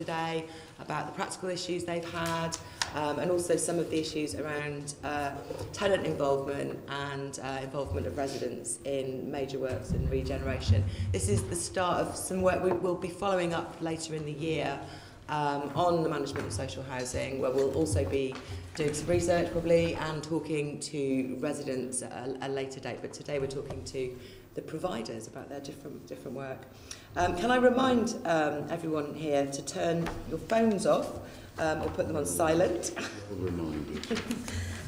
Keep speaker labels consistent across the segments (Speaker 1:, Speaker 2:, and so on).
Speaker 1: today about the practical issues they've had, and also some of the issues around tenant involvement and involvement of residents in major works and regeneration. This is the start of some work we will be following up later in the year on the management of social housing, where we'll also be doing some research probably and talking to residents at a later date. But today we're talking to the providers about their different work. Can I remind everyone here to turn your phones off or put them on silent?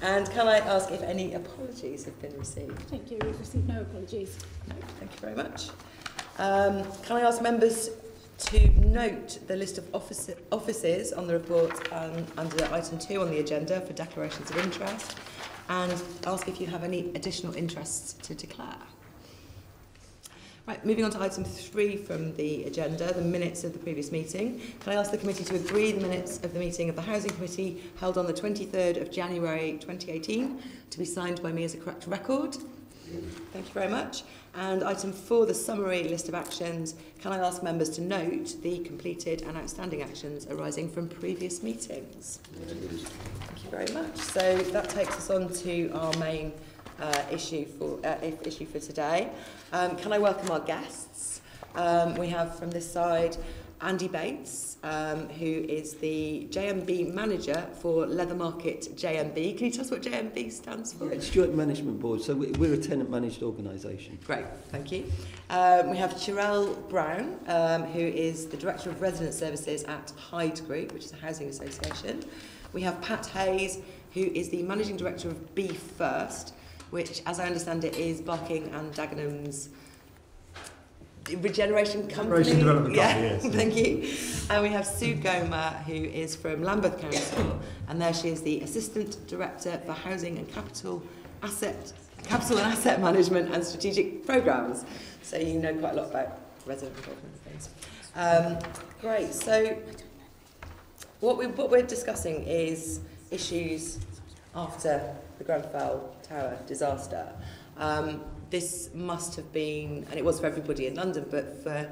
Speaker 1: And can I ask if any apologies have been received?
Speaker 2: Thank you. We've received no apologies.
Speaker 1: No, thank you very much. Can I ask members to note the list of offices on the report under item 2 on the agenda for declarations of interest, and ask if you have any additional interests to declare. Right, moving on to item 3 from the agenda, the minutes of the previous meeting. Can I ask the committee to agree the minutes of the meeting of the Housing Committee held on the 23rd of January 2018 to be signed by me as a correct record? Thank you very much. And item 4, the summary list of actions. Can I ask members to note the completed and outstanding actions arising from previous meetings? Thank you very much. So that takes us on to our main issue for today. Can I welcome our guests? We have from this side Andy Bates, who is the JMB manager for Leather Market JMB. Can you tell us what JMB stands for?
Speaker 3: It's Joint Management Board, so we're a tenant managed organisation.
Speaker 1: Great, thank you. We have Chirelle Brown, who is the Director of Resident Services at Hyde Group, which is a housing association. We have Pat Hayes, who is the Managing Director of Be First, which, as I understand it, is Barking and Dagenham's regeneration company.
Speaker 4: Regeneration development company, yes.
Speaker 1: Thank you. And we have Sue Gomer, who is from Lambeth Council, and there she is the Assistant Director for Housing and Capital and Asset Management and Strategic Programmes. So you know quite a lot about resident involvement and things. Great. So what we're discussing is issues after the Grenfell Tower disaster. This must have been, and it was for everybody in London, but for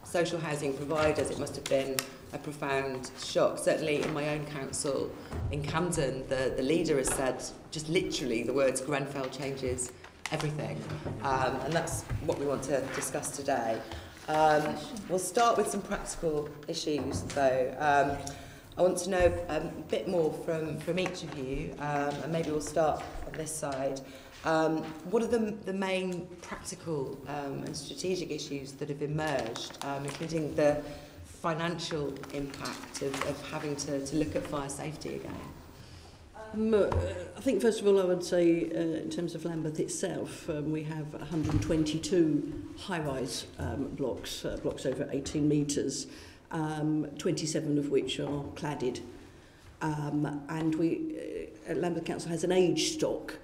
Speaker 1: social housing providers it must have been a profound shock. Certainly in my own council in Camden, the leader has said just literally the words Grenfell changes everything, and that's what we want to discuss today. We'll start with some practical issues though. I want to know a bit more from each of you, and maybe we'll start on this side. What are the main practical and strategic issues that have emerged, including the financial impact of having to look at fire safety again?
Speaker 2: I think, first of all, I would say, in terms of Lambeth itself, we have 122 high-rise blocks over 18 metres, 27 of which are cladded. And Lambeth Council has an age stock.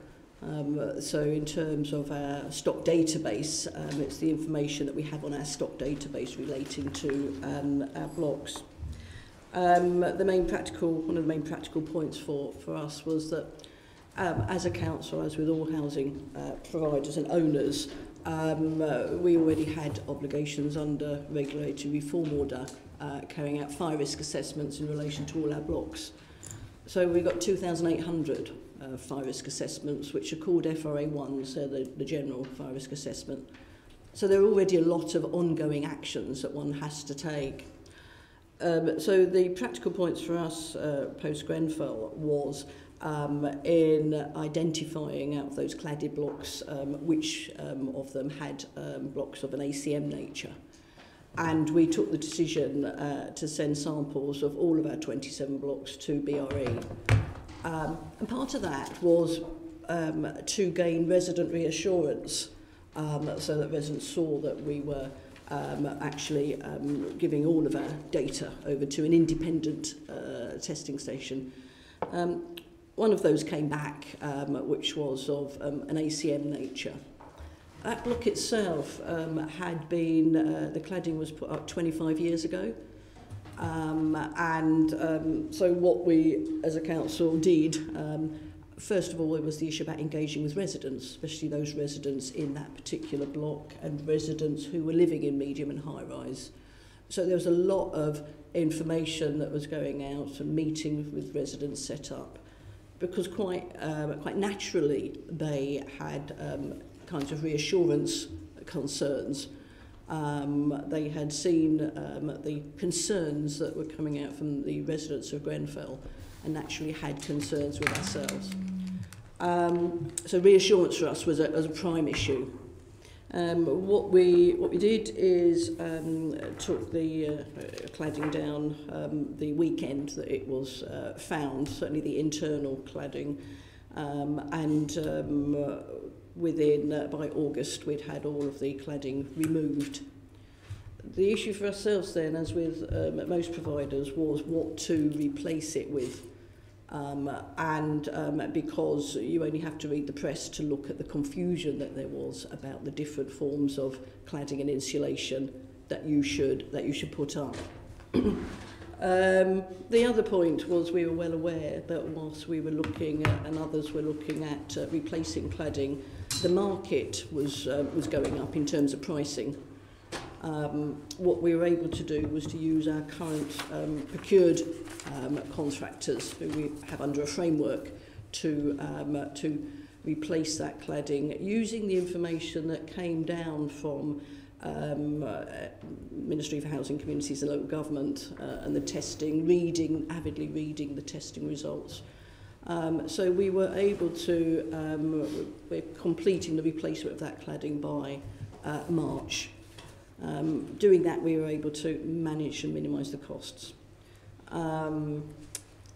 Speaker 2: So in terms of our stock database, it's the information that we have on our stock database relating to our blocks. One of the main practical points for us was that as a council, as with all housing providers and owners, we already had obligations under Regulatory Reform Order carrying out fire risk assessments in relation to all our blocks. So we got 2,800 fire risk assessments, which are called FRA1, so the general fire risk assessment. So there are already a lot of ongoing actions that one has to take. So the practical points for us post-Grenfell was in identifying out of those cladded blocks which of them had blocks of an ACM nature. And we took the decision to send samples of all of our 27 blocks to BRE. And part of that was to gain resident reassurance, so that residents saw that we were actually giving all of our data over to an independent testing station. One of those came back, which was of an ACM nature. That block itself had been, the cladding was put up 25 years ago. So what we as a council did, first of all, it was the issue about engaging with residents, especially those residents in that particular block and residents who were living in medium and high rise. So there was a lot of information that was going out and meetings with residents set up, because quite naturally they had kinds of reassurance concerns. They had seen the concerns that were coming out from the residents of Grenfell and naturally had concerns with ourselves. So reassurance for us was a prime issue. What we did is took the cladding down the weekend that it was found, certainly the internal cladding, and within by August we'd had all of the cladding removed. The issue for ourselves then, as with most providers, was what to replace it with. Because you only have to read the press to look at the confusion that there was about the different forms of cladding and insulation that you should put up. The other point was we were well aware that whilst we were looking at, and others were looking at replacing cladding, the market was going up in terms of pricing. What we were able to do was to use our current procured contractors who we have under a framework to replace that cladding using the information that came down from Ministry for Housing, Communities and Local Government and the testing, avidly reading the testing results. So we were able to, we're completing the replacement of that cladding by March. Doing that, we were able to manage and minimise the costs.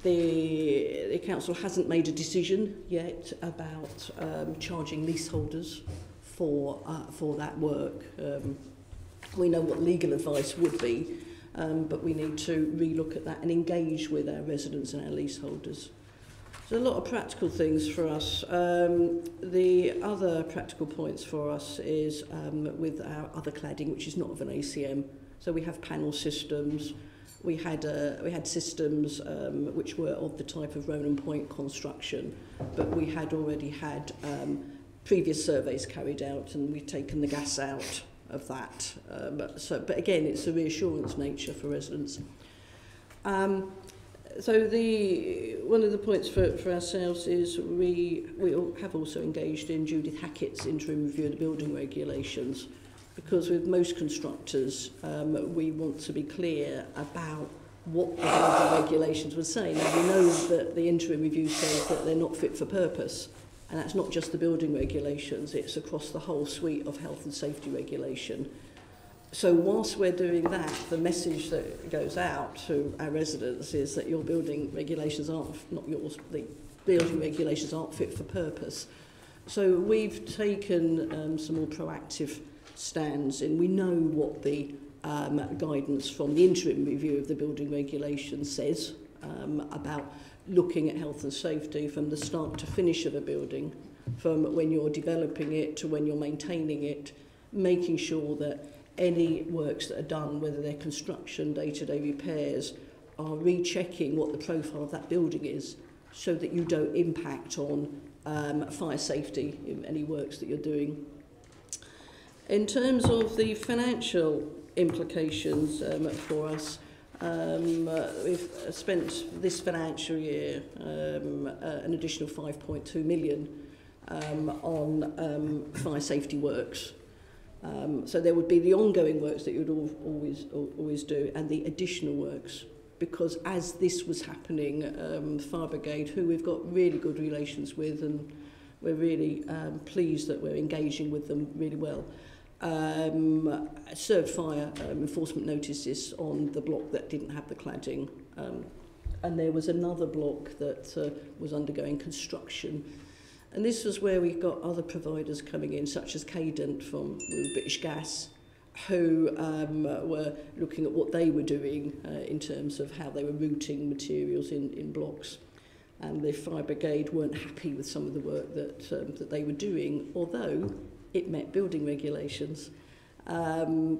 Speaker 2: The council hasn't made a decision yet about charging leaseholders for that work. We know what legal advice would be, but we need to relook at that and engage with our residents and our leaseholders. There's a lot of practical things for us. The other practical points for us is with our other cladding, which is not of an ACM. So we have panel systems. We had systems which were of the type of Ronan Point construction, but we had already had previous surveys carried out, and we've taken the gas out of that. But again, it's a reassurance nature for residents. So one of the points for ourselves is we have also engaged in Judith Hackett's interim review of the building regulations, because with most constructors we want to be clear about what the building regulations would say. Now we know that the interim review says that they're not fit for purpose, and that's not just the building regulations, it's across the whole suite of health and safety regulation. So whilst we're doing that, the message that goes out to our residents is that your building regulations aren't, not yours, the building regulations aren't fit for purpose. So we've taken some more proactive stands, and we know what the guidance from the interim review of the building regulations says about looking at health and safety from the start to finish of a building, from when you're developing it to when you're maintaining it, making sure that any works that are done, whether they're construction, day-to-day repairs, are rechecking what the profile of that building is, so that you don't impact on fire safety in any works that you're doing. In terms of the financial implications for us, we've spent this financial year an additional 5.2 million on fire safety works. So there would be the ongoing works that you would always do, and the additional works, because as this was happening, Fire Brigade, who we've got really good relations with, and we're really pleased that we're engaging with them really well, served fire enforcement notices on the block that didn't have the cladding, and there was another block that was undergoing construction. And this was where we got other providers coming in, such as Cadent from British Gas, who were looking at what they were doing in terms of how they were routing materials in blocks. And the Fire Brigade weren't happy with some of the work that they were doing, although it met building regulations. So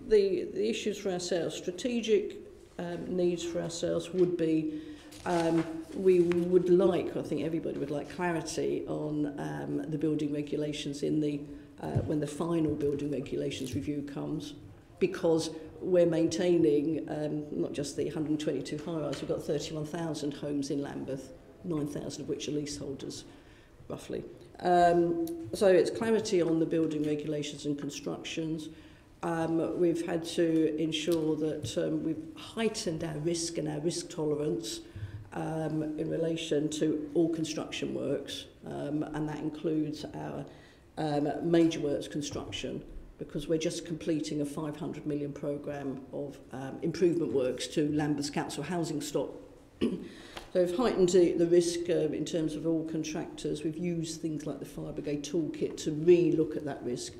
Speaker 2: the issues for ourselves, strategic needs for ourselves would be, we would like, I think everybody would like, clarity on the building regulations in the when the final building regulations review comes, because we're maintaining not just the 122 high-rise, we've got 31,000 homes in Lambeth, 9,000 of which are leaseholders, roughly. So it's clarity on the building regulations and constructions. We've had to ensure that we've heightened our risk and our risk tolerance in relation to all construction works, and that includes our major works construction, because we're just completing a 500 million programme of improvement works to Lambeth Council housing stock. So we've heightened the risk in terms of all contractors. We've used things like the Fire Brigade Toolkit to re-look at that risk,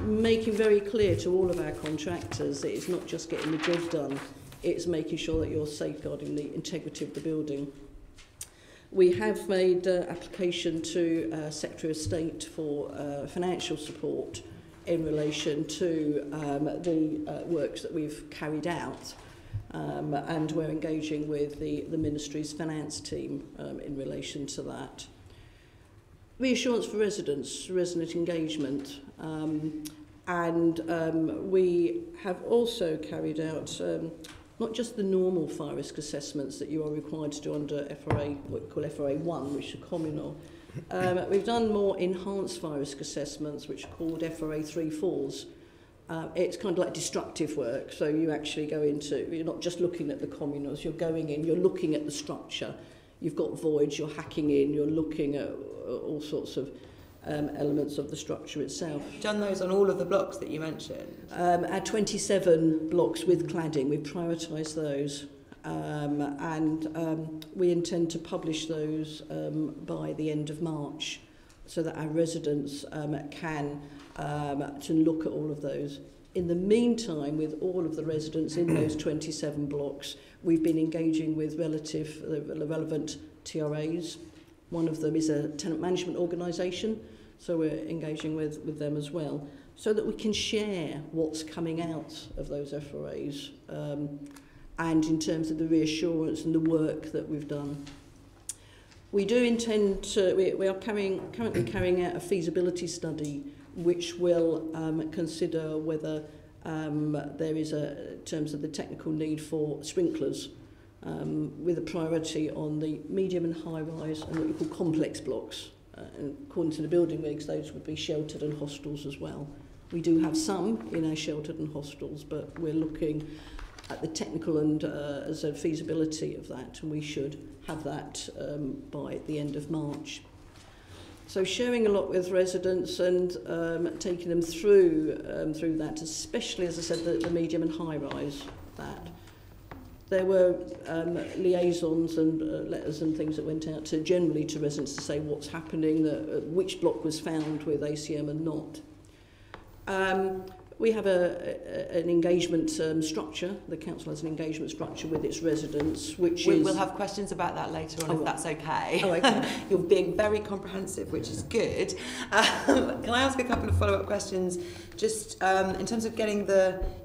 Speaker 2: making very clear to all of our contractors that it's not just getting the job done, it's making sure that you're safeguarding the integrity of the building. We have made application to Secretary of State for financial support in relation to the works that we've carried out, and we're engaging with the Ministry's finance team in relation to that. Reassurance for residents, resident engagement, and we have also carried out not just the normal fire risk assessments that you are required to do under FRA, what we call FRA 1, which are communal. We've done more enhanced fire risk assessments, which are called FRA 3/4s. It's kind of like destructive work, so you actually go into, you're not just looking at the communals, you're going in, you're looking at the structure. You've got voids, you're hacking in, you're looking at all sorts of elements of the structure itself.
Speaker 1: You've done those on all of the blocks that you mentioned?
Speaker 2: Our 27 blocks with cladding, we've prioritised those, and we intend to publish those by the end of March, so that our residents can to look at all of those. In the meantime, with all of the residents in those 27 blocks, we've been engaging with the relevant TRAs. One of them is a tenant management organisation, so we're engaging with them as well, so that we can share what's coming out of those FRAs, and in terms of the reassurance and the work that we've done. We do intend to, we are currently carrying out a feasibility study which will consider whether there is in terms of the technical need for sprinklers, with a priority on the medium and high rise and what we call complex blocks. And according to the building regs, those would be sheltered and hostels as well. We do have some in our sheltered and hostels, but we're looking at the technical and as a feasibility of that, and we should have that by the end of March. So sharing a lot with residents and taking them through that, especially, as I said, the medium and high rise. That there were liaisons and letters and things that went out generally to residents to say what's happening, which block was found with ACM and not. We have an engagement structure. The council has an engagement structure with its residents, which is...
Speaker 1: We'll have questions about that later on, if that's okay.
Speaker 2: Oh, okay.
Speaker 1: You're being very comprehensive, which is good. Can I ask a couple of follow-up questions? Just in terms of getting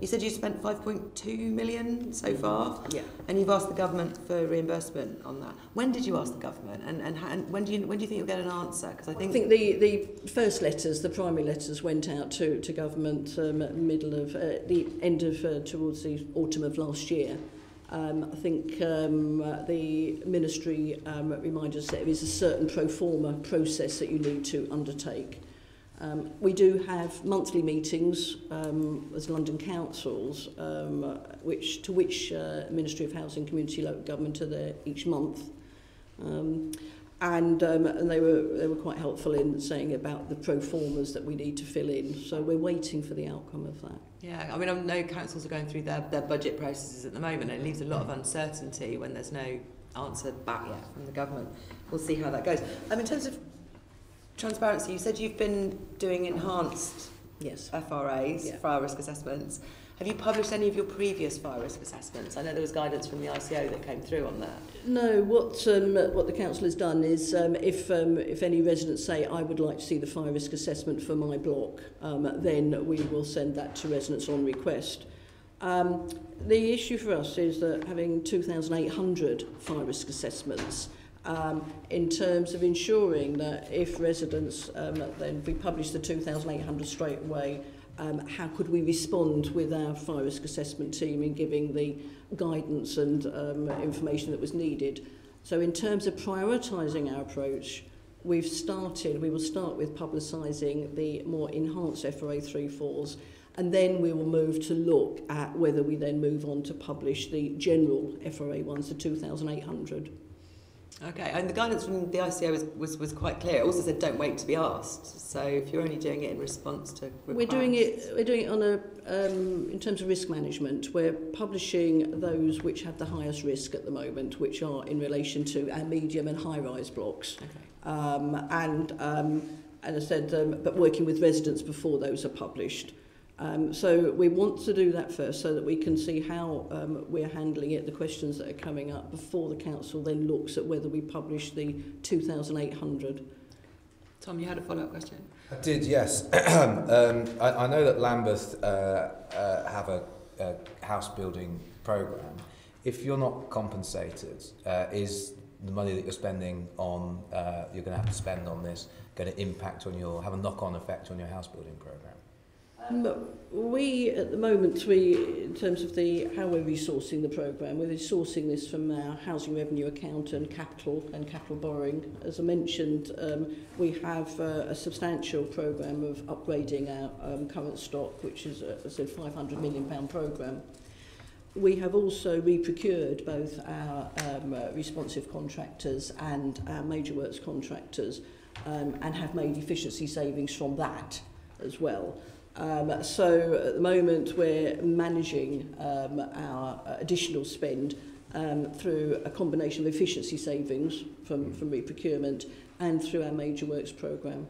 Speaker 1: you said you spent 5.2 million so far?
Speaker 2: Yeah.
Speaker 1: And you've asked the government for reimbursement on that. When did you ask the government? And when do you think you'll get an answer? Because I think
Speaker 2: the first letters, the primary letters, went out to government middle of the end of towards the autumn of last year. I think the ministry reminded us that there is a certain pro forma process that you need to undertake. We do have monthly meetings as London councils, which Ministry of Housing, Community, Local Government are there each month. And they were quite helpful in saying about the pro formas that we need to fill in. So we're waiting for the outcome of that.
Speaker 1: Yeah, I mean, I know councils are going through their budget processes at the moment. It leaves a lot of uncertainty when there's no answer back yet from the government. We'll see how that goes. In terms of transparency, you said you've been doing enhanced FRAs, fire risk assessments. Have you published any of your previous fire risk assessments? I know there was guidance from the ICO that came through on that.
Speaker 2: No, what the council has done is if any residents say, I would like to see the fire risk assessment for my block, then we will send that to residents on request. The issue for us is that having 2,800 fire risk assessments, in terms of ensuring that if residents, then we publish the 2,800 straight away, how could we respond with our fire risk assessment team in giving the guidance and information that was needed. So in terms of prioritising our approach, we will start with publicising the more enhanced FRA 3/4s, and then we will move to look at whether we then move on to publish the general FRA ones, the 2,800.
Speaker 1: Okay, and the guidance from the ICO was quite clear. It also said don't wait to be asked. So if you're only doing it in response to requests... We're doing
Speaker 2: it on a in terms of risk management. We're publishing those which have the highest risk at the moment, which are in relation to our medium and high-rise blocks. Okay. As I said, but working with residents before those are published. So we want to do that first so that we can see how we're handling it, the questions that are coming up before the council then looks at whether we publish the 2,800.
Speaker 1: Tom, you had a follow-up question?
Speaker 4: I did, yes. I know that Lambeth have a house building programme. If you're not compensated, is the money that you're spending on, you're going to have to spend on this, going to impact on have a knock-on effect on your house building programme?
Speaker 2: We, at the moment, in terms of how we're resourcing the programme, we're resourcing this from our housing revenue account and capital borrowing. As I mentioned, we have a substantial programme of upgrading our current stock, which is a £500 million programme. We have also re-procured both our responsive contractors and our major works contractors and have made efficiency savings from that as well. So at the moment we're managing our additional spend through a combination of efficiency savings from re-procurement and through our major works programme.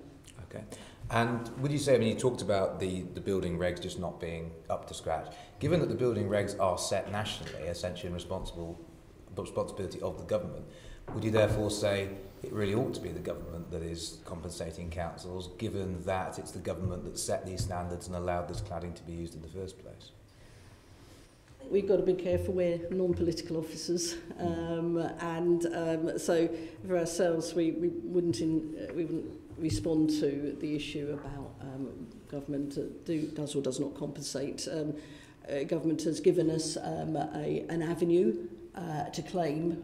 Speaker 4: Okay. And would you say, you talked about the building regs just not being up to scratch. Given that the building regs are set nationally, essentially in responsibility of the government, would you therefore say it really ought to be the government that is compensating councils, given that it's the government that set these standards and allowed this cladding to be used in the first place?
Speaker 2: We've got to be careful, we're non-political officers, so for ourselves we wouldn't respond to the issue about government does or does not compensate. Government has given us an avenue to claim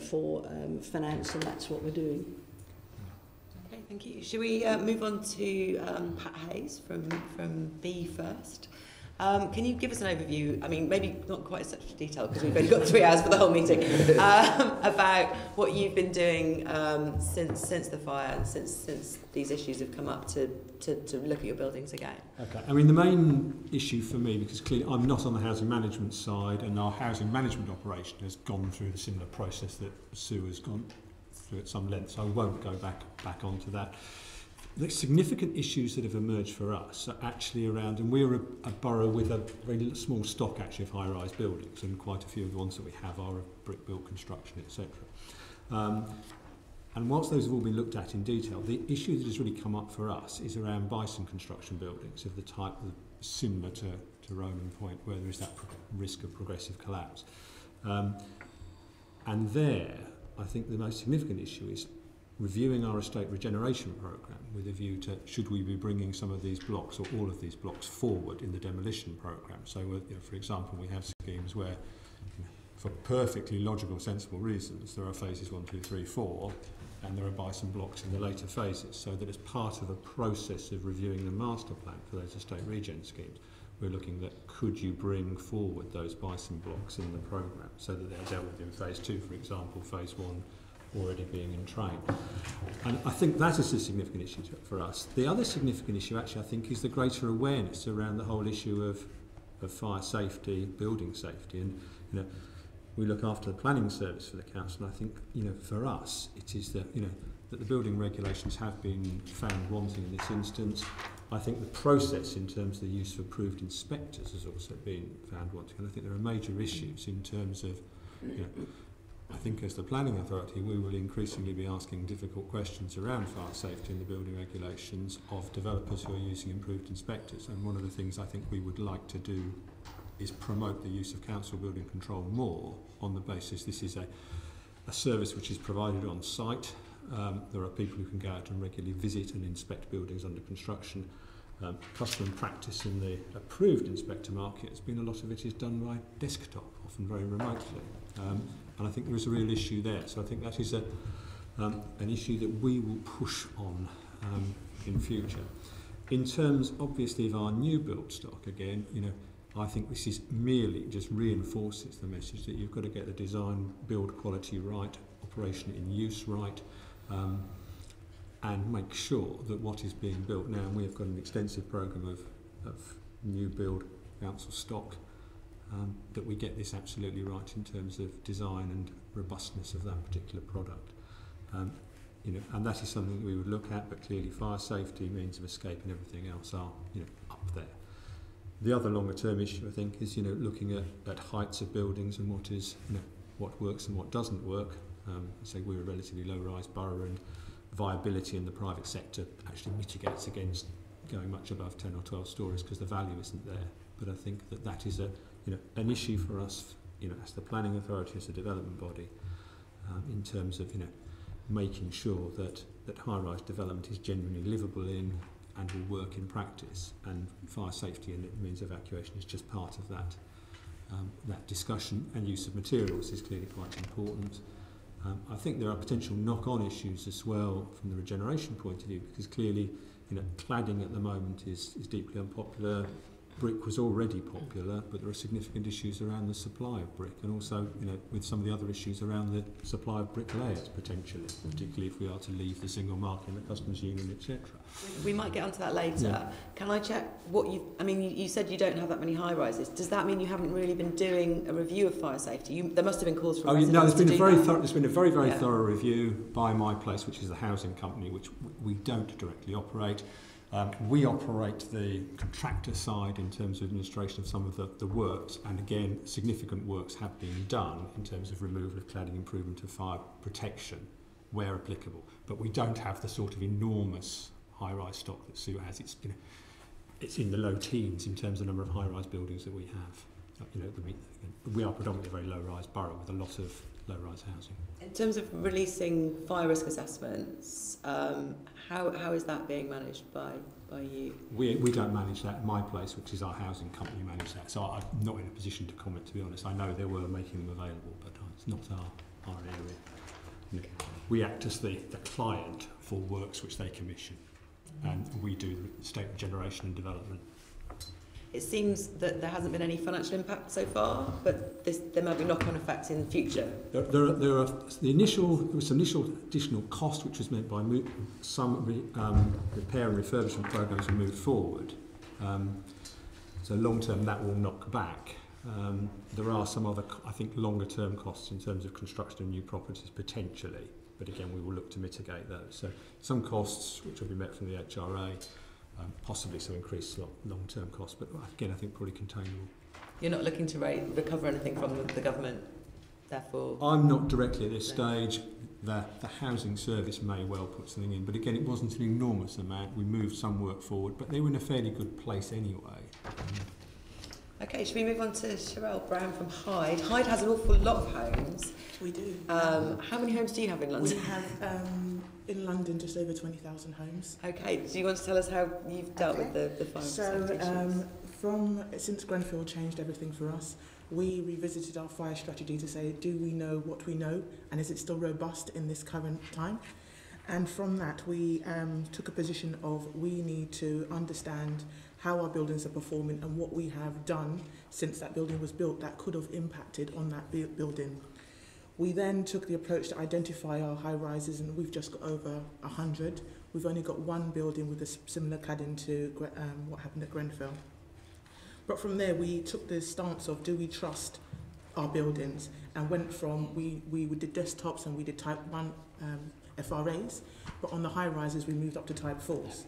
Speaker 2: for finance, and that's what we're doing.
Speaker 1: Okay, thank you. Should we move on to Pat Hayes from B first? Can you give us an overview, maybe not quite such detail because we've only got 3 hours for the whole meeting, about what you've been doing since the fire and since these issues have come up to look at your buildings again?
Speaker 5: Okay, the main issue for me, because clearly I'm not on the housing management side, and our housing management operation has gone through the similar process that Sue has gone through at some length, so I won't go back onto that. The significant issues that have emerged for us are actually around, and we're a borough with a very small stock actually of high-rise buildings, and quite a few of the ones that we have are of brick-built construction, etc. And whilst those have all been looked at in detail, the issue that has really come up for us is around bison construction buildings of the type similar to Roman Point, where there is that risk of progressive collapse. And there, I think the most significant issue is reviewing our estate regeneration programme with a view to should we be bringing some of these blocks or all of these blocks forward in the demolition programme. So, for example, we have schemes where, for perfectly logical, sensible reasons, there are phases 1, 2, 3, 4, and there are bison blocks in the later phases, so that as part of a process of reviewing the master plan for those estate regen schemes, we're looking at could you bring forward those bison blocks in the programme so that they're dealt with in phase 2, for example, phase 1 already being in train. And I think that is a significant issue for us. The other significant issue actually I think is the greater awareness around the whole issue of fire safety, building safety, and we look after the planning service for the council, and I think for us it is that that the building regulations have been found wanting in this instance. I think the process in terms of the use of approved inspectors has also been found wanting, and I think there are major issues in terms of I think as the planning authority we will increasingly be asking difficult questions around fire safety and the building regulations of developers who are using improved inspectors, and one of the things I think we would like to do is promote the use of council building control more on the basis this is a service which is provided on site. There are people who can go out and regularly visit and inspect buildings under construction, custom practice in the approved inspector market has been a lot of it is done by desktop, often very remotely. And I think there is a real issue there. So I think that is an issue that we will push on in future. In terms, obviously, of our new build stock, again, I think this is merely just reinforces the message that you've got to get the design build quality right, operation in use right, and make sure that what is being built now, and we have got an extensive programme of new build council stock, that we get this absolutely right in terms of design and robustness of that particular product. And that is something that we would look at, but clearly fire safety, means of escape and everything else are up there. The other longer term issue, I think, is looking at heights of buildings and what is what works and what doesn't work. So we're a relatively low-rise borough, and viability in the private sector actually mitigates against going much above 10 or 12 stories because the value isn't there. But I think that is an issue for us, as the planning authority, as a development body, in terms of making sure that high-rise development is genuinely livable in and will work in practice, and fire safety and means of evacuation is just part of that. That discussion, and use of materials is clearly quite important. I think there are potential knock-on issues as well from the regeneration point of view, because clearly cladding at the moment is deeply unpopular. Brick was already popular, but there are significant issues around the supply of brick, and also with some of the other issues around the supply of bricklayers potentially, particularly if we are to leave the single market and the customs union, etc.
Speaker 1: We might get onto that later.
Speaker 5: Yeah.
Speaker 1: Can I check what you said you don't have that many high rises. Does that mean you haven't really been doing a review of fire safety? There must have been calls from residents.
Speaker 5: No, there's been a very
Speaker 1: Yeah.
Speaker 5: thorough review by My Place, which is the housing company, which we don't directly operate. We operate the contractor side in terms of administration of some of the works, and again, significant works have been done in terms of removal of cladding, improvement of fire protection where applicable. But we don't have the sort of enormous high-rise stock that Sue has. It's in the low teens in terms of the number of high-rise buildings that we have. We are predominantly a very low-rise borough with a lot of low-rise housing.
Speaker 1: In terms of releasing fire risk assessments, how is that being managed by you?
Speaker 5: We don't manage that. My Place, which is our housing company, manage that. So I'm not in a position to comment, to be honest. I know they were making them available, but it's not our area. We act as the client for works which they commission, and we do the state regeneration and development.
Speaker 1: It seems that there hasn't been any financial impact so far, but there might be knock-on effects in the future.
Speaker 5: There was some initial additional cost which was meant by some repair and refurbishment programs were moved forward. So long term that will knock back. There are some other, I think, longer term costs in terms of construction of new properties potentially, but again we will look to mitigate those. So some costs which will be met from the HRA. Possibly some increased long-term costs, but again, I think probably containable.
Speaker 1: You're not looking to recover anything from the government, therefore?
Speaker 5: I'm not directly at this stage. The housing service may well put something in, but again, it wasn't an enormous amount. We moved some work forward, but they were in a fairly good place anyway.
Speaker 1: Okay, should we move on to Sherelle Brown from Hyde? Hyde has an awful lot of homes.
Speaker 6: We do.
Speaker 1: How many homes do you have in London?
Speaker 6: We have in London just over 20,000 homes.
Speaker 1: Okay, do you want to tell us how you've dealt with the fire safety issues?
Speaker 6: Since Grenfell changed everything for us, we revisited our fire strategy to say, do we know what we know, and is it still robust in this current time? And from that, we took a position of we need to understand how our buildings are performing and what we have done since that building was built that could have impacted on that building. We then took the approach to identify our high rises, and we've just got over 100. We've only got one building with a similar cladding to what happened at Grenfell. But from there, we took the stance of do we trust our buildings, and went from we did desktops and we did type 1 FRAs, but on the high rises we moved up to type 4s.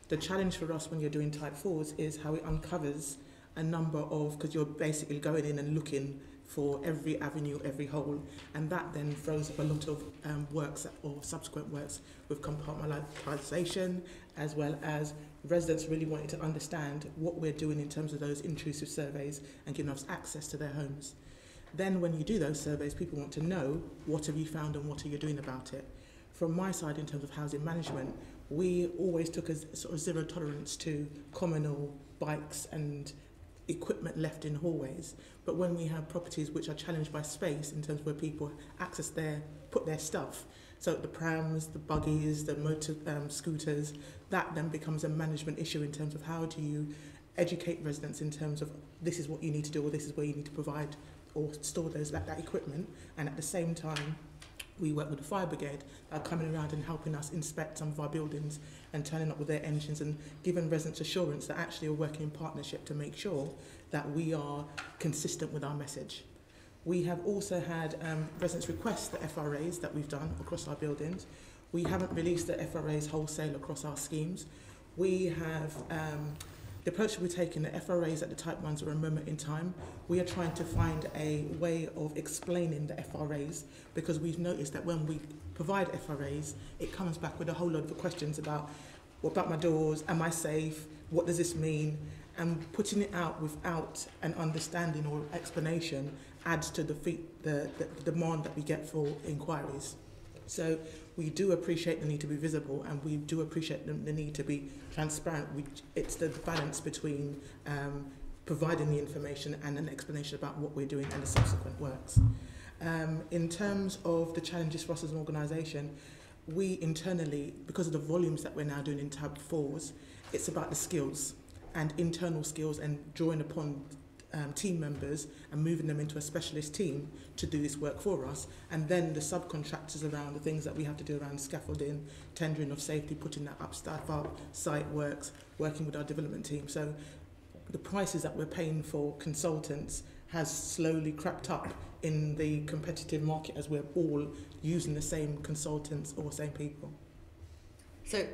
Speaker 6: The challenge for us when you're doing type 4s is how it uncovers a number of, because you're basically going in and looking for every avenue, every hole, and that then throws up a lot of works or subsequent works with compartmentalisation, as well as residents really wanting to understand what we're doing in terms of those intrusive surveys and giving us access to their homes. Then when you do those surveys, people want to know what have you found and what are you doing about it. from my side, in terms of housing management, we always took a sort of zero tolerance to communal bikes and equipment left in hallways. But when we have properties which are challenged by space in terms of where people put their stuff, so the prams, the buggies, the motor scooters, that then becomes a management issue in terms of how do you educate residents in terms of this is what you need to do, or this is where you need to provide or store that equipment. And at the same time, we work with the fire brigade that are coming around and helping us inspect some of our buildings and turning up with their engines and giving residents assurance that actually are working in partnership to make sure that we are consistent with our message. We have also had residents request the FRAs that we've done across our buildings. We haven't released the FRAs wholesale across our schemes. We have the approach we're taking, the FRAs at the type 1s are a moment in time. We are trying to find a way of explaining the FRAs, because we've noticed that when we provide FRAs, it comes back with a whole lot of questions about what about my doors, am I safe, what does this mean? And putting it out without an understanding or explanation adds to the demand that we get for inquiries. So we do appreciate the need to be visible, and we do appreciate the need to be transparent. It's the balance between providing the information and an explanation about what we're doing and the subsequent works. In terms of the challenges for us as an organisation, we internally, because of the volumes that we're now doing in tab 4s, it's about the skills and internal skills and drawing upon team members and moving them into a specialist team to do this work for us, and then the subcontractors around the things that we have to do around scaffolding, tendering of safety, putting that up, staff up, site works, working with our development team. So the prices that we're paying for consultants has slowly crept up in the competitive market as we're all using the same consultants or same people.
Speaker 1: So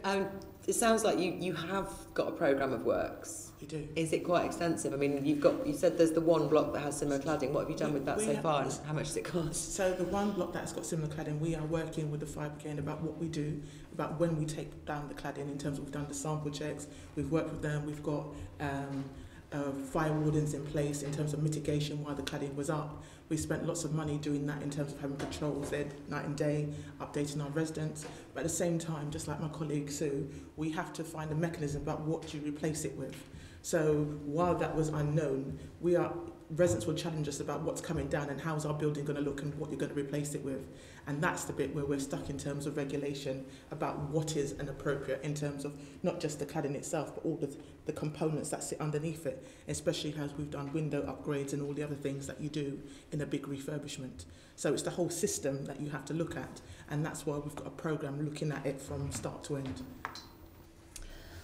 Speaker 1: it sounds like you have got a programme of works.
Speaker 6: We do.
Speaker 1: Is it quite extensive? I mean, you said there's the one block that has similar cladding. What have you done with that so far, and how much does it cost?
Speaker 6: So the one block that's got similar cladding, we are working with the fire brigade about what we do, about when we take down the cladding, in terms of we've done the sample checks, we've worked with them, we've got fire wardens in place in terms of mitigation while the cladding was up. We spent lots of money doing that in terms of having patrols there night and day, updating our residents. But at the same time, just like my colleague Sue, we have to find a mechanism about what you replace it with. So while that was unknown, residents will challenge us about what's coming down and how's our building going to look and what you're going to replace it with. And that's the bit where we're stuck in terms of regulation about what is an appropriate in terms of not just the cladding itself, but all the components that sit underneath it, especially as we've done window upgrades and all the other things that you do in a big refurbishment. So it's the whole system that you have to look at, and that's why we've got a programme looking at it from start to end.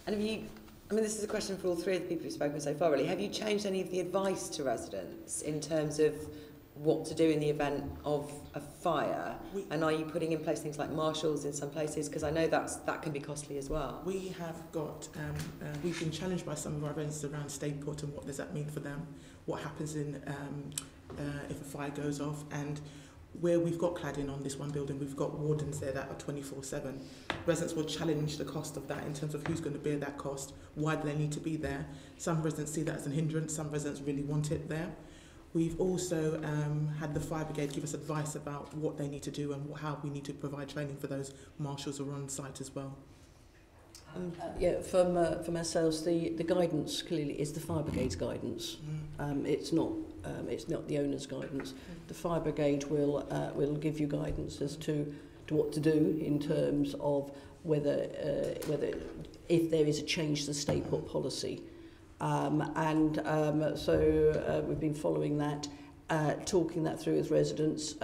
Speaker 1: And this is a question for all three of the people who've spoken so far, really. Have you changed any of the advice to residents in terms of what to do in the event of a fire? And are you putting in place things like marshals in some places? Because I know that can be costly as well.
Speaker 6: We have got, we've been challenged by some of our residents around stay put and what does that mean for them, what happens if a fire goes off, and where we've got cladding on this one building, we've got wardens there that are 24/7. Residents will challenge the cost of that in terms of who's going to bear that cost, why do they need to be there. Some residents see that as an hindrance, some residents really want it there. We've also had the fire brigade give us advice about what they need to do and how we need to provide training for those marshals who are on site as well.
Speaker 2: From ourselves, the guidance clearly is the fire brigade's guidance. It's not the owner's guidance. The fire brigade will give you guidance as to what to do in terms of whether if there is a change to the stay put policy. So we've been following that, talking that through with residents,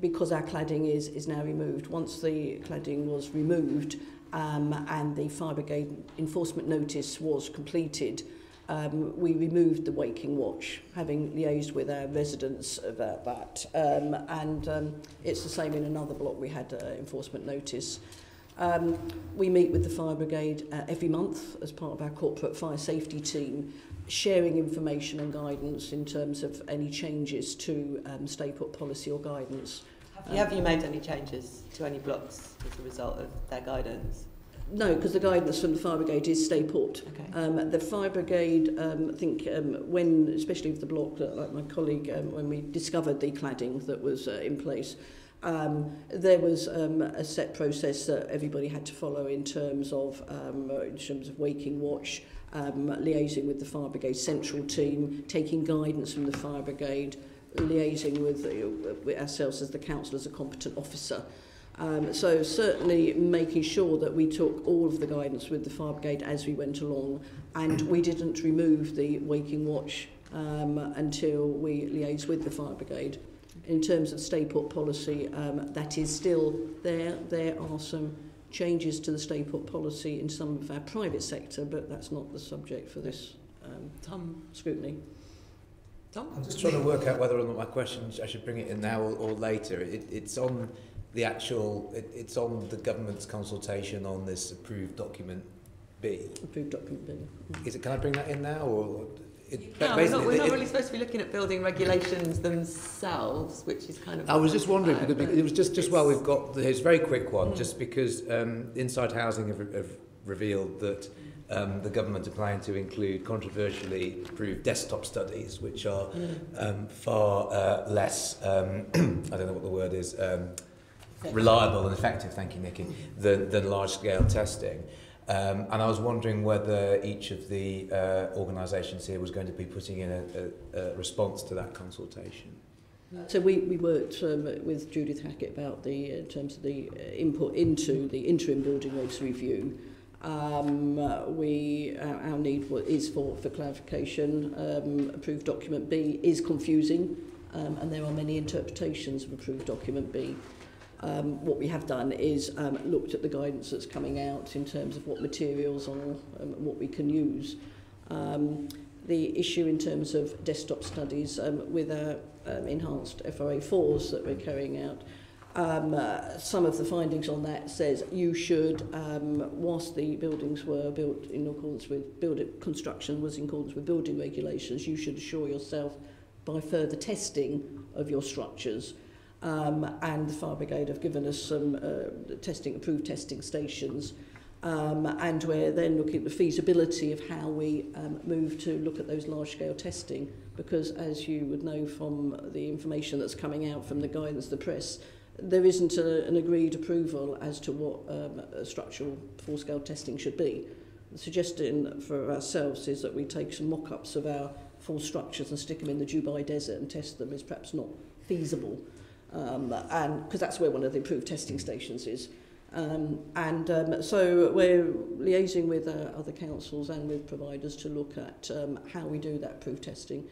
Speaker 2: because our cladding is now removed. Once the cladding was removed and the fire brigade enforcement notice was completed, we removed the waking watch, having liaised with our residents about that. It's the same in another block. We had enforcement notice. We meet with the fire brigade every month as part of our corporate fire safety team, sharing information and guidance in terms of any changes to stay put policy or guidance.
Speaker 1: Have you made any changes to any blocks as a result of their guidance?
Speaker 2: No, because the guidance from the fire brigade is stay put.
Speaker 1: Okay.
Speaker 2: The fire brigade, I think, when, especially with the block, like my colleague, when we discovered the cladding that was in place, There was a set process that everybody had to follow in terms of waking watch, liaising with the fire brigade central team, taking guidance from the fire brigade, liaising with ourselves as the council as a competent officer. So certainly making sure that we took all of the guidance with the fire brigade as we went along, and we didn't remove the waking watch until we liaised with the fire brigade. In terms of stay put policy, that is still there. There are some changes to the stay put policy in some of our private sector, but that's not the subject for this scrutiny.
Speaker 1: Tom?
Speaker 4: I'm just trying to work out whether or not my question, I should bring it in now or later. It's on the actual, it's on the government's consultation on this approved document B.
Speaker 2: Approved document B.
Speaker 4: Is it? Can I bring that in now, or?
Speaker 1: No, we're not really supposed to be looking at building regulations themselves, which is kind of...
Speaker 4: I was just wondering, because it was just while we've got this very quick one, just because Inside Housing have revealed that the government are planning to include controversially approved desktop studies, which are far less, I don't know what the word is, reliable and effective, thank you, Nikki, than large-scale testing. And I was wondering whether each of the organisations here was going to be putting in a response to that consultation.
Speaker 2: So we worked with Judith Hackett about in terms of the input into the interim building regs review. Our need is for clarification. Approved document B is confusing, and there are many interpretations of approved document B. What we have done is looked at the guidance that's coming out in terms of what materials or what we can use. The issue in terms of desktop studies with our enhanced FRA4s that we're carrying out, some of the findings on that says you should, whilst the buildings were built in accordance with construction was in accordance with building regulations, you should assure yourself by further testing of your structures. And the fire brigade have given us some approved testing stations, and we're then looking at the feasibility of how we move to look at those large-scale testing, because as you would know from the information that's coming out from the guidance of the press, there isn't an agreed approval as to what structural full-scale testing should be. The suggestion for ourselves is that we take some mock-ups of our full structures and stick them in the Dubai desert and test them is perhaps not feasible. And because that's where one of the approved testing stations is. So we're liaising with other councils and with providers to look at how we do that approved testing.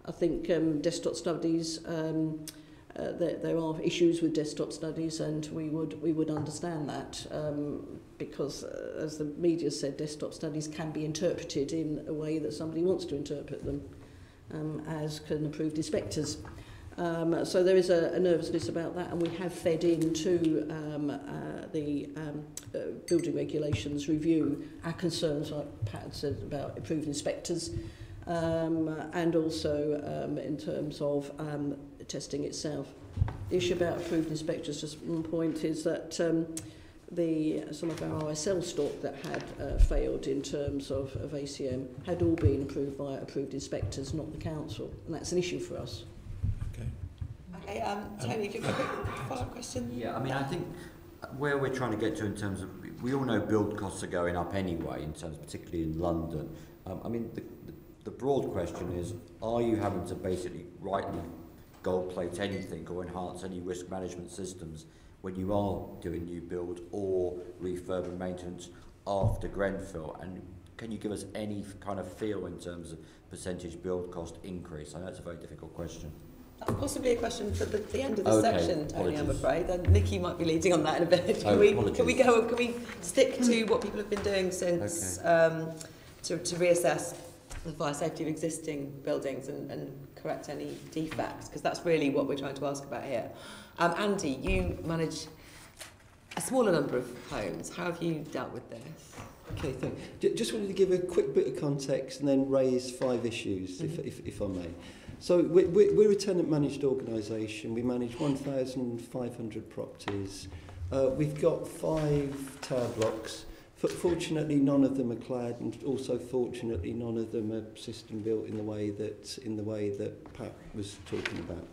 Speaker 2: I think desktop studies, there are issues with desktop studies, and we would understand that because, as the media said, desktop studies can be interpreted in a way that somebody wants to interpret them, as can approved inspectors. So there is a nervousness about that, and we have fed into the building regulations review our concerns, like Pat said, about approved inspectors, and also in terms of testing itself. The issue about approved inspectors, just one point, is that some of our RSL stock that had failed in terms of ACM had all been approved by approved inspectors, not the council, and that's an issue for us.
Speaker 1: Okay, Tony, do you have a quick follow-up question?
Speaker 7: Yeah, I mean, I think where we're trying to get to in terms of, we all know build costs are going up anyway, in terms, particularly in London. I mean, the broad question is, are you having to basically rightly gold plate anything or enhance any risk management systems when you are doing new build or refurb and maintenance after Grenfell? And can you give us any kind of feel in terms of percentage build cost increase? I know it's a very difficult question.
Speaker 1: That's possibly a question for the end of the section, Tony,
Speaker 7: apologies.
Speaker 1: I'm afraid. And Nikki might be leading on that in a bit. Can we stick to what people have been doing since to reassess the fire safety of existing buildings and correct any defects? Because that's really what we're trying to ask about here. Andy, you manage a smaller number of homes. How have you dealt with this?
Speaker 3: Okay, thanks. Just wanted to give a quick bit of context and then raise 5 issues, if I may. So we're a tenant-managed organisation. We manage 1,500 properties. We've got 5 tower blocks. Fortunately, none of them are clad, and also fortunately, none of them are system built in the way that Pat was talking about.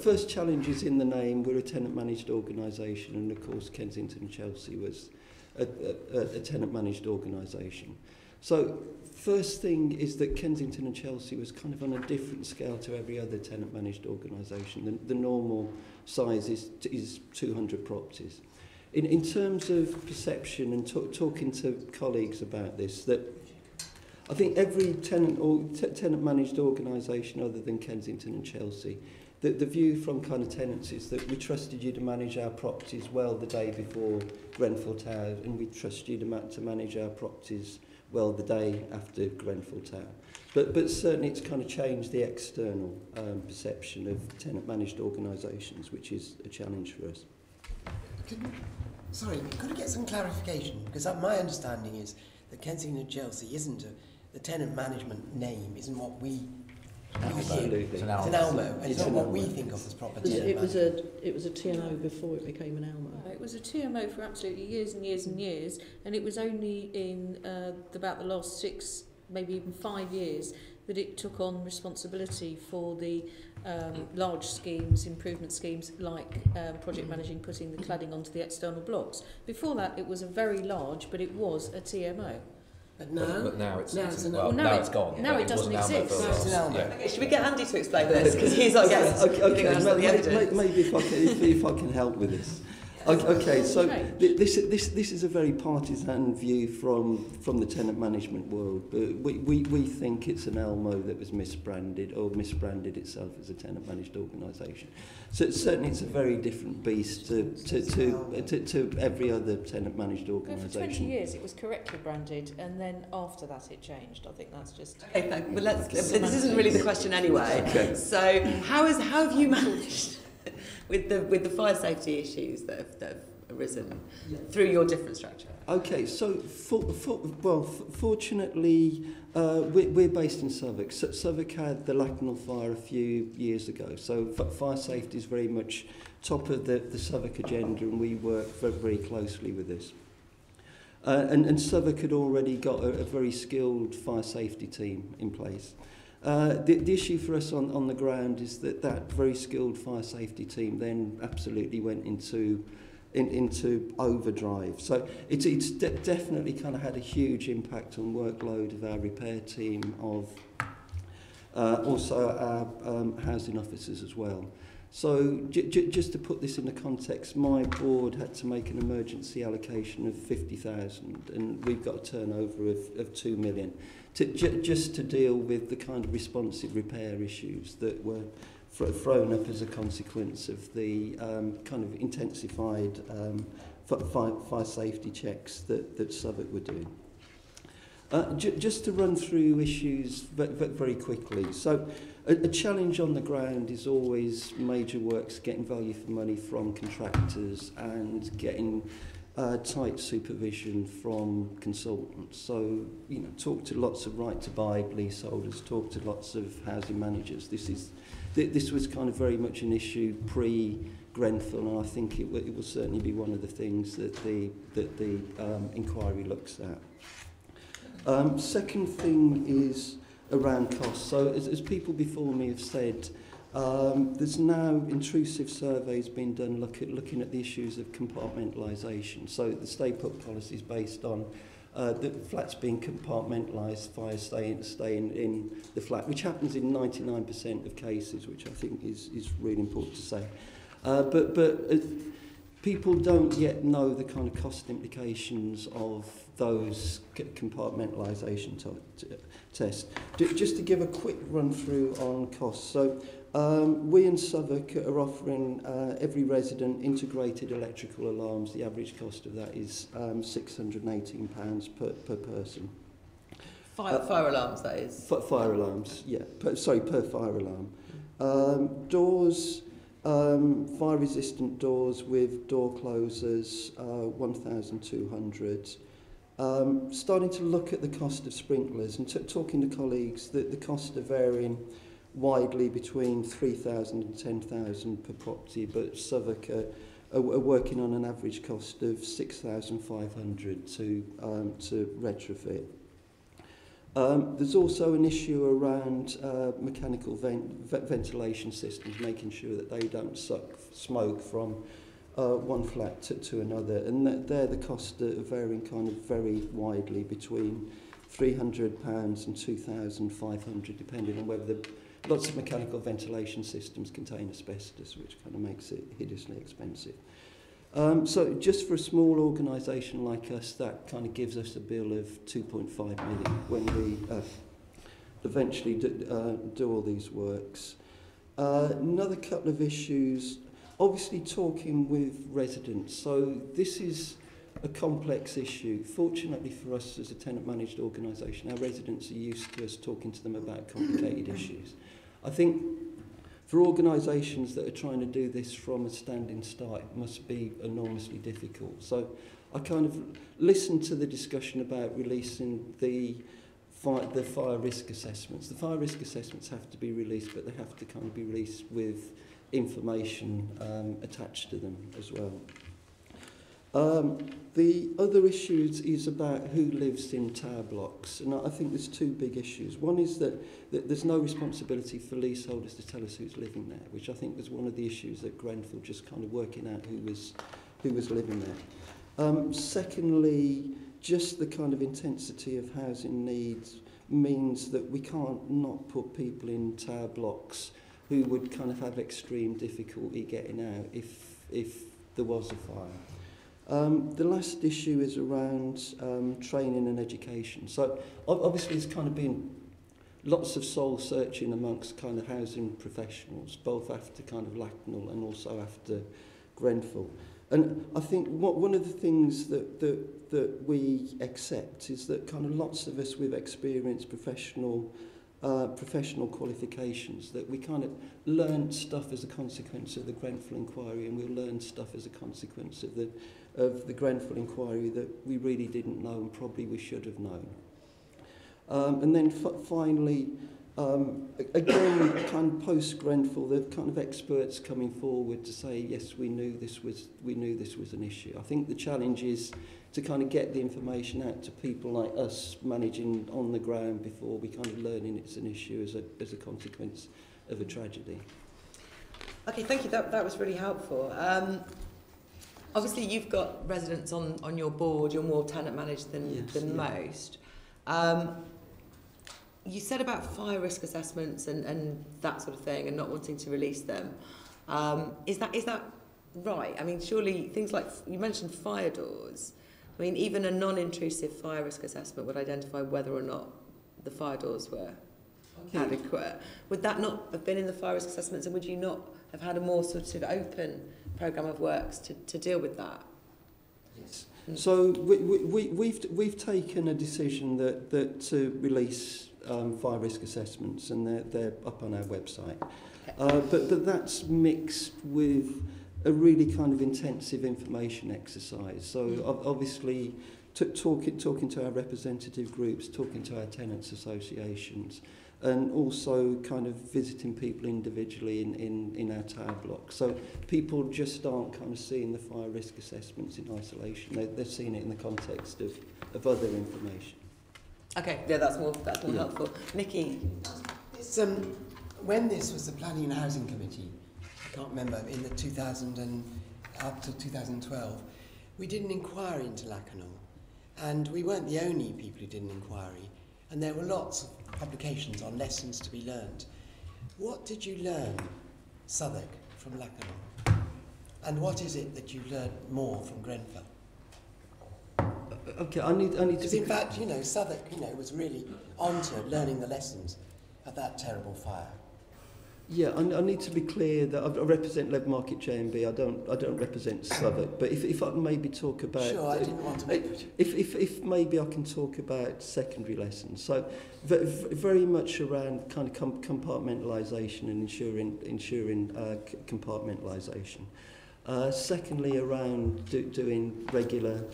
Speaker 3: First challenge is in the name. We're a tenant-managed organisation, and of course Kensington and Chelsea was a tenant-managed organisation. So first thing is that Kensington and Chelsea was kind of on a different scale to every other tenant-managed organisation. The normal size is 200 properties. In terms of perception and talking to colleagues about this, that I think every tenant-managed organisation other than Kensington and Chelsea, the view from kind of tenants is that we trusted you to manage our properties well the day before Grenfell Tower, and we trust you to manage our properties well the day after Grenfell Tower. But certainly it's kind of changed the external perception of tenant-managed organisations, which is a challenge for us.
Speaker 8: Could I get some clarification? Because my understanding is that Kensington and Chelsea isn't the tenant management name isn't what we
Speaker 3: Absolutely.
Speaker 8: It's an Almo, and it's not what we think of as proper tenant management.
Speaker 2: It was a TMO before it became an Almo.
Speaker 9: It was a TMO for absolutely years and years and years, and it was only in about the last 6, maybe even 5 years, that it took on responsibility for the large schemes, improvement schemes like project managing, putting the cladding onto the external blocks. Before that, it was a very large, but it was a TMO.
Speaker 8: But now
Speaker 4: it's
Speaker 8: an
Speaker 4: now it's gone.
Speaker 9: Now it doesn't exist.
Speaker 8: Now it's an Almo.
Speaker 4: Yeah.
Speaker 1: Okay, should we get Andy to explain this? Because he's not getting
Speaker 3: Maybe if I can help with this. Okay, so this is a very partisan view from the tenant management world. We think it's an Elmo that was misbranded or misbranded itself as a tenant managed organisation. So certainly it's a very different beast to every other tenant managed organisation.
Speaker 9: For 20 years it was correctly branded, and then after that it changed. I think that's just...
Speaker 1: Okay, well, this isn't really the question anyway.
Speaker 3: Okay.
Speaker 1: So how have you managed with the fire safety issues that have arisen through your different structure?
Speaker 3: Okay, so fortunately, we're based in Southwark. Southwark had the Lacknell fire a few years ago, so fire safety is very much top of the Southwark agenda, and we work very, very closely with this. And Southwark had already got a very skilled fire safety team in place. The issue for us on the ground is that very skilled fire safety team then absolutely went into overdrive. So it's definitely kind of had a huge impact on workload of our repair team, of also our housing officers as well. So just to put this into context, my board had to make an emergency allocation of 50,000, and we've got a turnover of 2 million. Just to deal with the kind of responsive repair issues that were thrown up as a consequence of the kind of intensified fire safety checks that Southwark were doing. Just to run through issues very quickly. So a challenge on the ground is always major works, getting value for money from contractors and getting tight supervision from consultants. So, talk to lots of right-to-buy leaseholders, talk to lots of housing managers. This was kind of very much an issue pre-Grenfell, and I think it will certainly be one of the things that the inquiry looks at. Second thing is around costs. So, as people before me have said, there's now intrusive surveys being done looking at the issues of compartmentalisation. So the stay put policy is based on the flats being compartmentalised, fire staying in the flat, which happens in 99% of cases, which I think is really important to say. But people don't yet know the kind of cost implications of those compartmentalisation tests. Just to give a quick run through on costs. So we in Southwark are offering every resident integrated electrical alarms. The average cost of that is £618 per person.
Speaker 1: Fire alarms, that is?
Speaker 3: Fire alarms, yeah. Per fire alarm. Doors, fire-resistant doors with door closers, 1,200. Starting to look at the cost of sprinklers and talking to colleagues, the cost are varying widely between 3,000 and 10,000 per property, but Southwark are working on an average cost of 6,500 to retrofit. There's also an issue around mechanical ventilation systems, making sure that they don't suck smoke from one flat to another, and they're the costs that are varying kind of very widely between £300 and £2,500, depending on whether lots of mechanical ventilation systems contain asbestos, which kind of makes it hideously expensive. So just for a small organisation like us, that kind of gives us a bill of 2.5 million when we eventually do all these works. Another couple of issues, obviously talking with residents. So this is a complex issue. Fortunately for us as a tenant-managed organisation, our residents are used to us talking to them about complicated issues. I think for organisations that are trying to do this from a standing start, it must be enormously difficult. So I kind of listened to the discussion about releasing the fire risk assessments. The fire risk assessments have to be released, but they have to kind of be released with information attached to them as well. The other issues is about who lives in tower blocks, and I think there's two big issues. One is that there's no responsibility for leaseholders to tell us who's living there, which I think was one of the issues at Grenfell, just kind of working out who was living there. Secondly, just the kind of intensity of housing needs means that we can't not put people in tower blocks who would kind of have extreme difficulty getting out if there was a fire. The last issue is around training and education. So obviously there's kind of been lots of soul searching amongst kind of housing professionals, both after kind of Lacknell and also after Grenfell. And I think one of the things that we accept is that kind of lots of us with experience, professional qualifications, that we kind of learned stuff as a consequence of the Grenfell inquiry, and we learned stuff as a consequence of the Grenfell inquiry that we really didn't know and probably we should have known. And then finally, again, kind of post Grenfell, the kind of experts coming forward to say, yes, we knew this was an issue. I think the challenge is to kind of get the information out to people like us managing on the ground before we kind of learning it's an issue as a consequence of a tragedy.
Speaker 1: Okay, thank you. That was really helpful. Obviously, you've got residents on your board. You're more tenant managed than most. You said about fire risk assessments and that sort of thing, and not wanting to release them. Is that right? I mean, surely things like you mentioned fire doors. I mean, even a non-intrusive fire risk assessment would identify whether or not the fire doors were adequate. Would that not have been in the fire risk assessments, and would you not have had a more sort of open programme of works to deal with that?
Speaker 3: Yes. So we've taken a decision that to release fire risk assessments, and they're up on our website. Okay. But that's mixed with a really kind of intensive information exercise. So obviously talking to our representative groups, talking to our tenants associations, and also kind of visiting people individually in our tower block. So people just aren't kind of seeing the fire risk assessments in isolation. They're seeing it in the context of other information.
Speaker 1: Okay, yeah, that's more helpful. Nikki?
Speaker 8: When this was the Planning and Housing Committee, I can't remember, in the 2000 and up to 2012, we did an inquiry into Lacanau, and we weren't the only people who did an inquiry, and there were lots of publications on lessons to be learned. What did you learn, Southwark, from Lacanau? And what is it that you learned more from Grenfell?
Speaker 3: Okay, I need to...
Speaker 8: Because in fact, Southwark, was really onto learning the lessons of that terrible fire.
Speaker 3: Yeah, I need to be clear that I represent Lev Market J&B. I don't represent Southwark. But if I can maybe talk about...
Speaker 8: Sure, I didn't want to make...
Speaker 3: If maybe I can talk about secondary lessons. So very much around kind of compartmentalisation and ensuring compartmentalisation. Secondly, around doing regular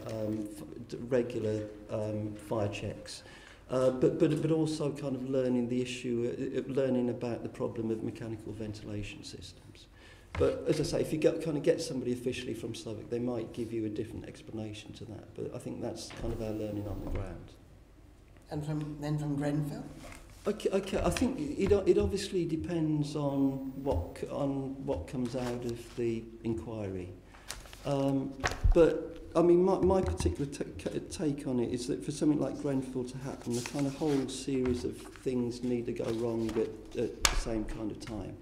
Speaker 3: fire checks. But also kind of learning the issue, learning about the problem of mechanical ventilation systems. But as I say, if you get somebody officially from Southwark, they might give you a different explanation to that. But I think that's kind of our learning on the ground.
Speaker 8: And then from Grenfell?
Speaker 3: Okay. I think it obviously depends on what comes out of the inquiry. But I mean, my particular take on it is that for something like Grenfell to happen, the kind of whole series of things need to go wrong at the same kind of time.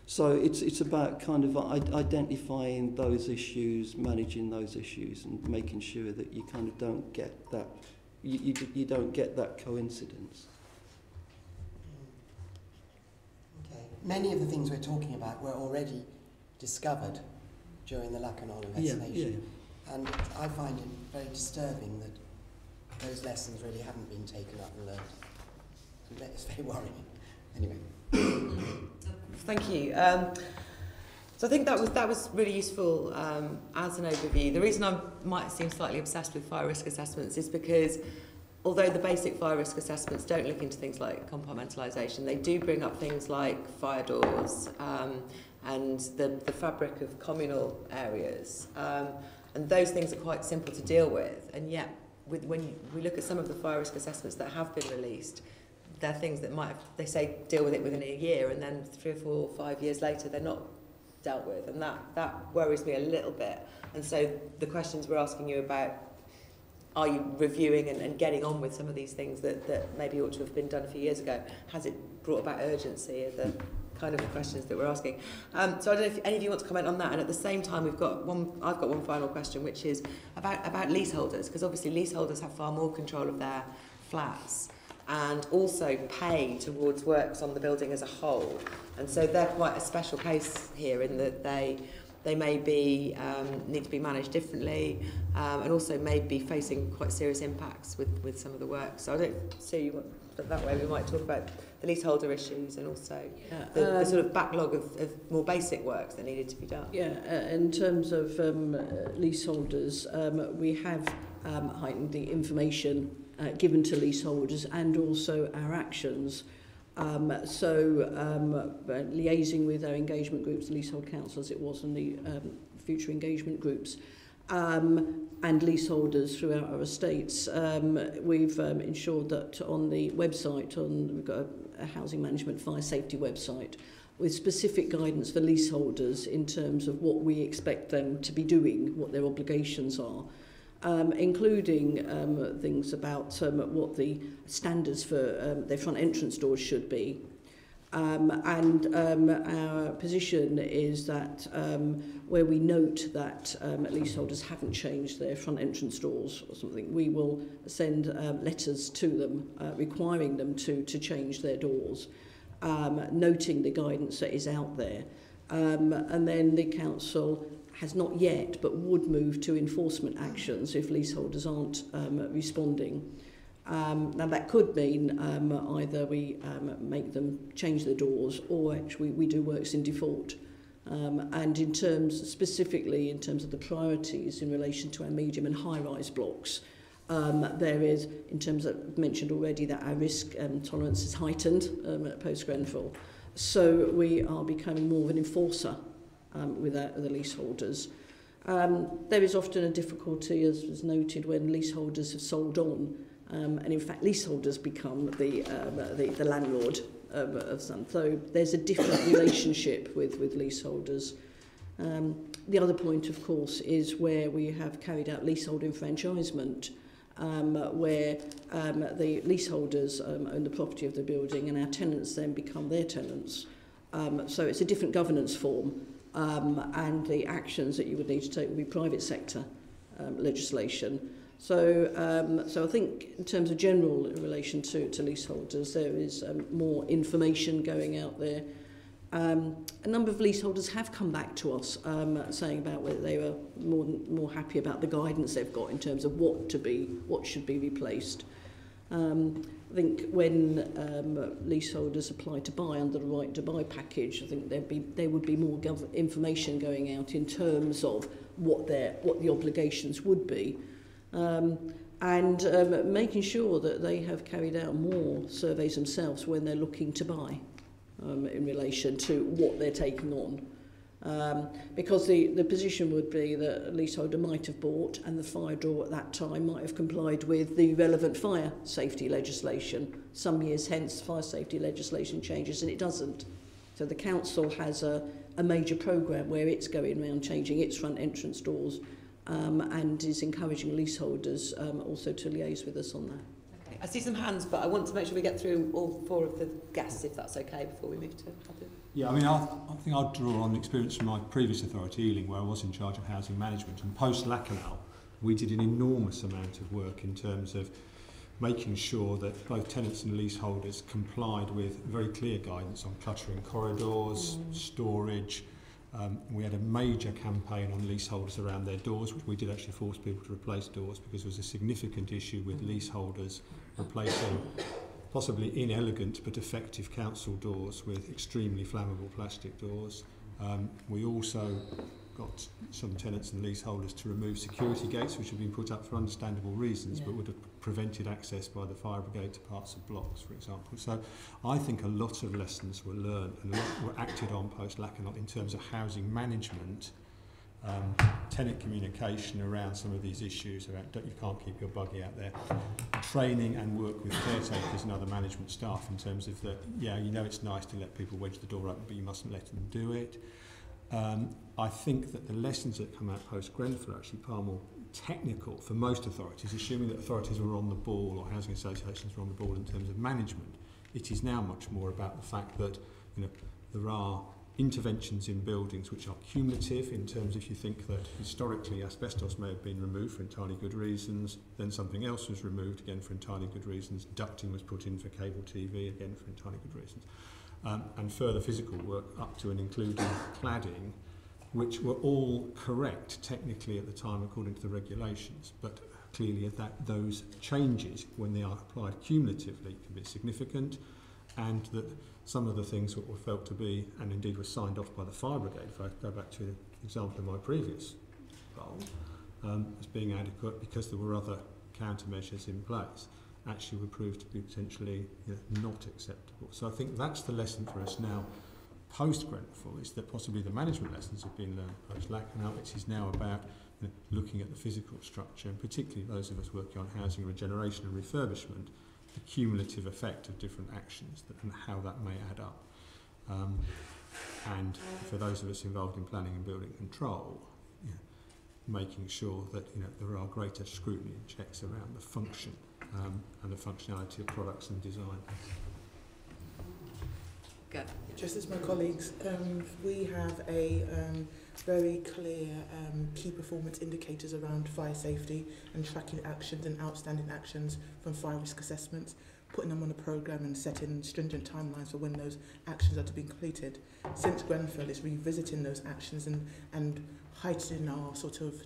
Speaker 3: So it's about kind of identifying those issues, managing those issues, and making sure that you kind of don't get that you don't get that coincidence.
Speaker 8: Okay. Many of the things we're talking about were already discovered during the Lacanau investigation.
Speaker 3: Yeah.
Speaker 8: And I find it very disturbing that those lessons really haven't been taken up and learned. It's very worrying. Anyway.
Speaker 1: Thank you. So I think that was really useful as an overview. The reason I might seem slightly obsessed with fire risk assessments is because although the basic fire risk assessments don't look into things like compartmentalisation, they do bring up things like fire doors and the fabric of communal areas. And those things are quite simple to deal with. And yet, when we look at some of the fire risk assessments that have been released, they're things that they say deal with it within a year, and then 3 or 4 or 5 years later, they're not dealt with. And that worries me a little bit. And so the questions we're asking you about, are you reviewing and getting on with some of these things that maybe ought to have been done a few years ago? Has it brought about urgency? Are the kind of questions that we're asking. So I don't know if any of you want to comment on that. And at the same time, I've got one final question, which is about leaseholders, because obviously leaseholders have far more control of their flats and also pay towards works on the building as a whole. And so they're quite a special case here in that they may be need to be managed differently, and also may be facing quite serious impacts with some of the work. So I don't see you want, but that way we might talk about the leaseholder issues and also the sort of backlog of more basic works that needed to be done.
Speaker 2: Yeah, in terms of leaseholders, we have heightened the information given to leaseholders and also our actions. Liaising with our engagement groups, leasehold councils it was, and the future engagement groups, and leaseholders throughout our estates, we've ensured that on the website, we've got a housing management fire safety website with specific guidance for leaseholders in terms of what we expect them to be doing, what their obligations are. Including things about what the standards for their front entrance doors should be. Our position is that where we note that leaseholders haven't changed their front entrance doors or something, we will send letters to them requiring them to change their doors, noting the guidance that is out there. And then the council has not yet, but would move to enforcement actions if leaseholders aren't responding. Now that could mean either we make them change their doors, or actually we do works in default. And specifically in terms of the priorities in relation to our medium and high-rise blocks, there is, in terms of, mentioned already, that our risk tolerance is heightened at post-Grenfell. So we are becoming more of an enforcer with the leaseholders. There is often a difficulty, as was noted, when leaseholders have sold on, and in fact leaseholders become the landlord of some. So there's a different relationship with leaseholders. The other point, of course, is where we have carried out leasehold enfranchisement, where the leaseholders own the property of the building and our tenants then become their tenants. So it's a different governance form. And the actions that you would need to take would be private sector legislation. So I think in terms of general in relation to leaseholders, there is more information going out there. A number of leaseholders have come back to us saying about whether they were more happy about the guidance they've got in terms of what should be replaced. I think when leaseholders apply to buy under the right to buy package, I think there would be more information going out in terms of what the obligations would be, and making sure that they have carried out more surveys themselves when they're looking to buy in relation to what they're taking on. Because the position would be that a leaseholder might have bought and the fire door at that time might have complied with the relevant fire safety legislation. Some years hence, fire safety legislation changes and it doesn't. So the council has a major programme where it's going around changing its front entrance doors and is encouraging leaseholders also to liaise with us on that.
Speaker 1: Okay. I see some hands, but I want to make sure we get through all 4 of the guests, if that's okay, before we move to other.
Speaker 5: Yeah, I mean, I think I'd draw on the experience from my previous authority, Ealing, where I was in charge of housing management. And post-Lacanal, we did an enormous amount of work in terms of making sure that both tenants and leaseholders complied with very clear guidance on cluttering corridors, storage. We had a major campaign on leaseholders around their doors, which we did actually force people to replace doors because there was a significant issue with leaseholders replacing possibly inelegant but effective council doors with extremely flammable plastic doors. We also got some tenants and leaseholders to remove security gates, which have been put up for understandable reasons, but would have prevented access by the fire brigade to parts of blocks, for example. So I think a lot of lessons were learned and a lot were acted on post-Lacanal in terms of housing management, tenant communication around some of these issues about you can't keep your buggy out there, training and work with caretakers and other management staff in terms of that, yeah, you know it's nice to let people wedge the door open, but you mustn't let them do it. I think that the lessons that come out post-Grenfell are actually far more technical for most authorities, assuming that authorities were on the ball or housing associations were on the ball in terms of management. It is now much more about the fact that there are interventions in buildings which are cumulative in terms if you think that historically asbestos may have been removed for entirely good reasons, then something else was removed again for entirely good reasons, ducting was put in for cable TV again for entirely good reasons, and further physical work up to and including cladding, which were all correct technically at the time according to the regulations, but clearly that those changes when they are applied cumulatively can be significant, and that some of the things that were felt to be, and indeed were signed off by the fire brigade, if I go back to the example of my previous role, as being adequate because there were other countermeasures in place, actually were proved to be potentially not acceptable. So I think that's the lesson for us now post-Grenfell, is that possibly the management lessons have been learned post-Lacanal, which is now about looking at the physical structure, and particularly those of us working on housing regeneration and refurbishment, the cumulative effect of different actions and how that may add up. And for those of us involved in planning and building control, making sure that there are greater scrutiny and checks around the function and the functionality of products and design.
Speaker 1: Good.
Speaker 6: Just as my colleagues, we have a very clear key performance indicators around fire safety and tracking actions and outstanding actions from fire risk assessments, putting them on a programme and setting stringent timelines for when those actions are to be completed. Since Grenfell is revisiting those actions and heightening our sort of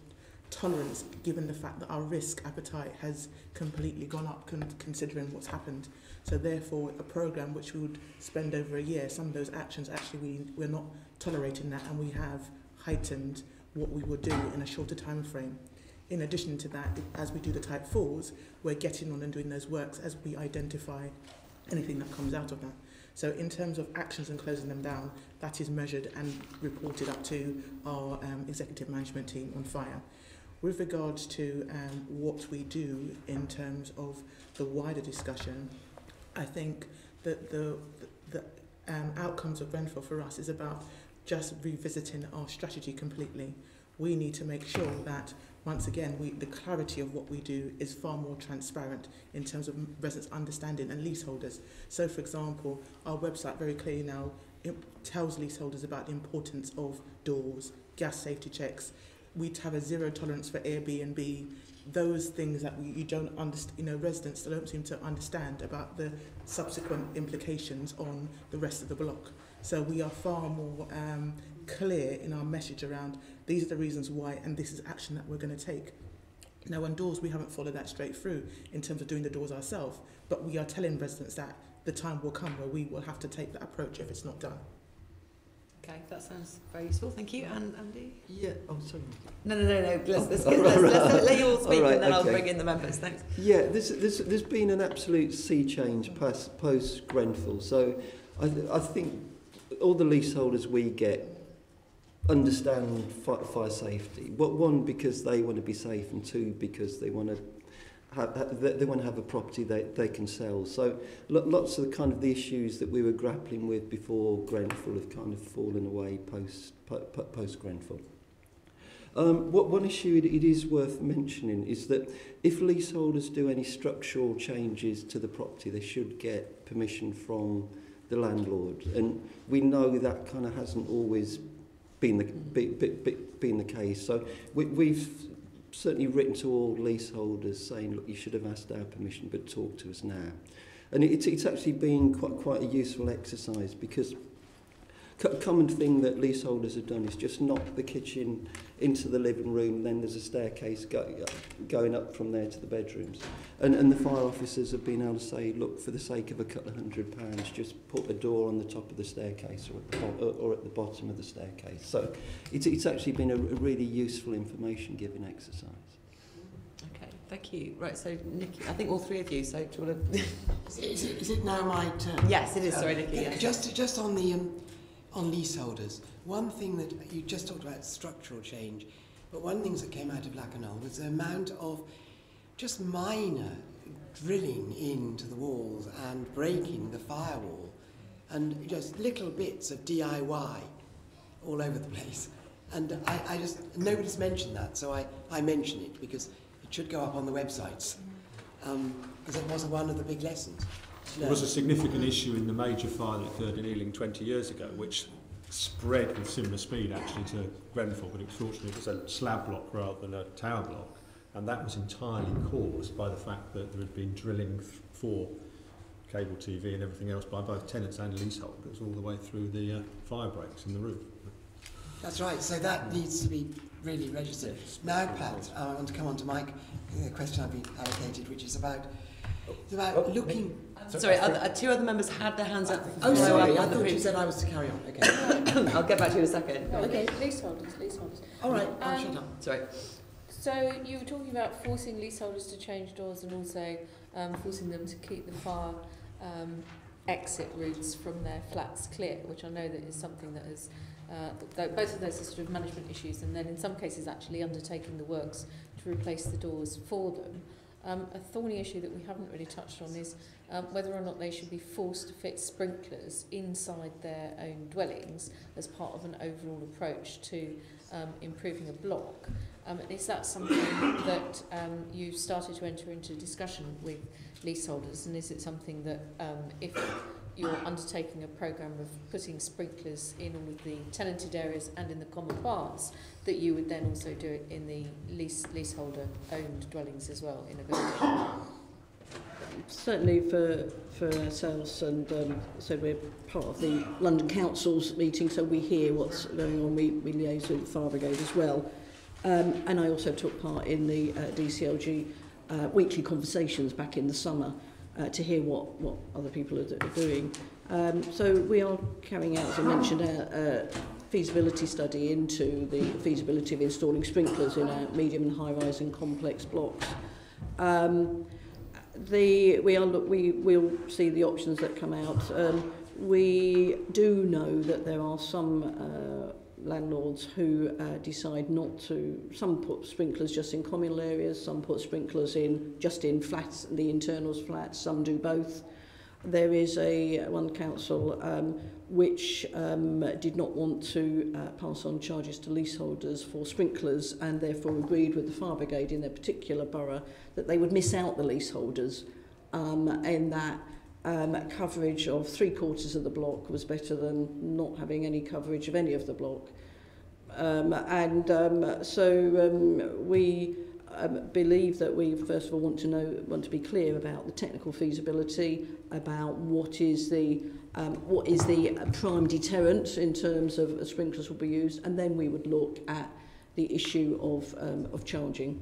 Speaker 6: tolerance, given the fact that our risk appetite has completely gone up considering what's happened. So therefore, a programme which we would spend over a year, some of those actions actually we're not tolerating that, and we have heightened what we would do in a shorter time frame. In addition to that, as we do the type 4s, we're getting on and doing those works as we identify anything that comes out of that. So in terms of actions and closing them down, that is measured and reported up to our executive management team on fire. With regards to what we do in terms of the wider discussion, I think that the outcomes of Grenfell for us is about just revisiting our strategy completely. We need to make sure that, once again, the clarity of what we do is far more transparent in terms of residents' understanding and leaseholders. So, for example, our website very clearly now tells leaseholders about the importance of doors, gas safety checks. We have a zero tolerance for Airbnb. Those things that you don't understand, residents don't seem to understand about the subsequent implications on the rest of the block. So we are far more clear in our message around these are the reasons why, and this is action that we're going to take. Now, on doors, we haven't followed that straight through in terms of doing the doors ourselves, but we are telling residents that the time will come where we will have to take that approach if it's not done.
Speaker 1: Okay, that sounds very useful. Thank you. And Andy?
Speaker 3: Yeah, sorry.
Speaker 1: No. Let's let you all speak,
Speaker 3: right,
Speaker 1: and then
Speaker 3: okay.
Speaker 1: I'll bring in the members. Thanks.
Speaker 3: Yeah, there's been an absolute sea change post Grenfell. So I think all the leaseholders we get understand fire safety. One, because they want to be safe, and two, because they want to have a property they can sell. So lots of the issues that we were grappling with before Grenfell have kind of fallen away post Grenfell. One issue it is worth mentioning is that if leaseholders do any structural changes to the property, they should get permission from the landlord, and we know that kind of hasn't always been the case. So we've certainly written to all leaseholders saying, look, you should have asked our permission, but talk to us now. And it's actually been quite a useful exercise, because a common thing that leaseholders have done is just knock the kitchen into the living room, then there's a staircase going up from there to the bedrooms. And the fire officers have been able to say, look, for the sake of a couple of £100, just put a door on the top of the staircase or at the bottom of the staircase. So it's actually been a really useful information giving exercise.
Speaker 1: Okay, thank you. Right, so Nikki, I think all three of you, so do you want to...
Speaker 8: Is it now my turn?
Speaker 1: Yes, it is, sorry, Nikki. Yes.
Speaker 8: Just on the... on leaseholders, one thing that you just talked about, structural change, but one of the things that came out of Lacanau was the amount of just minor drilling into the walls and breaking the firewall, and just little bits of DIY all over the place. And I just, nobody's mentioned that, so I mention it because it should go up on the websites, because it was one of the big lessons.
Speaker 5: There was a significant issue in the major fire that occurred in Ealing 20 years ago, which spread with similar speed actually to Grenfell, but fortunately it was a slab block rather than a tower block, and that was entirely caused by the fact that there had been drilling for cable TV and everything else by both tenants and leaseholders all the way through the fire breaks in the roof.
Speaker 8: That's right, so that needs to be really registered. Now, Pat, I want to come on to Mike, the question I've been allocated, which is about looking...
Speaker 1: Sorry, two other members had their hands up.
Speaker 8: Oh, sorry, I thought you said I was to carry on. Okay.
Speaker 1: I'll get back to you in a second.
Speaker 9: Okay, leaseholders.
Speaker 8: All right, I'll shut up.
Speaker 1: Sorry.
Speaker 9: So you were talking about forcing leaseholders to change doors and also forcing them to keep the fire exit routes from their flats clear, which I know that is something that is, both of those are sort of management issues, and then in some cases actually undertaking the works to replace the doors for them. A thorny issue that we haven't really touched on is whether or not they should be forced to fit sprinklers inside their own dwellings as part of an overall approach to improving a block. Is that something that you've started to enter into discussion with leaseholders, and is it something that if you're undertaking a programme of putting sprinklers in all of the tenanted areas and in the common parts, that you would then also do it in the leaseholder-owned dwellings as well in a building?
Speaker 2: Certainly for ourselves, and so we're part of the London Council's meeting, so we hear what's going on. We liaise with the Fire Brigade as well. And I also took part in the DCLG weekly conversations back in the summer to hear what other people are doing. So we are carrying out, as I mentioned, a feasibility study into the feasibility of installing sprinklers in our medium and high-rise and complex blocks. We'll see the options that come out. We do know that there are some landlords who decide not to. Some put sprinklers just in communal areas, some put sprinklers in just in flats, the internals flats, some do both. There is one council which did not want to pass on charges to leaseholders for sprinklers, and therefore agreed with the fire brigade in their particular borough that they would miss out the leaseholders, and that coverage of 3/4 of the block was better than not having any coverage of any of the block. So we believe that we first of all want to be clear about the technical feasibility, about what is the prime deterrent in terms of sprinklers will be used, and then we would look at the issue of charging.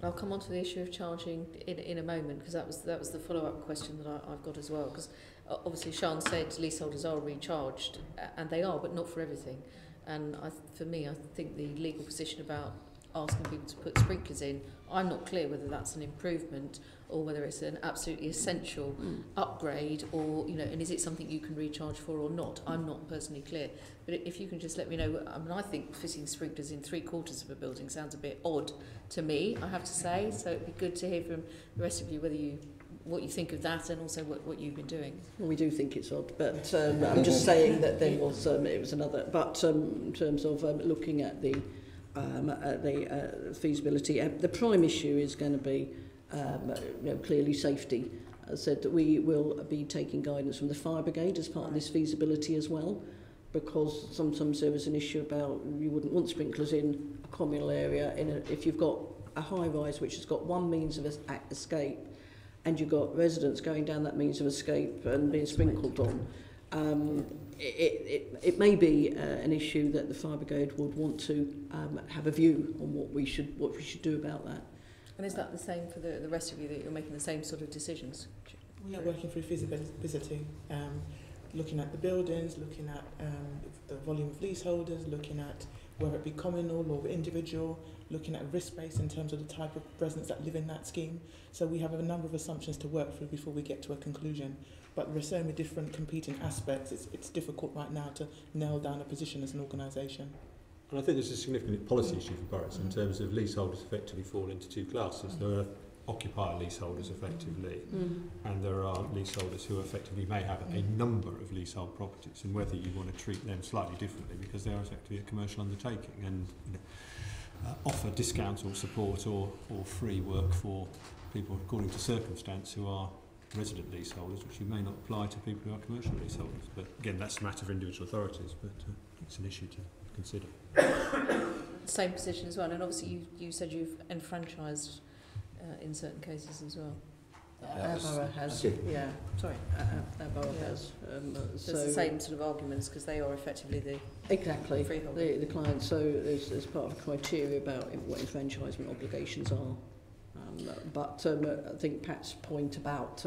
Speaker 9: I'll come on to the issue of charging in a moment, because that was the follow-up question that I've got as well, because obviously Sian said leaseholders are recharged, and they are, but not for everything. And for me, I think the legal position about asking people to put sprinklers in, I'm not clear whether that's an improvement or whether it's an absolutely essential upgrade, or, you know, and is it something you can recharge for or not? I'm not personally clear. But if you can just let me know, I mean, I think fitting sprinklers in 3/4 of a building sounds a bit odd to me, I have to say. So it'd be good to hear from the rest of you what you think of that, and also what you've been doing.
Speaker 2: Well, we do think it's odd, but I'm just saying that there was it was another. But in terms of looking at the feasibility, the prime issue is going to be clearly safety. I said that we will be taking guidance from the fire brigade as part of this feasibility as well, because sometimes there was an issue about you wouldn't want sprinklers in a communal area if you've got a high rise which has got one means of escape, and you've got residents going down that means of escape and being sprinkled on. It may be an issue that the fire brigade would want to have a view on what we should do about that.
Speaker 9: And is that the same for the rest of you, that you're making the same sort of decisions?
Speaker 6: We are working through feasibility, looking at the buildings, looking at the volume of leaseholders, looking at whether it be communal or individual, looking at risk base in terms of the type of residents that live in that scheme. So we have a number of assumptions to work through before we get to a conclusion. But there are so many different competing aspects, it's difficult right now to nail down a position as an organisation.
Speaker 5: And I think there's a significant policy issue for boroughs in terms of leaseholders effectively fall into two classes. There are occupier leaseholders effectively, and there are leaseholders who effectively may have a number of leasehold properties, and whether you want to treat them slightly differently because they are effectively a commercial undertaking, and offer discounts or support or free work for people according to circumstance who are resident leaseholders, which you may not apply to people who are commercial leaseholders. But again, that's a matter for individual authorities, but it's an issue to consider.
Speaker 9: Same position as well, and obviously you said you've enfranchised in certain cases as well.
Speaker 2: Our borough has, yeah. Sorry, our borough has.
Speaker 9: So it's the same sort of arguments because they are effectively the
Speaker 2: exactly
Speaker 9: freeholder.
Speaker 2: The client. So there's part of the criteria about what enfranchisement obligations are. But I think Pat's point about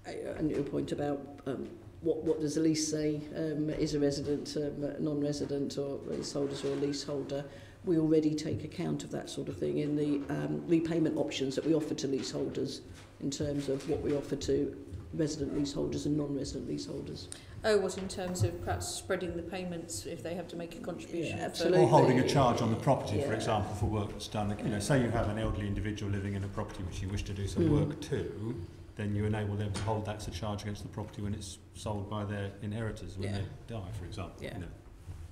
Speaker 2: and your point about what does the lease say? Is a resident, non-resident, or leaseholders or a leaseholder? We already take account of that sort of thing in the repayment options that we offer to leaseholders, in terms of what we offer to resident leaseholders and non-resident leaseholders.
Speaker 9: Oh, what, in terms of perhaps spreading the payments if they have to make a contribution?
Speaker 2: Yeah, absolutely.
Speaker 5: Or holding a charge on the property,
Speaker 2: Yeah.
Speaker 5: for example, for work that's done. You know, say you have an elderly individual living in a property which you wish to do some work to, then you enable them to hold that as a charge against the property when it's sold by their inheritors when they die, for example.
Speaker 2: Yeah.
Speaker 5: You know.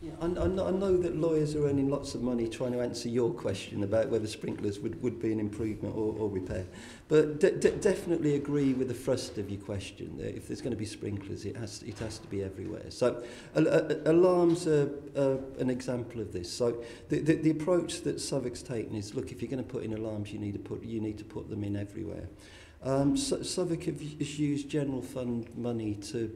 Speaker 3: Yeah, I know that lawyers are earning lots of money trying to answer your question about whether sprinklers would be an improvement or repair. But definitely agree with the thrust of your question. That if there's going to be sprinklers, it has to be everywhere. So alarms are an example of this. So the approach that Southwark's taken is, look, if you're going to put in alarms, you need to put them in everywhere. Southwark has used general fund money to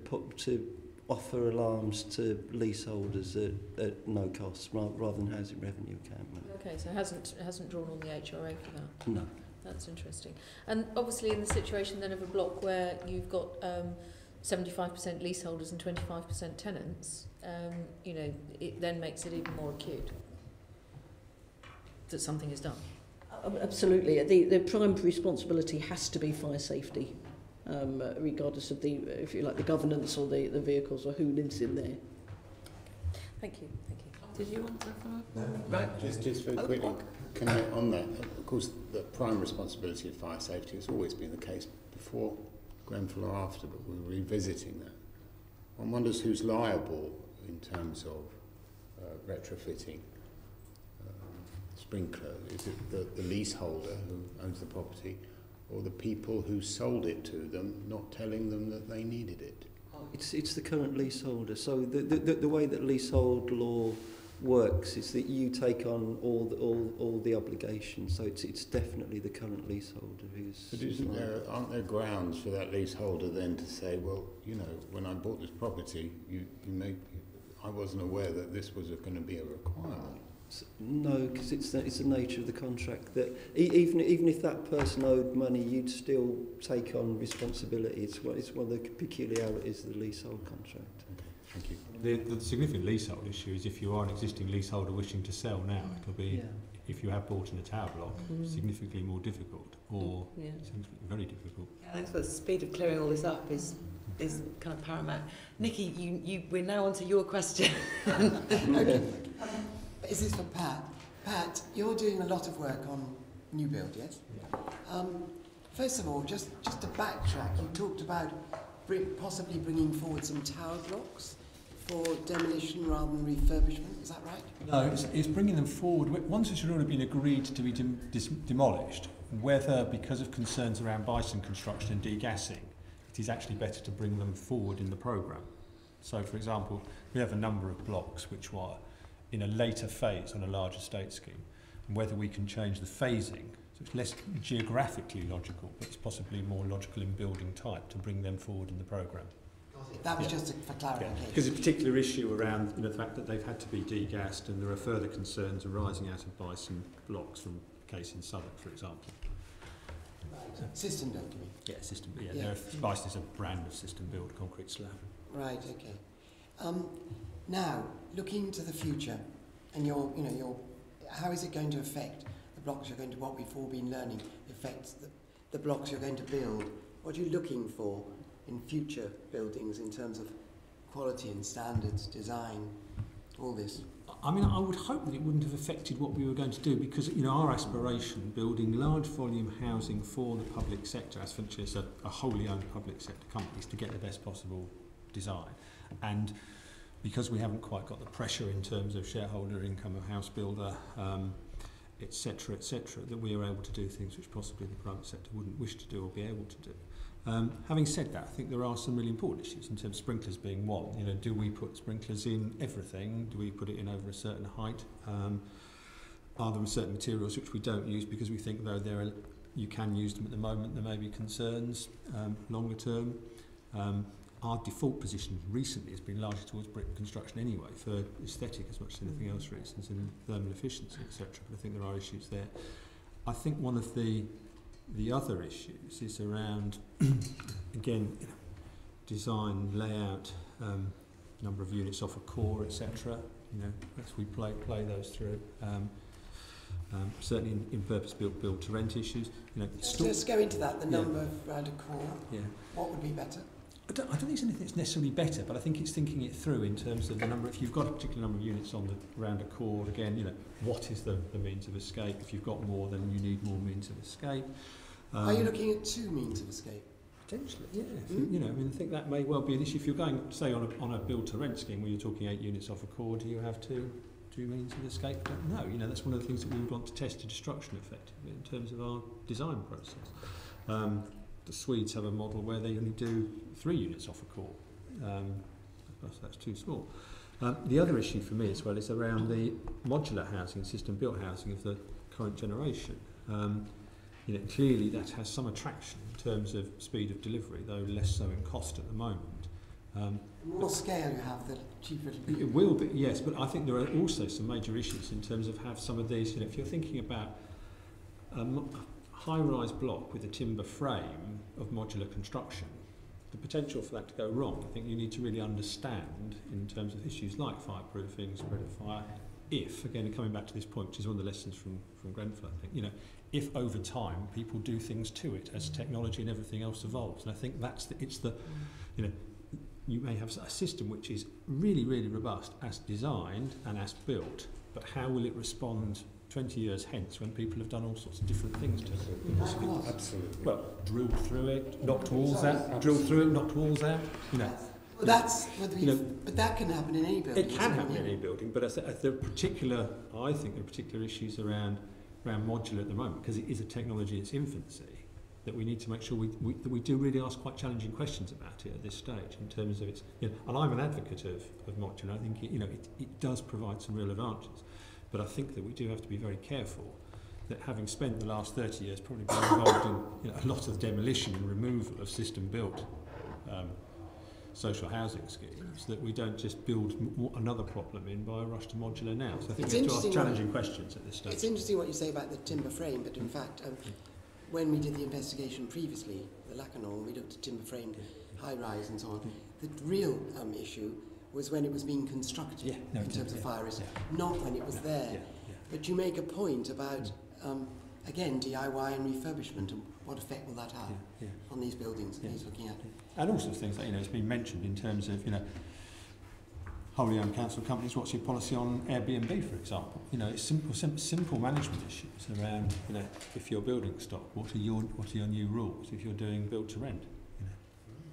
Speaker 3: offer alarms to leaseholders at no cost rather than housing revenue account money.
Speaker 9: Okay, so it hasn't drawn on the HRA for that.
Speaker 3: No.
Speaker 9: That's interesting. And obviously in the situation then of a block where you've got 75% leaseholders and 25% tenants, you know, it then makes it even more acute that something is done.
Speaker 2: Absolutely. The prime responsibility has to be fire safety, regardless of the, if you like, the governance or the vehicles or who lives in there.
Speaker 9: Thank you.
Speaker 1: Did you want to follow up?
Speaker 10: No, right. Just very quickly, comment on that. Of course, the prime responsibility of fire safety has always been the case before Grenfell or after, but we're revisiting that. One wonders who's liable in terms of retrofitting sprinkler. Is it the leaseholder who owns the property, or the people who sold it to them, not telling them that they needed it?
Speaker 3: It's the current leaseholder. So the way that leasehold law works is that you take on all the obligations. So it's definitely the current leaseholder who's. But
Speaker 10: aren't there grounds for that leaseholder then to say, well, you know, when I bought this property, I wasn't aware that this was going to be a requirement.
Speaker 3: No, because it's the nature of the contract that even if that person owed money, you'd still take on responsibility. It's one of the peculiarities of the leasehold contract.
Speaker 10: Okay. Thank you.
Speaker 5: The significant leasehold issue is if you are an existing leaseholder wishing to sell now, it'll be, if you have bought in a tower block, significantly more difficult, or significantly very difficult.
Speaker 1: Yeah, I think the speed of clearing all this up is kind of paramount. Nikki, we're now on to your question.
Speaker 8: Okay. Is this for Pat? Pat, you're doing a lot of work on new build, yes? First of all, just to backtrack, you talked about possibly bringing forward some tower blocks for demolition rather than refurbishment, is that right?
Speaker 5: No, it's bringing them forward. Once it's already been agreed to be demolished, whether because of concerns around bison construction and degassing, it is actually better to bring them forward in the programme. So, for example, we have a number of blocks which were in a later phase on a large estate scheme, and whether we can change the phasing, so it's less geographically logical, but it's possibly more logical in building type to bring them forward in the programme.
Speaker 8: That was just for clarification.
Speaker 5: Because a particular issue around the fact that they've had to be degassed, and there are further concerns arising out of bison blocks from a case in Southwark, for example.
Speaker 8: Right. System built, you mean?
Speaker 5: Yeah, system. Yeah, bison is a brand of system built concrete slab.
Speaker 8: Right. Okay. Now, looking to the future, and how is it going to affect the blocks you're going to, what we've all been learning, affects the blocks you're going to build? What are you looking for in future buildings in terms of quality and standards, design, all this?
Speaker 5: I mean, I would hope that it wouldn't have affected what we were going to do, because our aspiration, building large volume housing for the public sector, as Fincher is a wholly owned public sector company, is to get the best possible design. And because we haven't quite got the pressure in terms of shareholder income of house builder, etc., that we are able to do things which possibly the private sector wouldn't wish to do or be able to do. Having said that, I think there are some really important issues in terms of sprinklers being one. Do we put sprinklers in everything? Do we put it in over a certain height? Are there certain materials which we don't use because we think though you can use them at the moment, there may be concerns longer term? Our default position recently has been largely towards brick construction anyway, for aesthetic as much as anything else reasons, and thermal efficiency, etc. But I think there are issues there. I think one of the other issues is around, again, design, layout, number of units off a core, etc. As we play those through. Certainly in purpose-built build-to-rent issues.
Speaker 8: Just go into that, the number around a core. Yeah. What would be better?
Speaker 5: I don't think it's anything that's necessarily better, but I think it's thinking it through in terms of the number. If you've got a particular number of units around a core, again, what is the means of escape? If you've got more, then you need more means of escape.
Speaker 8: Are you looking at two means of escape?
Speaker 5: Potentially, yeah. I think that may well be an issue. If you're going, say, on a build-to-rent scheme where you're talking 8 units off a core, do you have two means of escape? I don't know. That's one of the things that we would want to test to destruction effectively in terms of our design process. The Swedes have a model where they only do 3 units off a core. That's too small. The other issue for me as well is around the modular housing, system-built housing of the current generation. Clearly that has some attraction in terms of speed of delivery, though less so in cost at the moment.
Speaker 8: The more scale you have, the cheaper it'll be.
Speaker 5: It will be, yes, but I think there are also some major issues in terms of have some of these. If you're thinking about high-rise block with a timber frame of modular construction, the potential for that to go wrong, I think you need to really understand in terms of issues like fireproofing, spread of fire, if, again, coming back to this point, which is one of the lessons from Grenfell, I think, if over time people do things to it as technology and everything else evolves. And I think you may have a system which is really, really robust as designed and as built, but how will it respond 20 years hence when people have done all sorts of different things to it?
Speaker 10: Absolutely.
Speaker 5: Well, drilled through it, knocked walls out, drilled through it, knocked walls out.
Speaker 8: Well, but that can happen in any building.
Speaker 5: It can happen in any building, but there are particular issues around modular at the moment, because it is a technology in its infancy, that we need to make sure that we do really ask quite challenging questions about it at this stage in terms of its. And I'm an advocate of modular. I think it does provide some real advantages, but I think that we do have to be very careful that, having spent the last 30 years probably being involved in a lot of demolition and removal of system-built social housing schemes, that we don't just build another problem in by a rush to modular now. So I think we have to ask challenging questions at this stage.
Speaker 8: It's interesting what you say about the timber frame, but in fact, when we did the investigation previously, the Lacanau, we looked at timber frame, high rise and so on, the real issue was when it was being constructed in terms of fire risk, not when it was there. But you make a point about, again, DIY and refurbishment, and what effect will that have on these buildings that he's looking at.
Speaker 5: And also things that, it's been mentioned in terms of, wholly owned council companies, what's your policy on Airbnb, for example? It's simple management issues around, if you're building stock, what are your new rules if you're doing build to rent?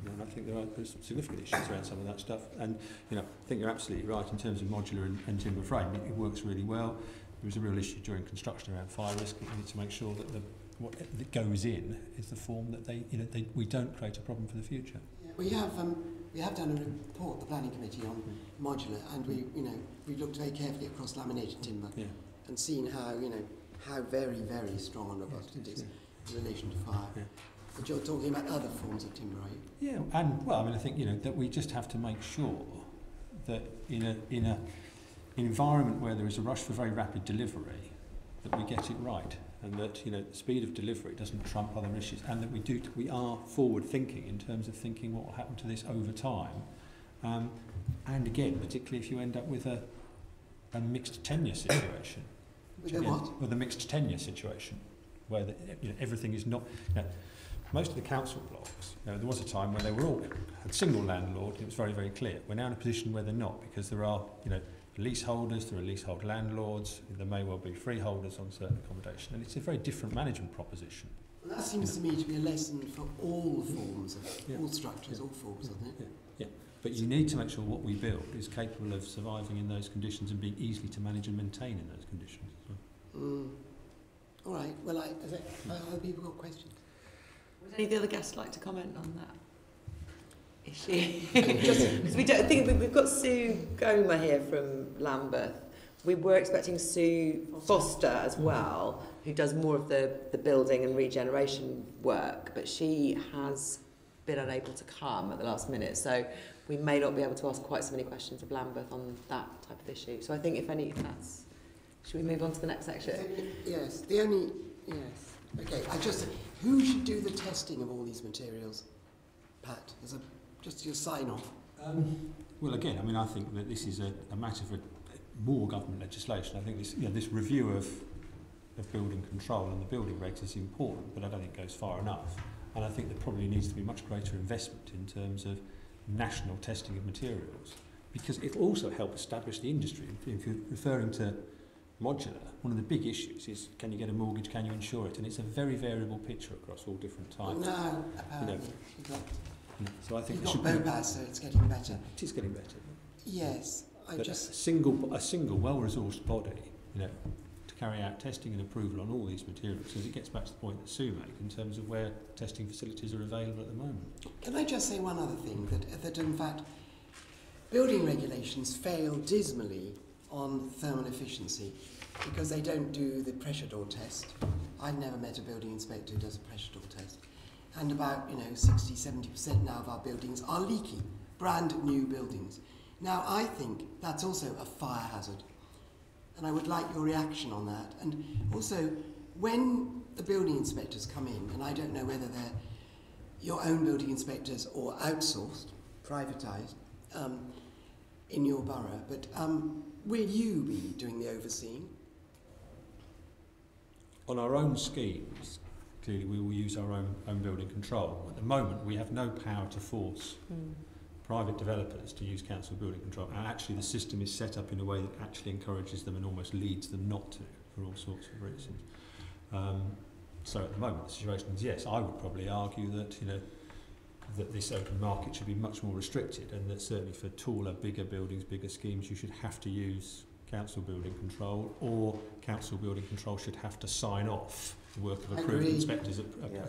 Speaker 5: And I think there's some significant issues around some of that stuff. And I think you're absolutely right in terms of modular and timber frame. It works really well. There was a real issue during construction around fire risk. We need to make sure that what that goes in is the form that we don't create a problem for the future.
Speaker 8: We have done a report, the planning committee, on modular, and we've looked very carefully across laminated timber and seen how very, very strong and robust it is in relation to fire. But you're talking about other forms of timber, are you?
Speaker 5: Yeah, and I think that we just have to make sure that in an environment where there is a rush for very rapid delivery, that we get it right, and that the speed of delivery doesn't trump other issues, and that we are forward thinking in terms of thinking what will happen to this over time, and again, particularly if you end up with a mixed tenure situation.
Speaker 8: With a what?
Speaker 5: With a mixed tenure situation, where everything is not. Most of the council blocks, there was a time when they were all a single landlord. It was very, very clear. We're now in a position where they're not, because there are, leaseholders, there are leasehold landlords. There may well be freeholders on certain accommodation, and it's a very different management proposition.
Speaker 8: Well, that seems to me to be a lesson for all forms of all structures, all forms, doesn't it?
Speaker 5: Yeah. But you need to make sure what we build is capable of surviving in those conditions and being easily to manage and maintain in those conditions as well.
Speaker 8: All right. Well, other people got questions?
Speaker 1: Would any of the other guests like to comment on that issue? Because we don't think we've got Sue Goma here from Lambeth. We were expecting Sue Foster as well, who does more of the building and regeneration work, but she has been unable to come at the last minute, so we may not be able to ask quite so many questions of Lambeth on that type of issue. So I think if that's... Should we move on to the next section?
Speaker 8: Yes. Okay, who should do the testing of all these materials? Pat, just your sign-off.
Speaker 5: Well, again, I think that this is a matter for more government legislation. I think this review of building control and the building regs is important, but I don't think it goes far enough. And I think there probably needs to be much greater investment in terms of national testing of materials, because it will also help establish the industry. If you're referring to modular, one of the big issues is, can you get a mortgage, can you insure it? And it's a very variable picture across all different types.
Speaker 8: No, apparently.
Speaker 5: So I think
Speaker 8: you've got BOPAS, so it's getting better.
Speaker 5: It is getting better.
Speaker 8: Yes.
Speaker 5: But a single well-resourced body, to carry out testing and approval on all these materials, because it gets back to the point that Sue made in terms of where testing facilities are available at the moment.
Speaker 8: Can I just say one other thing, that in fact building regulations fail dismally on thermal efficiency because they don't do the pressure door test. I've never met a building inspector who does a pressure door test. And about 60-70% now of our buildings are leaky, brand new buildings. Now I think that's also a fire hazard, and I would like your reaction on that. And also, when the building inspectors come in, and I don't know whether they're your own building inspectors or outsourced, privatised, in your borough, but will you be doing the overseeing?
Speaker 5: On our own schemes, clearly we will use our own building control. At the moment, we have no power to force private developers to use council building control, and actually the system is set up in a way that actually encourages them and almost leads them not to, for all sorts of reasons. So at the moment the situation is, yes, I would probably argue that that this open market should be much more restricted, and that certainly for taller, bigger buildings, bigger schemes, you should have to use council building control, or council building control should have to sign off the work of approved inspectors at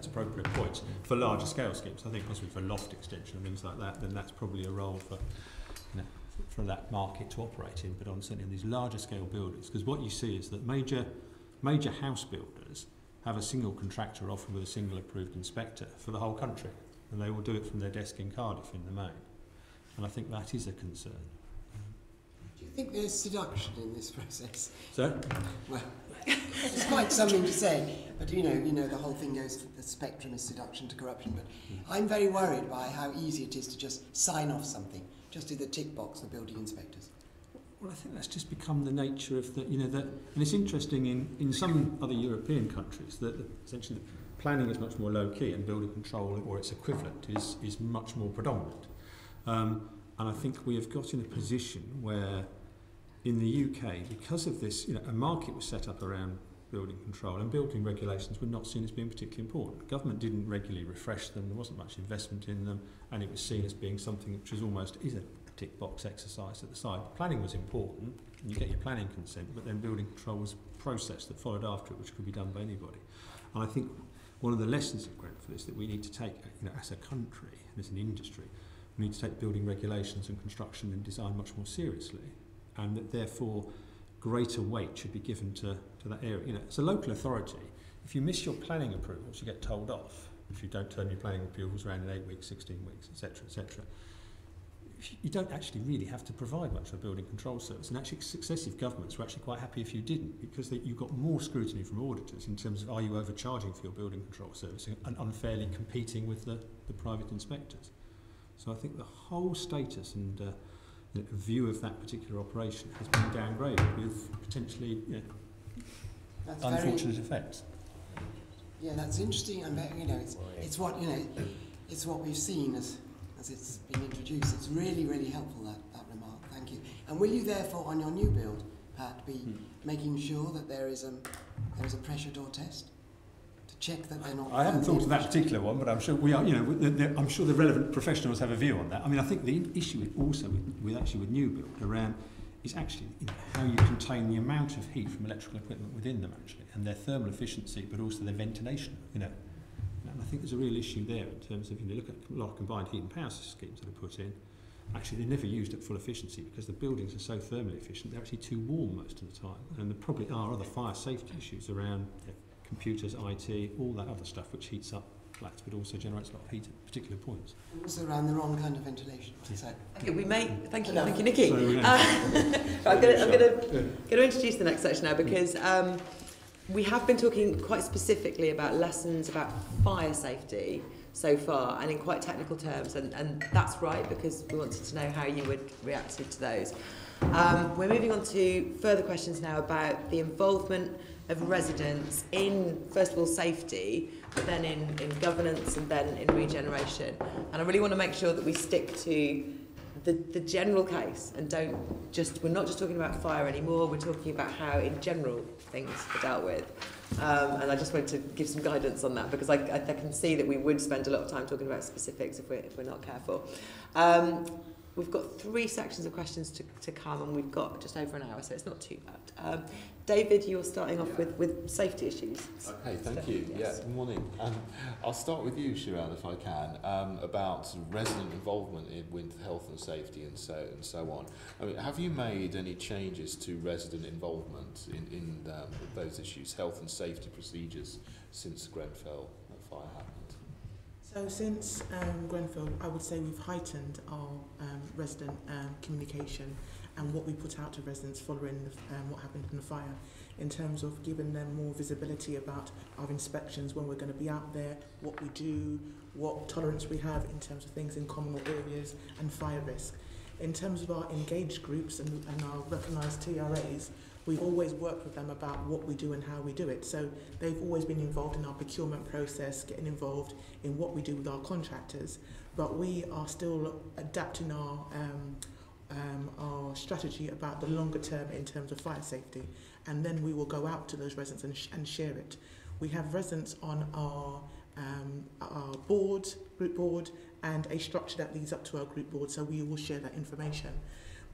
Speaker 5: appropriate points. For larger scale schemes, I think possibly for loft extension and things like that, then that's probably a role for that market to operate in. But on certainly on these larger scale buildings, because what you see is that major house builders have a single contractor, often with a single approved inspector for the whole country, and they will do it from their desk in Cardiff in the main. And I think that is a concern.
Speaker 8: Do you think there's seduction in this process?
Speaker 5: So?
Speaker 8: Well, it's quite something to say, but the whole thing goes, the spectrum is seduction to corruption, but I'm very worried by how easy it is to just sign off something just do the tick box, the building inspectors?
Speaker 5: Well, I think that's just become the nature of the, and it's interesting in some other European countries that essentially planning is much more low-key and building control or its equivalent is much more predominant. And I think we have got in a position where in the UK, because of this, a market was set up around building control and building regulations were not seen as being particularly important. Government didn't regularly refresh them, there wasn't much investment in them, and it was seen as being something which was almost a tick box exercise at the side. Planning was important, and you get your planning consent, but then building control was a process that followed after it, which could be done by anybody. And I think one of the lessons of Grenfell is that we need to take, as a country and as an industry, we need to take building regulations and construction and design much more seriously, and that therefore greater weight should be given to that area. As a local authority, if you miss your planning approvals, you get told off. If you don't turn your planning approvals around in 8 weeks, 16 weeks, etc., etc., you don't actually really have to provide much of a building control service. And actually successive governments were actually quite happy if you didn't, because you got more scrutiny from auditors in terms of are you overcharging for your building control service and unfairly competing with the private inspectors. So I think the whole status and view of that particular operation has been downgraded with potentially unfortunate effects.
Speaker 8: Yeah, that's interesting, and it's what we've seen as it's been introduced. It's really, really helpful, that remark. Thank you. And will you therefore, on your new build, Pat, be making sure that there is a pressure door test to check that they're not?
Speaker 5: I haven't thought of that particular one, but I'm sure we are. I'm sure the relevant professionals have a view on that. I mean, I think the issue also with new build around is actually how you contain the amount of heat from electrical equipment within them actually, and their thermal efficiency, but also their ventilation. And I think there's a real issue there in terms of, look at a lot of combined heat and power schemes that are put in. Actually, they're never used at full efficiency because the buildings are so thermally efficient, they're actually too warm most of the time. And there probably are other fire safety issues around computers, IT, all that other stuff which heats up flats but also generates a lot of heat at particular points.
Speaker 8: And also around the wrong kind of ventilation. So.
Speaker 1: Okay, thank you, Nikki. I'm going to introduce the next section now because we have been talking quite specifically about lessons about fire safety so far and in quite technical terms, and that's right because we wanted to know how you would react to those. We're moving on to further questions now about the involvement of residents in, first of all, safety, but then in governance and then in regeneration. And I really want to make sure that we stick to the general case and we're not just talking about fire anymore, we're talking about how in general things are dealt with. And I just wanted to give some guidance on that because I can see that we would spend a lot of time talking about specifics if we're not careful. We've got 3 sections of questions to come and we've got just over an hour, so it's not too bad. David, you're starting off with safety issues.
Speaker 11: Okay, thank you. Yes. Yeah, good morning. I'll start with you, Shiraz, if I can, about sort of resident involvement with health and safety and so on. I mean, have you made any changes to resident involvement in those issues, health and safety procedures, since Grenfell fire happened?
Speaker 6: So since Grenfell, I would say we've heightened our resident communication and what we put out to residents following what happened in the fire, in terms of giving them more visibility about our inspections, when we're going to be out there, what we do, what tolerance we have in terms of things in communal areas and fire risk. In terms of our engaged groups and our recognised TRAs, we've always worked with them about what we do and how we do it. So they've always been involved in our procurement process, getting involved in what we do with our contractors. But we are still adapting our strategy about the longer term in terms of fire safety. And then we will go out to those residents and share it. We have residents on our board, group board, and a structure that leads up to our group board, so we will share that information.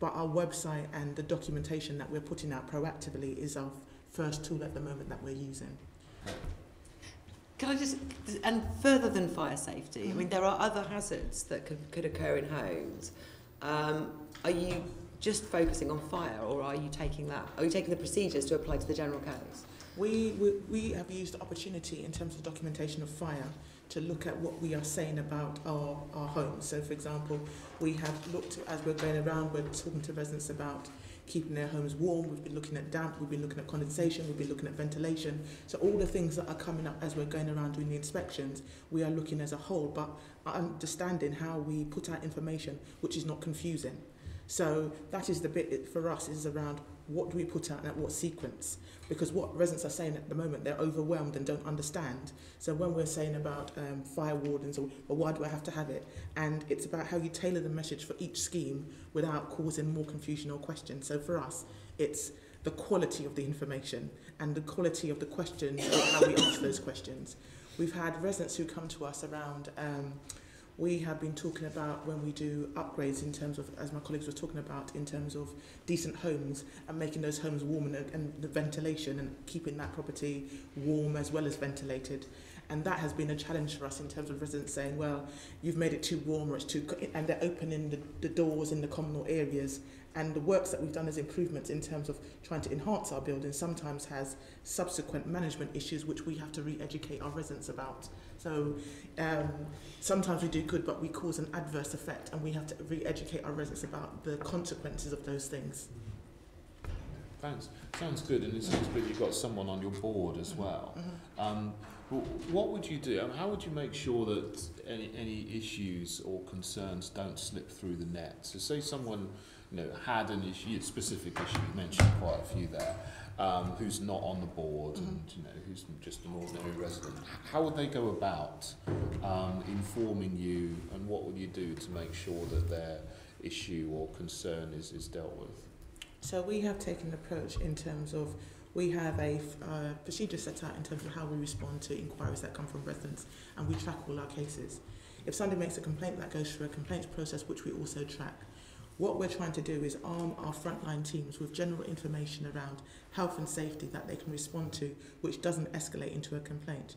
Speaker 6: But our website and the documentation that we're putting out proactively is our first tool at the moment that we're using.
Speaker 1: Can I just, and further than fire safety, I mean, there are other hazards that could occur in homes. Are you just focusing on fire, or are you taking the procedures to apply to the general case?
Speaker 6: We have used the opportunity in terms of documentation of fire to look at what we are saying about our homes. So, for example, we have looked, as we're going around, we're talking to residents about keeping their homes warm, we've been looking at damp, we've been looking at condensation, we've been looking at ventilation. So all the things that are coming up as we're going around doing the inspections, we are looking as a whole, but understanding how we put out information which is not confusing. So that is the bit for us, is around what do we put out and at what sequence. Because what residents are saying at the moment, they're overwhelmed and don't understand. So when we're saying about fire wardens, or why do I have to have it? And it's about how you tailor the message for each scheme without causing more confusion or question. So for us, it's the quality of the information and the quality of the questions, or how we answer those questions. We've had residents who come to us around, we have been talking about when we do upgrades in terms of, as my colleagues were talking about, in terms of decent homes and making those homes warm and the ventilation and keeping that property warm as well as ventilated. And that has been a challenge for us in terms of residents saying, well, you've made it too warm or it's too, and they're opening the doors in the communal areas. And the works that we've done as improvements in terms of trying to enhance our building sometimes has subsequent management issues which we have to re-educate our residents about. So sometimes we do good, but we cause an adverse effect, and we have to re-educate our residents about the consequences of those things.
Speaker 11: Thanks. Sounds good, and it sounds good you've got someone on your board as well. What would you do? How would you make sure that any issues or concerns don't slip through the net? So say someone had an issue, a specific issue, you mentioned quite a few there, who's not on the board and who's just an ordinary resident. How would they go about informing you, and what would you do to make sure that their issue or concern is dealt with?
Speaker 6: So we have taken an approach in terms of, we have a procedure set out in terms of how we respond to inquiries that come from residents, and we track all our cases. If somebody makes a complaint, that goes through a complaints process which we also track. What we're trying to do is arm our frontline teams with general information around health and safety that they can respond to, which doesn't escalate into a complaint.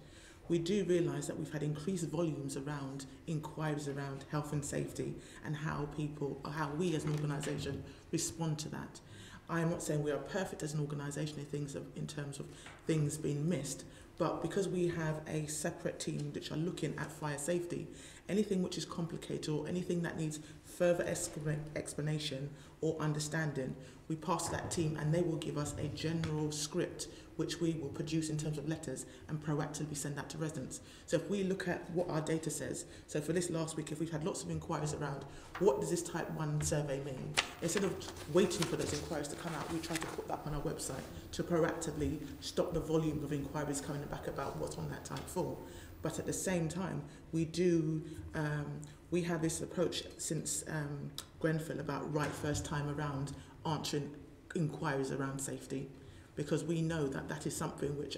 Speaker 6: We do realise that we've had increased volumes around inquiries around health and safety and how we as an organisation respond to that. I'm not saying we are perfect as an organisation in terms of things being missed, but because we have a separate team which are looking at fire safety, anything which is complicated or anything that needs further explanation or understanding, we pass to that team and they will give us a general script which we will produce in terms of letters and proactively send that to residents. So if we look at what our data says, so for this last week, if we've had lots of inquiries around what does this type 1 survey mean, instead of waiting for those inquiries to come out, we try to put that on our website to proactively stop the volume of inquiries coming back about what's on that type 4. But at the same time, we have this approach since Grenfell about right first time around answering inquiries around safety, because we know that that is something which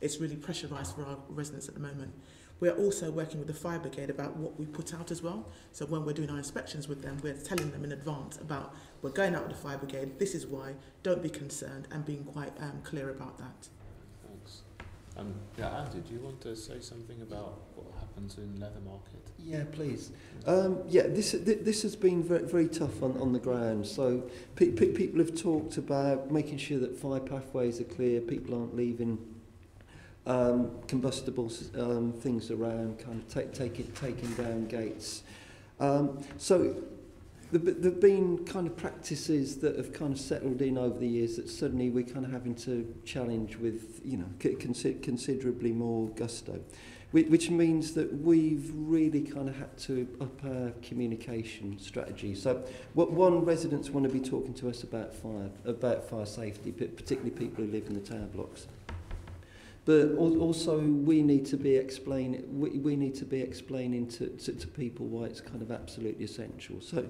Speaker 6: it's really pressurised for our residents at the moment. We're also working with the fire brigade about what we put out as well. So when we're doing our inspections with them, we're telling them in advance about, we're going out with the fire brigade, this is why, don't be concerned, and being quite clear about that.
Speaker 11: Thanks. Andy, do you want to say something about what happens in Leather Market?
Speaker 3: Yeah, please. This has been very, very tough on the ground. So people have talked about making sure that fire pathways are clear, people aren't leaving combustible things around, kind of taking down gates. So there've been kind of practices that have kind of settled in over the years that suddenly we're kind of having to challenge with, considerably more gusto, which means that we've really kind of had to up our communication strategy. So one, residents want to be talking to us about fire safety, particularly people who live in the tower blocks. But also we need to be explaining to people why it's kind of absolutely essential. So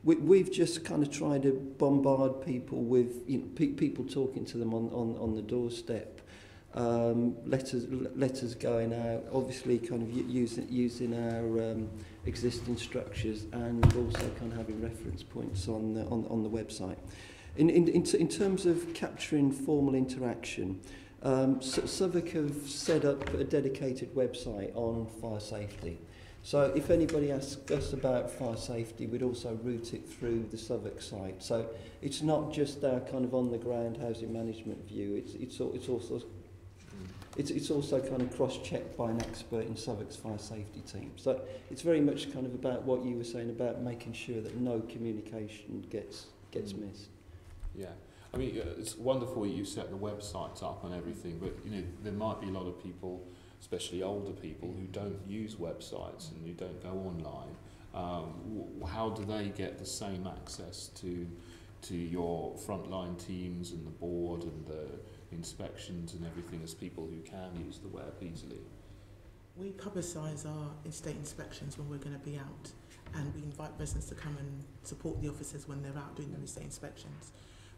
Speaker 3: we've just kind of tried to bombard people with people talking to them on the doorstep, letters going out, obviously kind of using our existing structures, and also kind of having reference points on the website. In terms of capturing formal interaction, Southwark have set up a dedicated website on fire safety. So if anybody asks us about fire safety, we'd also route it through the Southwark site. So it's not just our kind of on-the-ground housing management view. It's also kind of cross-checked by an expert in Southwark's fire safety team. So it's very much kind of about what you were saying about making sure that no communication gets missed.
Speaker 11: Yeah. I mean, it's wonderful you set the websites up and everything, but you know there might be a lot of people, especially older people, who don't use websites and who don't go online. How do they get the same access to your frontline teams and the board and the inspections and everything as people who can use the web easily?
Speaker 6: We publicise our estate inspections when we're going to be out, and we invite residents to come and support the officers when they're out doing their estate inspections.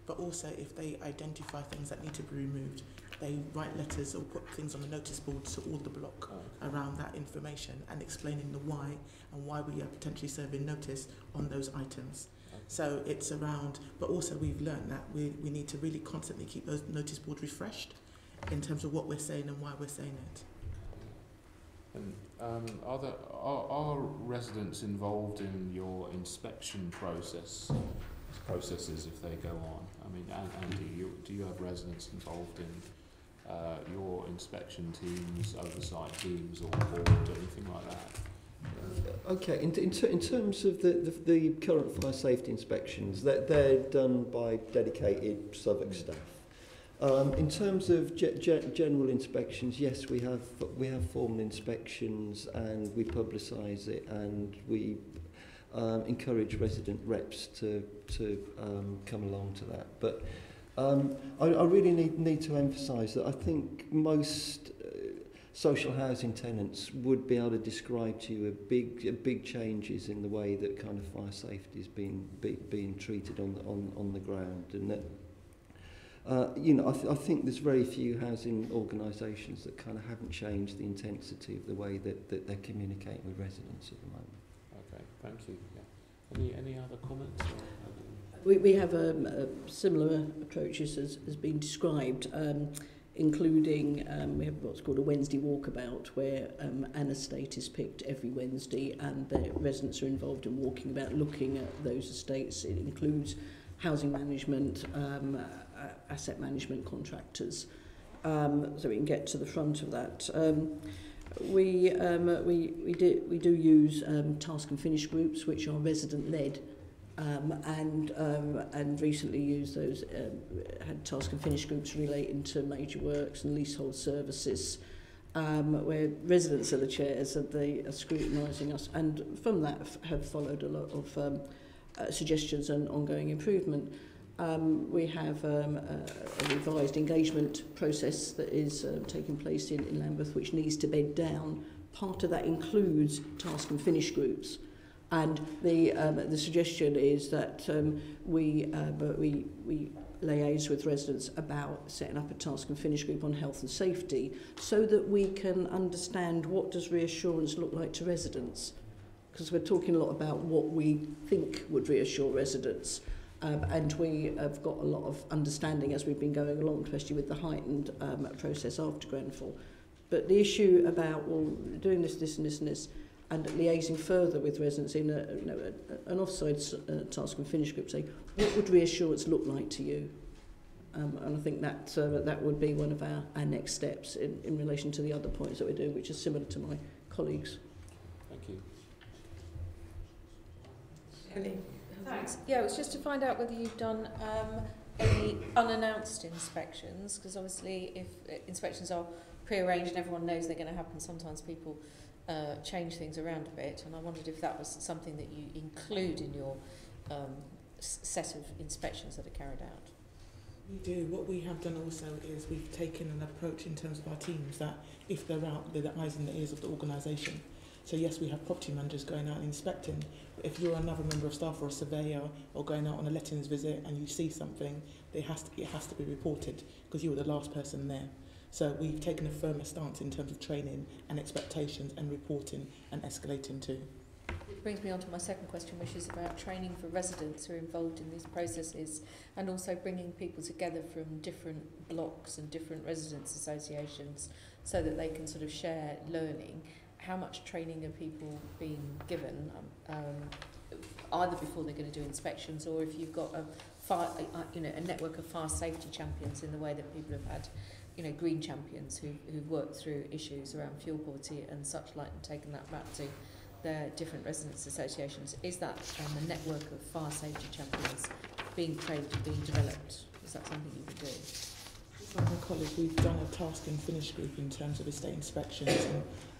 Speaker 6: But also, if they identify things that need to be removed, they write letters or put things on the notice boards to all the block around that information and explaining the why and why we are potentially serving notice on those items. So it's around, but also we've learned that we need to really constantly keep those notice boards refreshed in terms of what we're saying and why we're saying it.
Speaker 11: And are residents involved in your inspection processes if they go on? I mean, Andy, do you have residents involved in your inspection teams, oversight teams, or board, anything like that?
Speaker 3: Okay, in terms of the current fire safety inspections, they're done by dedicated Southwark staff. In terms of general inspections, yes, we have formal inspections and we publicise it, and we encourage resident reps to come along to that. But I really need to emphasise that I think most social housing tenants would be able to describe to you a big changes in the way that kind of fire safety is being treated on the ground, and that you know, I think there's very few housing organisations that kind of haven't changed the intensity of the way that they're communicating with residents at the moment.
Speaker 11: Okay, thank you. Yeah. Any other comments?
Speaker 2: We have similar approaches as been described, including we have what's called a Wednesday walkabout, where an estate is picked every Wednesday and the residents are involved in walking about, looking at those estates. It includes housing management, asset management contractors, so we can get to the front of that. We do use task and finish groups, which are resident led, and recently used those had task and finish groups relating to major works and leasehold services, where residents are the chairs and they are scrutinising us, and from that have followed a lot of suggestions and ongoing improvement. We have a revised engagement process that is taking place in Lambeth, which needs to bed down. Part of that includes task and finish groups, and the suggestion is that we liaise with residents about setting up a task and finish group on health and safety, so that we can understand what does reassurance look like to residents, because we're talking a lot about what we think would reassure residents. And we have got a lot of understanding as we've been going along, especially with the heightened process after Grenfell. But the issue about, well, doing this, and this, and liaising further with residents in an offside task and finish group, saying, what would reassurance look like to you? And I think that would be one of our next steps in relation to the other points that we're doing, which is similar to my colleagues.
Speaker 11: Thank you.
Speaker 1: Ellie?
Speaker 9: Thanks. Yeah, it was just to find out whether you've done any unannounced inspections, because obviously if inspections are pre-arranged and everyone knows they're going to happen, sometimes people change things around a bit, and I wondered if that was something that you include in your set of inspections that are carried out.
Speaker 6: We do. What we have done also is we've taken an approach in terms of our teams that if they're out, they're the eyes and the ears of the organisation. So yes, we have property managers going out and inspecting. But if you're another member of staff or a surveyor or going out on a lettings visit and you see something, it has to be reported because you were the last person there. So we've taken a firmer stance in terms of training and expectations and reporting and escalating too.
Speaker 9: It brings me on to my second question, which is about training for residents who are involved in these processes, and also bringing people together from different blocks and different residents associations so that they can sort of share learning. How much training are people being given, either before they're going to do inspections, or if you've got a network of fire safety champions in the way that people have had, green champions who've worked through issues around fuel poverty and such like, and taken that back to their different residents associations. Is that a network of fire safety champions being trained and being developed? Is that something you would do?
Speaker 6: With my colleague, we've done a task and finish group in terms of estate inspections,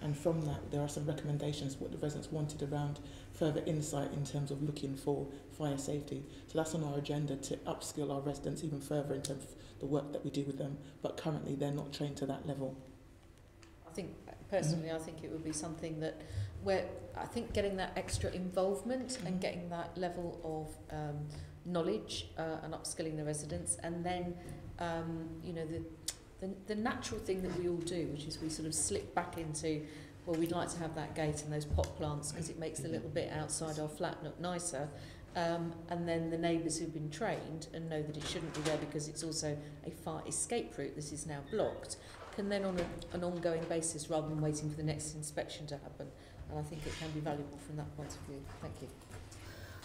Speaker 6: and from that there are some recommendations what the residents wanted around further insight in terms of looking for fire safety. So that's on our agenda, to upskill our residents even further in terms of the work that we do with them, but currently they're not trained to that level.
Speaker 9: I think, personally, I think it would be something that, where I think getting that extra involvement and getting that level of knowledge and upskilling the residents, and then you know, the natural thing that we all do, which is we sort of slip back into, well, we'd like to have that gate and those pot plants because it makes the little bit outside our flat look nicer, and then the neighbours who've been trained and know that it shouldn't be there because it's also a fire escape route, this is now blocked, can then on an ongoing basis, rather than waiting for the next inspection to happen. And I think it can be valuable from that point of view. Thank you.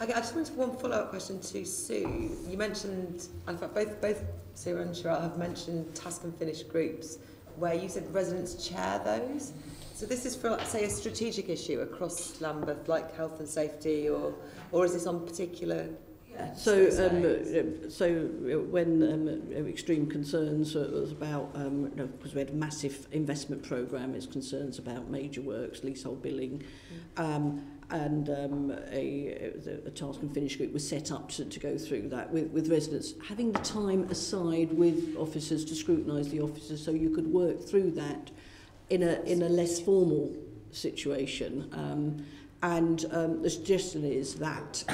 Speaker 1: Okay, I just wanted one follow-up question to Sue. You mentioned, in fact, both Sue and Cheryl have mentioned task and finish groups, where you said residents chair those. So this is for, say, a strategic issue across Lambeth, like health and safety, or is this on particular?
Speaker 2: So when extreme concerns was about, because we had a massive investment programme, it's concerns about major works, leasehold billing, and a task and finish group was set up to go through that with residents, having the time aside with officers to scrutinise the officers, so you could work through that in a less formal situation. And the suggestion is that,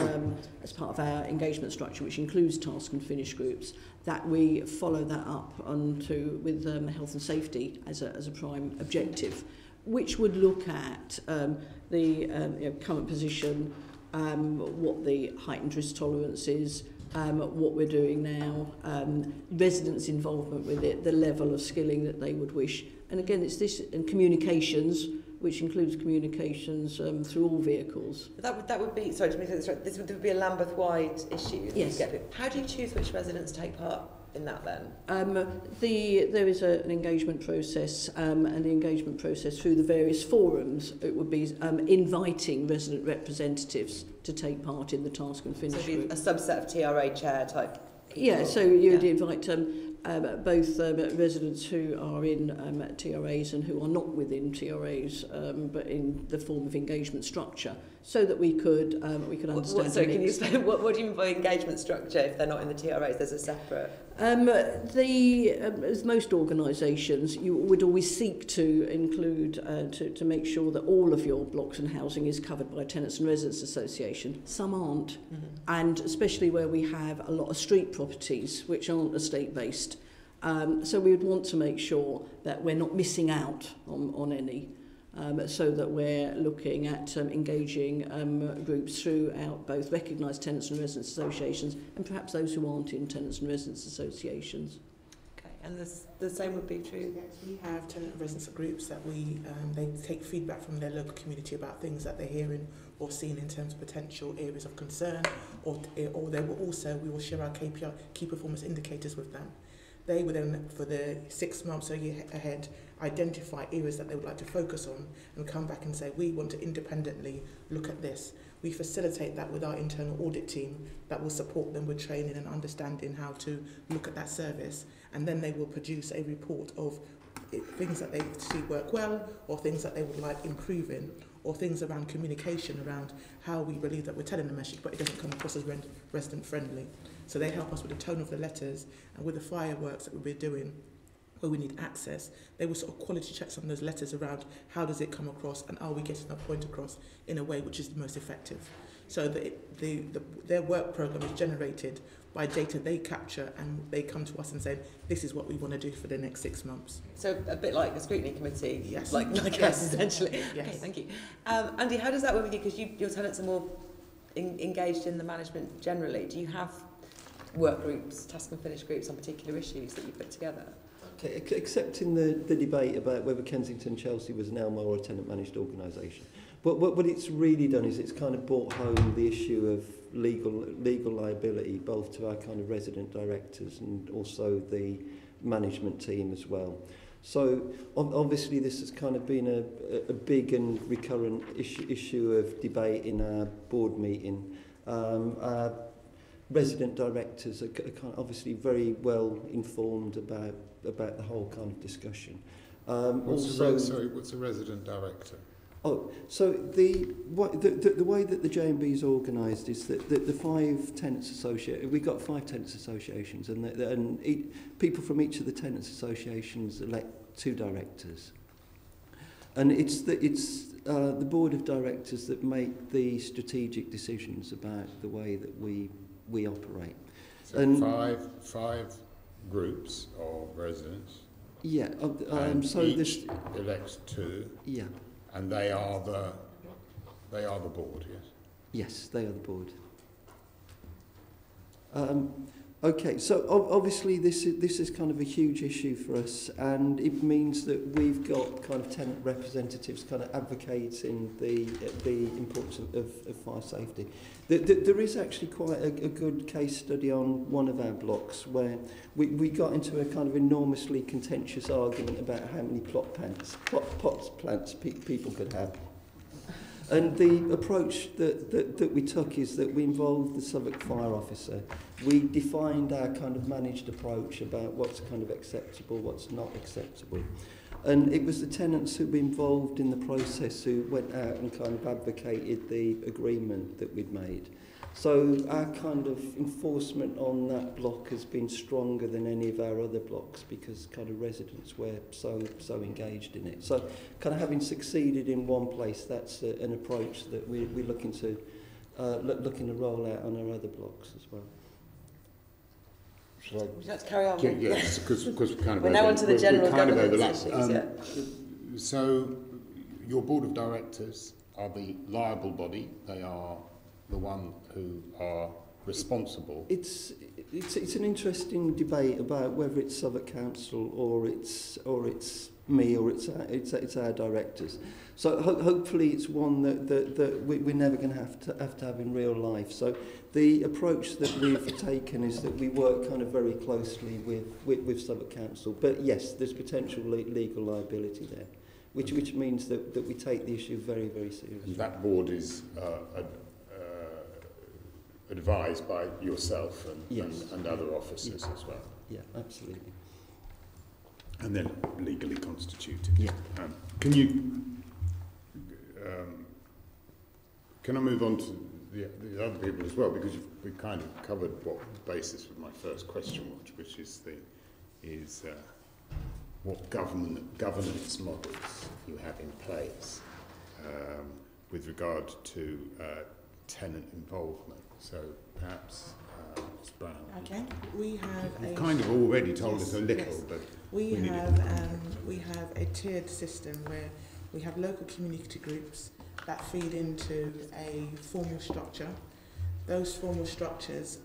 Speaker 2: as part of our engagement structure, which includes task and finish groups, that we follow that up with health and safety as a prime objective, which would look at the current position, what the heightened risk tolerance is, what we're doing now, residents' involvement with it, the level of skilling that they would wish. And again, it's this, and communications, which includes communications through all vehicles.
Speaker 1: That would be, sorry to make this right, this would be a Lambeth-wide issue.
Speaker 2: Yes.
Speaker 1: How do you choose which residents take part in that then?
Speaker 2: There is an engagement process, and the engagement process through the various forums, it would be inviting resident representatives to take part in the task and finish group.
Speaker 1: A subset of TRA chair type people?
Speaker 2: Yeah, so you would invite both residents who are in TRAs and who are not within TRAs, but in the form of engagement structure, so that we could understand.
Speaker 1: Sorry, can you explain what do you mean by engagement structure if they're not in the TRAs? There's a separate.
Speaker 2: As most organisations, you would always seek to include to make sure that all of your blocks and housing is covered by a Tenants and Residents Association. Some aren't, and especially where we have a lot of street properties which aren't estate based. So we would want to make sure that we're not missing out on any, so that we're looking at engaging groups throughout both recognised tenants and residents associations and perhaps those who aren't in tenants and residents associations.
Speaker 1: Okay, and the same would be true?
Speaker 6: Yes, we have tenant and residents groups that they take feedback from their local community about things that they're hearing or seeing in terms of potential areas of concern, or we will share our KPI, key performance indicators with them. They will then, for the 6 months or a year ahead, identify areas that they would like to focus on and come back and say, we want to independently look at this. We facilitate that with our internal audit team that will support them with training and understanding how to look at that service. And then they will produce a report of things that they see work well, or things that they would like improving, or things around communication, around how we believe that we're telling the message, but it doesn't come across as resident friendly. So they help us with the tone of the letters, and with the fireworks that we'll be doing, where we need access, they will sort of quality check some of those letters around how does it come across, and are we getting that point across in a way which is the most effective. So their work programme is generated by data they capture, and they come to us and say, this is what we want to do for the next 6 months.
Speaker 1: So a bit like a scrutiny committee,
Speaker 6: yes.
Speaker 1: like us essentially.
Speaker 6: Yes.
Speaker 1: Okay, thank you. Andy, how does that work with you? Because your tenants are more engaged in the management generally. Do you have work groups, task and finish groups on particular issues that you put together?
Speaker 3: Okay, except in the debate about whether Kensington Chelsea was an ELMO or a tenant managed organisation. But what it's really done is it's kind of brought home the issue of legal liability, both to our kind of resident directors and also the management team as well. So obviously this has kind of been a big and recurrent issue of debate in our board meeting. Our resident directors are kind of obviously very well informed about the whole kind of discussion.
Speaker 10: What's a resident director?
Speaker 3: Oh, so the way that the JMB is organised is that the 5 tenants associations, we've got 5 tenants associations, and people from each of the tenants associations elect 2 directors. And it's the board of directors that make the strategic decisions about the way that we operate.
Speaker 10: So
Speaker 3: and
Speaker 10: five groups of residents.
Speaker 3: Yeah.
Speaker 10: So each elects 2.
Speaker 3: Yeah.
Speaker 10: And they are the board, yes?
Speaker 3: Yes, they are the board. Okay, so obviously this is kind of a huge issue for us, and it means that we've got kind of tenant representatives kind of advocating the importance of fire safety. There is actually quite a good case study on one of our blocks where we got into a kind of enormously contentious argument about how many pot plants people could have. And the approach that we took is that we involved the Southwark Fire Officer. We defined our kind of managed approach about what's kind of acceptable, what's not acceptable. And it was the tenants who were involved in the process who went out and kind of advocated the agreement that we'd made. So our kind of enforcement on that block has been stronger than any of our other blocks because kind of residents were so engaged in it. So kind of having succeeded in one place, that's an approach that we're looking to roll out on our other blocks as well.
Speaker 10: Shall I?
Speaker 1: Would you like to carry on?
Speaker 10: Yes, because we're kind of
Speaker 1: we're now onto the general governance issues. Yeah.
Speaker 10: So your board of directors are the liable body. They are the one who are responsible.
Speaker 3: It's an interesting debate about whether it's Southwark Council or it's me or it's our directors. So hopefully it's one that we're never going to have in real life. So the approach that we've taken is that we work kind of very closely with Southwark Council. But yes, there's potential legal liability there, which means that we take the issue very, very seriously.
Speaker 10: And that board is advised by yourself and other officers as well.
Speaker 3: Yeah, absolutely.
Speaker 10: And then legally constituted.
Speaker 3: Yeah.
Speaker 10: Can I move on to the other people as well, because we kind of covered what the basis of my first question was, which is what governance models you have in place with regard to tenant involvement. So perhaps Ms. Brown.
Speaker 6: Okay, we have
Speaker 10: You've kind of already told us a little, but
Speaker 6: we have a tiered system where we have local community groups that feed into a formal structure. Those formal structures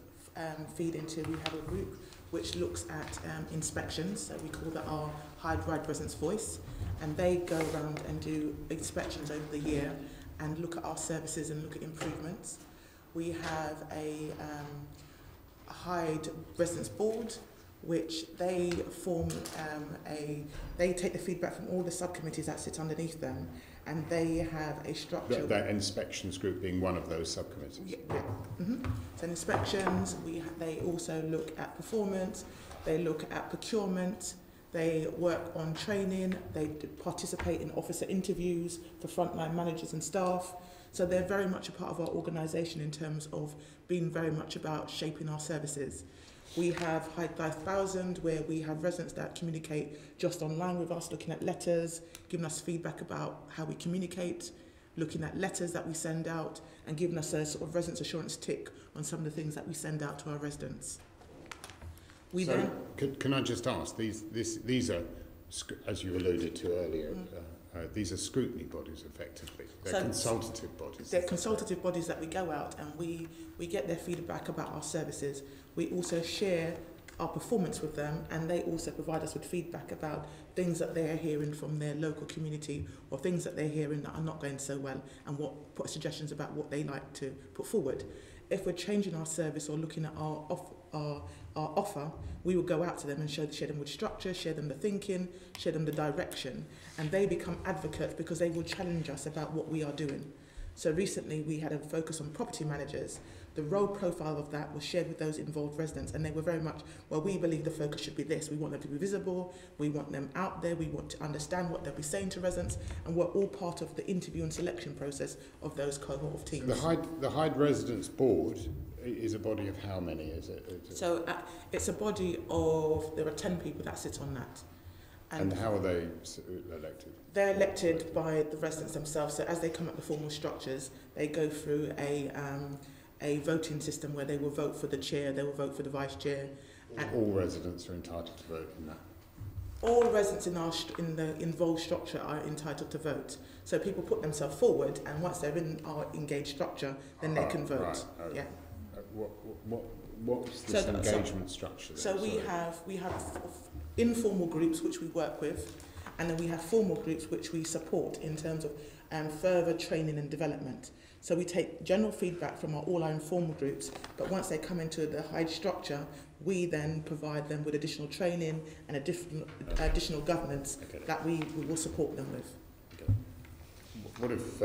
Speaker 6: feed into, we have a group which looks at inspections, so we call that our hybrid presence voice, and they go around and do inspections over the year and look at our services and look at improvements. We have a Hyde Residence Board, which they form they take the feedback from all the subcommittees that sit underneath them, and they have a structure.
Speaker 10: That inspections group being one of those subcommittees.
Speaker 6: Yeah. Mm-hmm. So inspections, they also look at performance, they look at procurement, they work on training, they participate in officer interviews for frontline managers and staff. So they're very much a part of our organisation in terms of being very much about shaping our services. We have Hyde Life 1000, where we have residents that communicate just online with us, looking at letters, giving us feedback about how we communicate, looking at letters that we send out, and giving us a sort of residence assurance tick on some of the things that we send out to our residents.
Speaker 10: Can I just ask, these are, as you alluded to earlier, these are scrutiny bodies, effectively. They're consultative bodies.
Speaker 6: They're consultative bodies that we go out and we get their feedback about our services. We also share our performance with them, and they also provide us with feedback about things that they're hearing from their local community or things that they're hearing that are not going so well, and put suggestions about what they like to put forward. If we're changing our service or looking at our offer, we will go out to them and share them with structure, share them the thinking, share them the direction, and they become advocates because they will challenge us about what we are doing. So recently we had a focus on property managers, The role profile of that was shared with those involved residents, and they were very much, well, we believe the focus should be this. We want them to be visible, we want them out there, we want to understand what they'll be saying to residents, and we're all part of the interview and selection process of those cohort of teams.
Speaker 10: So the Hyde Residents Board is a body of how many, is it?
Speaker 6: So it's a body of, there are 10 people that sit on that.
Speaker 10: And how are they elected?
Speaker 6: They're elected by the residents themselves. So as they come up the formal structures, they go through a voting system where they will vote for the chair, they will vote for the vice chair. And
Speaker 10: all residents are entitled to vote in that?
Speaker 6: All residents in the involved structure are entitled to vote. So people put themselves forward, and once they're in our engaged structure, then they can vote.
Speaker 10: Right. Okay.
Speaker 6: Yeah.
Speaker 10: What's this engagement structure?
Speaker 6: So we have informal groups which we work with, and then we have formal groups which we support in terms of further training and development. So we take general feedback from all our informal groups, but once they come into the Hyde structure, we then provide them with additional training and additional governance that we will support them with.
Speaker 10: Okay. What if,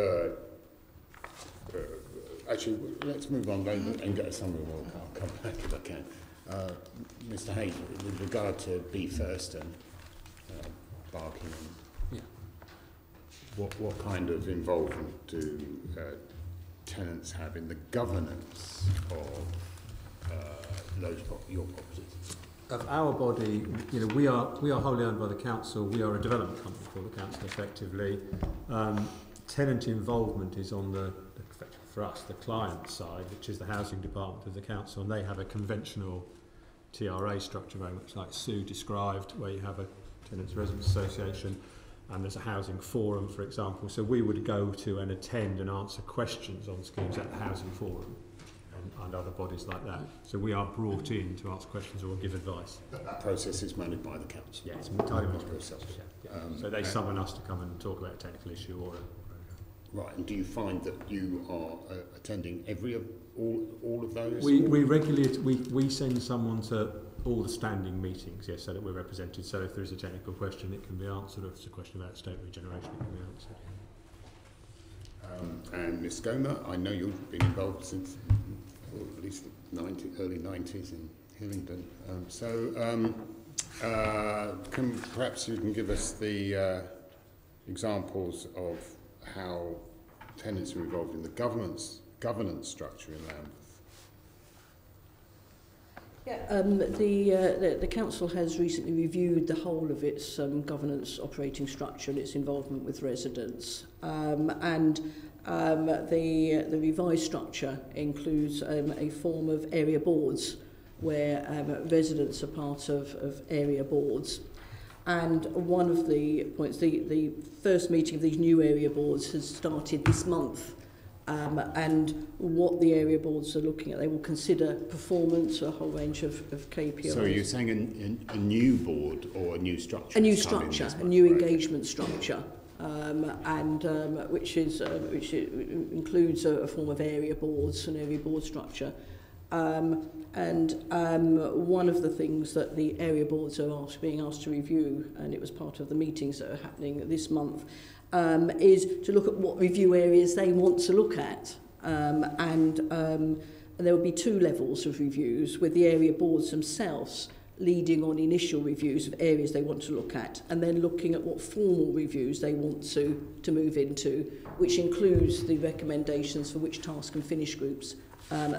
Speaker 10: actually, let's move on and get a summary. I'll come back if I can. Mr. Hayes, with regard to Be First and Barking, what kind of involvement do tenants have in the governance of your properties?
Speaker 5: Of our body, we are wholly owned by the council. We are a development company for the council, effectively. Tenant involvement is on for us, the client side, which is the housing department of the council, and they have a conventional TRA structure, very much like Sue described, where you have a tenants residents association, and there's a housing forum, for example. So we would go to and attend and answer questions on schemes at the housing forum and other bodies like that. So we are brought in to ask questions or give advice.
Speaker 10: That process is managed by the council?
Speaker 5: Yeah, it's entirely managed by the
Speaker 10: council.
Speaker 5: Yeah. So they summon us to come and talk about a technical issue or
Speaker 10: Right, and do you find that you are attending all of those?
Speaker 5: We regularly we send someone to all the standing meetings, yes, so that we're represented. So if there is a technical question, it can be answered. Or if it's a question about state regeneration, it can be answered.
Speaker 10: And Ms. Gomer, I know you've been involved since at least the early 90s in Hillingdon. Perhaps you can give us the examples of how tenants are involved in the governance structure in Lambeth.
Speaker 2: Yeah, the council has recently reviewed the whole of its governance operating structure and its involvement with residents, and the revised structure includes a form of area boards where residents are part of area boards. And one of the points, the first meeting of these new area boards has started this month. And what the area boards are looking at, they will consider performance, a whole range of KPIs.
Speaker 10: So you're saying a new board or a new structure?
Speaker 2: A new structure, a new engagement structure, which includes a form of area boards, an area board structure. One of the things that the area boards are being asked to review, and it was part of the meetings that are happening this month, is to look at what review areas they want to look at. And there will be two levels of reviews, with the area boards themselves leading on initial reviews of areas they want to look at, and then looking at what formal reviews they want to move into, which includes the recommendations for which task and finish groups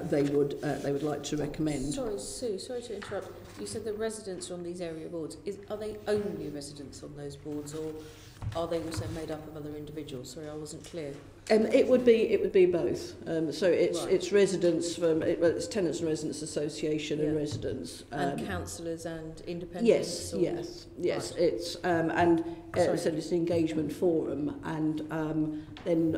Speaker 2: they would like to recommend.
Speaker 9: Sorry, Sue, sorry to interrupt. You said the residents are on these area boards. Are they only residents on those boards, or are they also made up of other individuals? Sorry, I wasn't clear.
Speaker 2: It would be both. So it's
Speaker 9: Right.
Speaker 2: it's residents from it's Tenants and Residents Association and residents
Speaker 9: And councillors and independents.
Speaker 2: Yes.
Speaker 9: Right.
Speaker 2: It's so it's an engagement forum, and then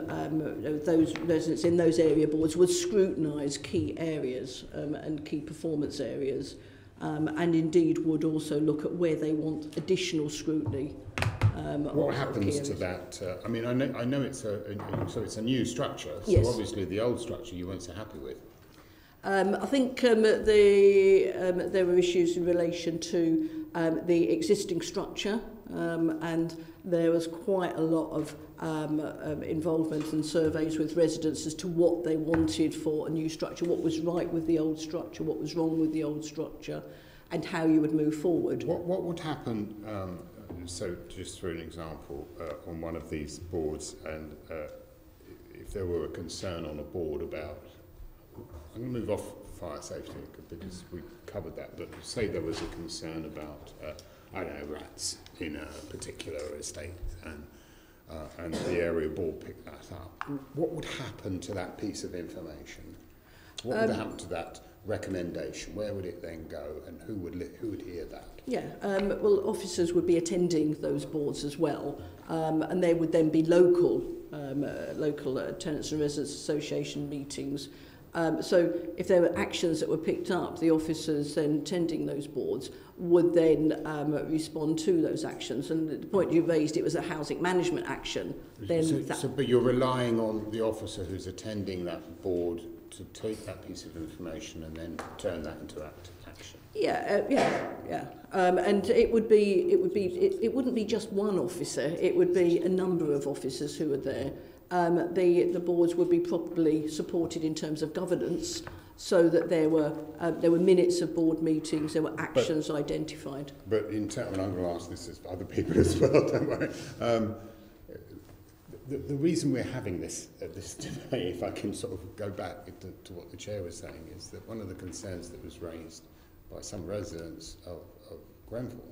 Speaker 2: those residents in those area boards would scrutinise key areas and key performance areas, and indeed would also look at where they want additional scrutiny.
Speaker 10: What happens to that? I mean, I know it's a new structure. So
Speaker 2: yes.
Speaker 10: Obviously, the old structure you weren't so happy with.
Speaker 2: I think there were issues in relation to the existing structure, and there was quite a lot of involvement and surveys with residents as to what they wanted for a new structure, what was right with the old structure, what was wrong with the old structure, and how you would move forward.
Speaker 10: What would happen, so just for an example, on one of these boards, and if there were a concern on a board about, I'm going to move off fire safety because we covered that, but say there was a concern about, I don't know, rats in a particular estate, and the area board picked that up. What would happen to that piece of information? What would happen to that recommendation? Where would it then go, and who would hear that?
Speaker 2: Yeah, well, officers would be attending those boards as well, and there would then be local Tenants and Residents Association meetings. So if there were actions that were picked up, the officers then attending those boards would then respond to those actions. And the point you raised, it was a housing management action. Then
Speaker 10: but you're relying on the officer who's attending that board to take that piece of information and then turn that into action.
Speaker 2: Yeah. And it wouldn't be just one officer. It would be a number of officers who are there. The boards would be properly supported in terms of governance, so that there were minutes of board meetings, there were actions identified.
Speaker 10: But in terms, and I'm going to ask this of other people as well, don't worry. The reason we're having this debate, if I can sort of go back to what the chair was saying, is that one of the concerns that was raised by some residents of Grenfell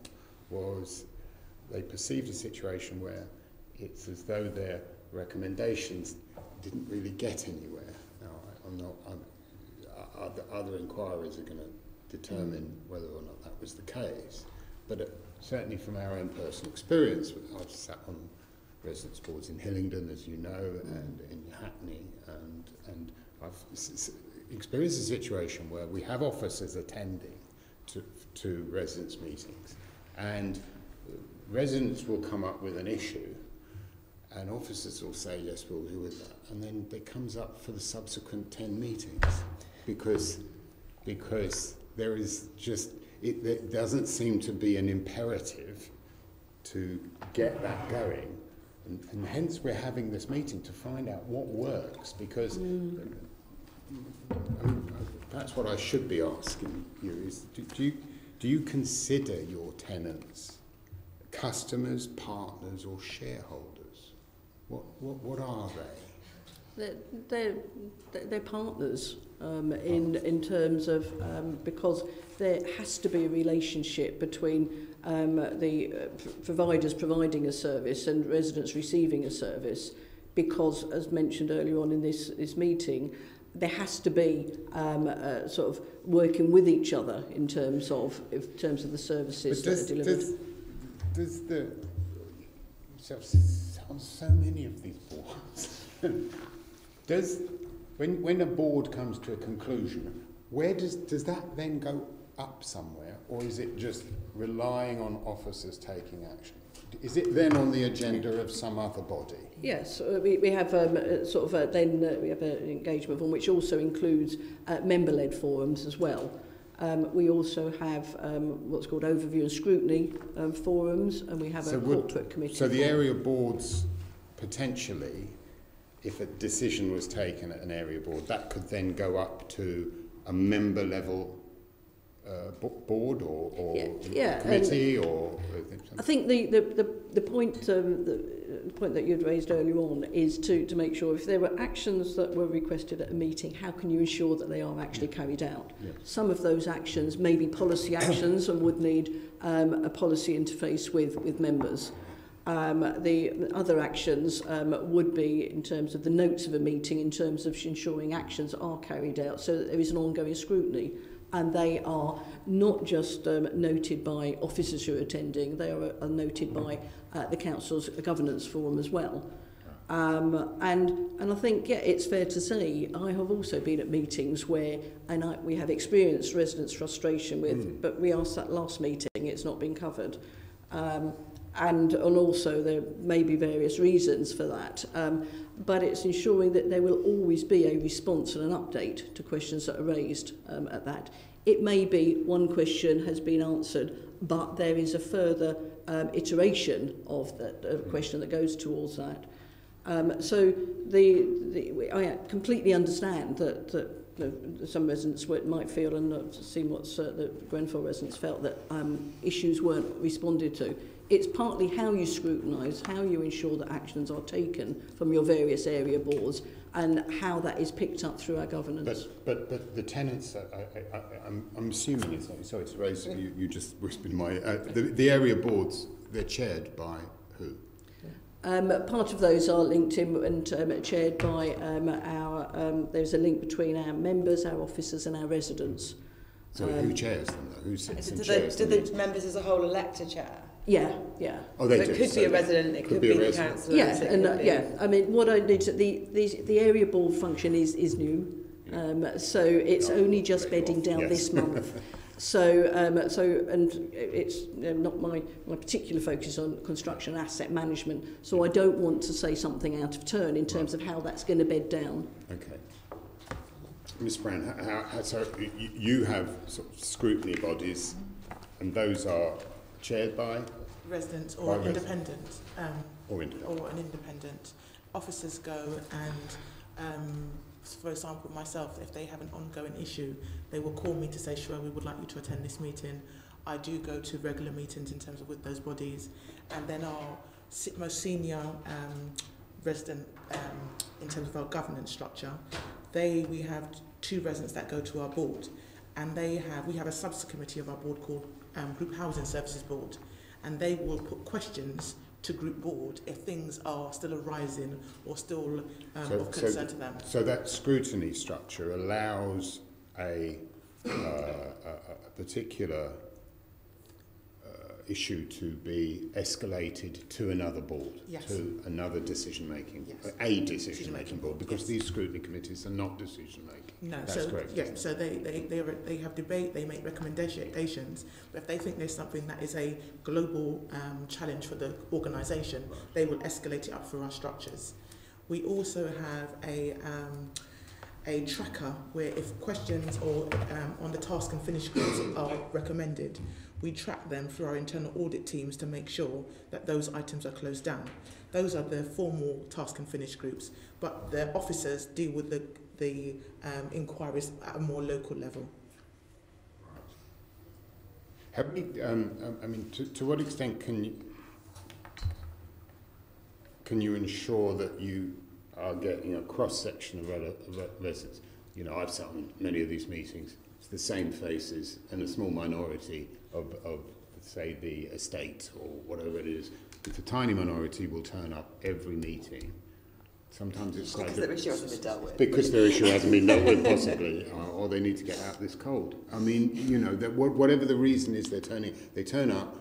Speaker 10: was they perceived a situation where it's as though their recommendations didn't really get anywhere. Now, other inquiries are going to determine whether or not that was the case, but certainly from our own personal experience, I've sat on residents' boards in Hillingdon, as you know, and in Hackney, and I've experienced a situation where we have officers attending to residents' meetings, and residents will come up with an issue, and officers will say, yes, we'll deal with that. And then it comes up for the subsequent 10 meetings because there is just, there doesn't seem to be an imperative to get that going. And hence we're having this meeting to find out what works, because that's what I should be asking you is, do you consider your tenants customers, partners or shareholders? What are they?
Speaker 2: They're partners in terms of because there has to be a relationship between the providers providing a service and residents receiving a service, because, as mentioned earlier on in this meeting, there has to be sort of working with each other in terms of the services that are delivered.
Speaker 10: On so many of these boards, when a board comes to a conclusion, where does that then go up somewhere, or is it just relying on officers taking action? Is it then on the agenda of some other body?
Speaker 2: Yes, we have we have an engagement form which also includes member-led forums as well. We also have what's called overview and scrutiny forums, and we have a corporate committee.
Speaker 10: So the area boards, potentially, if a decision was taken at an area board, that could then go up to a member level board or committee, or
Speaker 2: I think the point that you'd raised earlier on is to make sure if there were actions that were requested at a meeting, how can you ensure that they are actually carried out? Yes. Some of those actions may be policy actions and would need a policy interface with members. The other actions would be in terms of the notes of a meeting, in terms of ensuring actions are carried out so that there is an ongoing scrutiny. And they are not just noted by officers who are attending, they are noted by the Council's governance forum as well. And I think, it's fair to say, I have also been at meetings where, we have experienced residents' frustration with, but we asked that last meeting, it's not been covered. And also there may be various reasons for that, but it's ensuring that there will always be a response and an update to questions that are raised at that. It may be one question has been answered, but there is a further iteration of that question that goes towards that. So I completely understand that some residents might feel, and I've seen what the Grenfell residents felt, that issues weren't responded to. It's partly how you scrutinise, how you ensure that actions are taken from your various area boards, and how that is picked up through our governance.
Speaker 10: But the tenants, I'm assuming, sorry to raise, you just whispered my, the area boards, they're chaired by who?
Speaker 2: Part of those are linked in and chaired by there's a link between our members, our officers and our residents.
Speaker 10: So who chairs them though? Who sits and
Speaker 1: Do
Speaker 10: chairs them?
Speaker 1: the members as a whole elect a chair?
Speaker 2: Yeah.
Speaker 10: Oh, they
Speaker 1: So
Speaker 10: do.
Speaker 1: it could be a resident, it could be the councillor.
Speaker 2: Yeah, and I mean, what I need to, the area board function is new, so it's only just bedding down this month. So and it's not my particular focus on construction and asset management, so I don't want to say something out of turn in terms of how that's going to bed down.
Speaker 10: Okay. Ms Brown, so you have sort of scrutiny bodies, and those are chaired by?
Speaker 6: Residents or independent.
Speaker 10: Or independent.
Speaker 6: Or an independent. Officers go and, for example, myself, if they have an ongoing issue, they will call me to say, sure, we would like you to attend this meeting. I do go to regular meetings in terms of with those bodies. And then our most senior resident, in terms of our governance structure, we have 2 residents that go to our board. And we have a subcommittee of our board called Group Housing Services Board. And they will put questions to group board if things are still arising or still of concern to them.
Speaker 10: So that scrutiny structure allows a particular issue to be escalated to another board, to another decision-making, a decision-making board, because these scrutiny committees are not decision-making.
Speaker 6: No,
Speaker 10: that's correct.
Speaker 6: Yeah, so they have debate, they make recommendations, but if they think there's something that is a global challenge for the organisation, they will escalate it up through our structures. We also have a tracker where if questions or on the task and finish groups are recommended, we track them through our internal audit teams to make sure that those items are closed down. Those are the formal task and finish groups, but the officers deal with the inquiries at a more local level.
Speaker 10: Have we, I mean, to what extent can you ensure that you are getting a cross-section of residents? You know, I've sat on many of these meetings. It's the same faces and a small minority of say, the estate or whatever it is. It's a tiny minority will turn up every meeting. Sometimes it's
Speaker 1: because their issue hasn't been dealt with.
Speaker 10: Because their issue hasn't been dealt with, possibly, or they need to get out this cold. I mean, you know, that whatever the reason is, they turn up,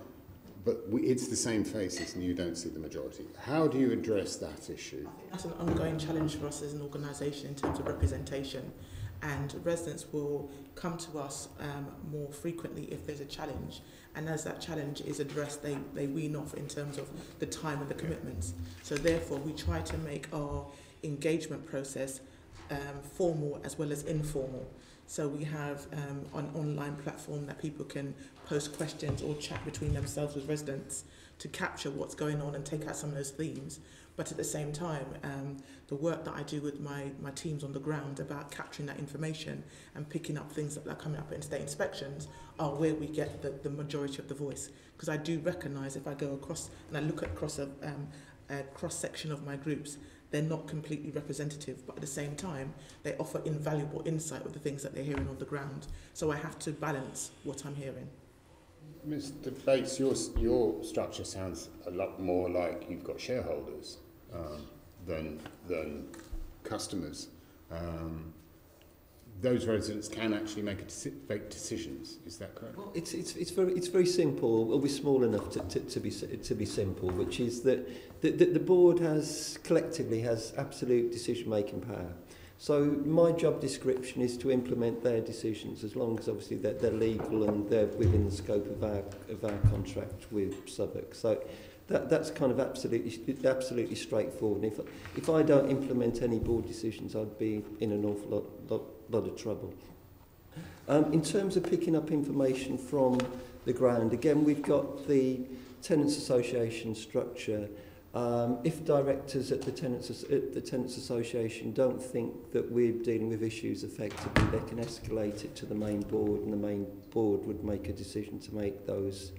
Speaker 10: but it's the same faces and you don't see the majority. How do you address that issue?
Speaker 6: That's an ongoing challenge for us as an organisation in terms of representation, and residents will come to us more frequently if there's a challenge, and as that challenge is addressed, they wean off in terms of the time and the commitments. So therefore we try to make our engagement process formal as well as informal. So we have an online platform that people can post questions or chat between themselves with residents to capture what's going on and take out some of those themes. But at the same time, the work that I do with my teams on the ground about capturing that information and picking up things that are coming up in state inspections are where we get the majority of the voice. Because I do recognise if I go across and I look at a cross-section of my groups, they're not completely representative, but at the same time, they offer invaluable insight with the things that they're hearing on the ground. So I have to balance what I'm hearing.
Speaker 10: Mr. Bates, your structure sounds a lot more like you've got shareholders than customers. Those residents can actually make decisions. Is that correct?
Speaker 3: Well, it's very simple. Well, we're small enough to be simple, which is that the board collectively has absolute decision-making power. So my job description is to implement their decisions, as long as obviously they're legal and they're within the scope of our contract with Southwark. So that's kind of absolutely straightforward. And if I don't implement any board decisions, I'd be in an awful lot of trouble. In terms of picking up information from the ground, again, we've got the Tenants Association structure. If directors at the Tenants Association don't think that we're dealing with issues effectively, they can escalate it to the main board, and the main board would make a decision to make those,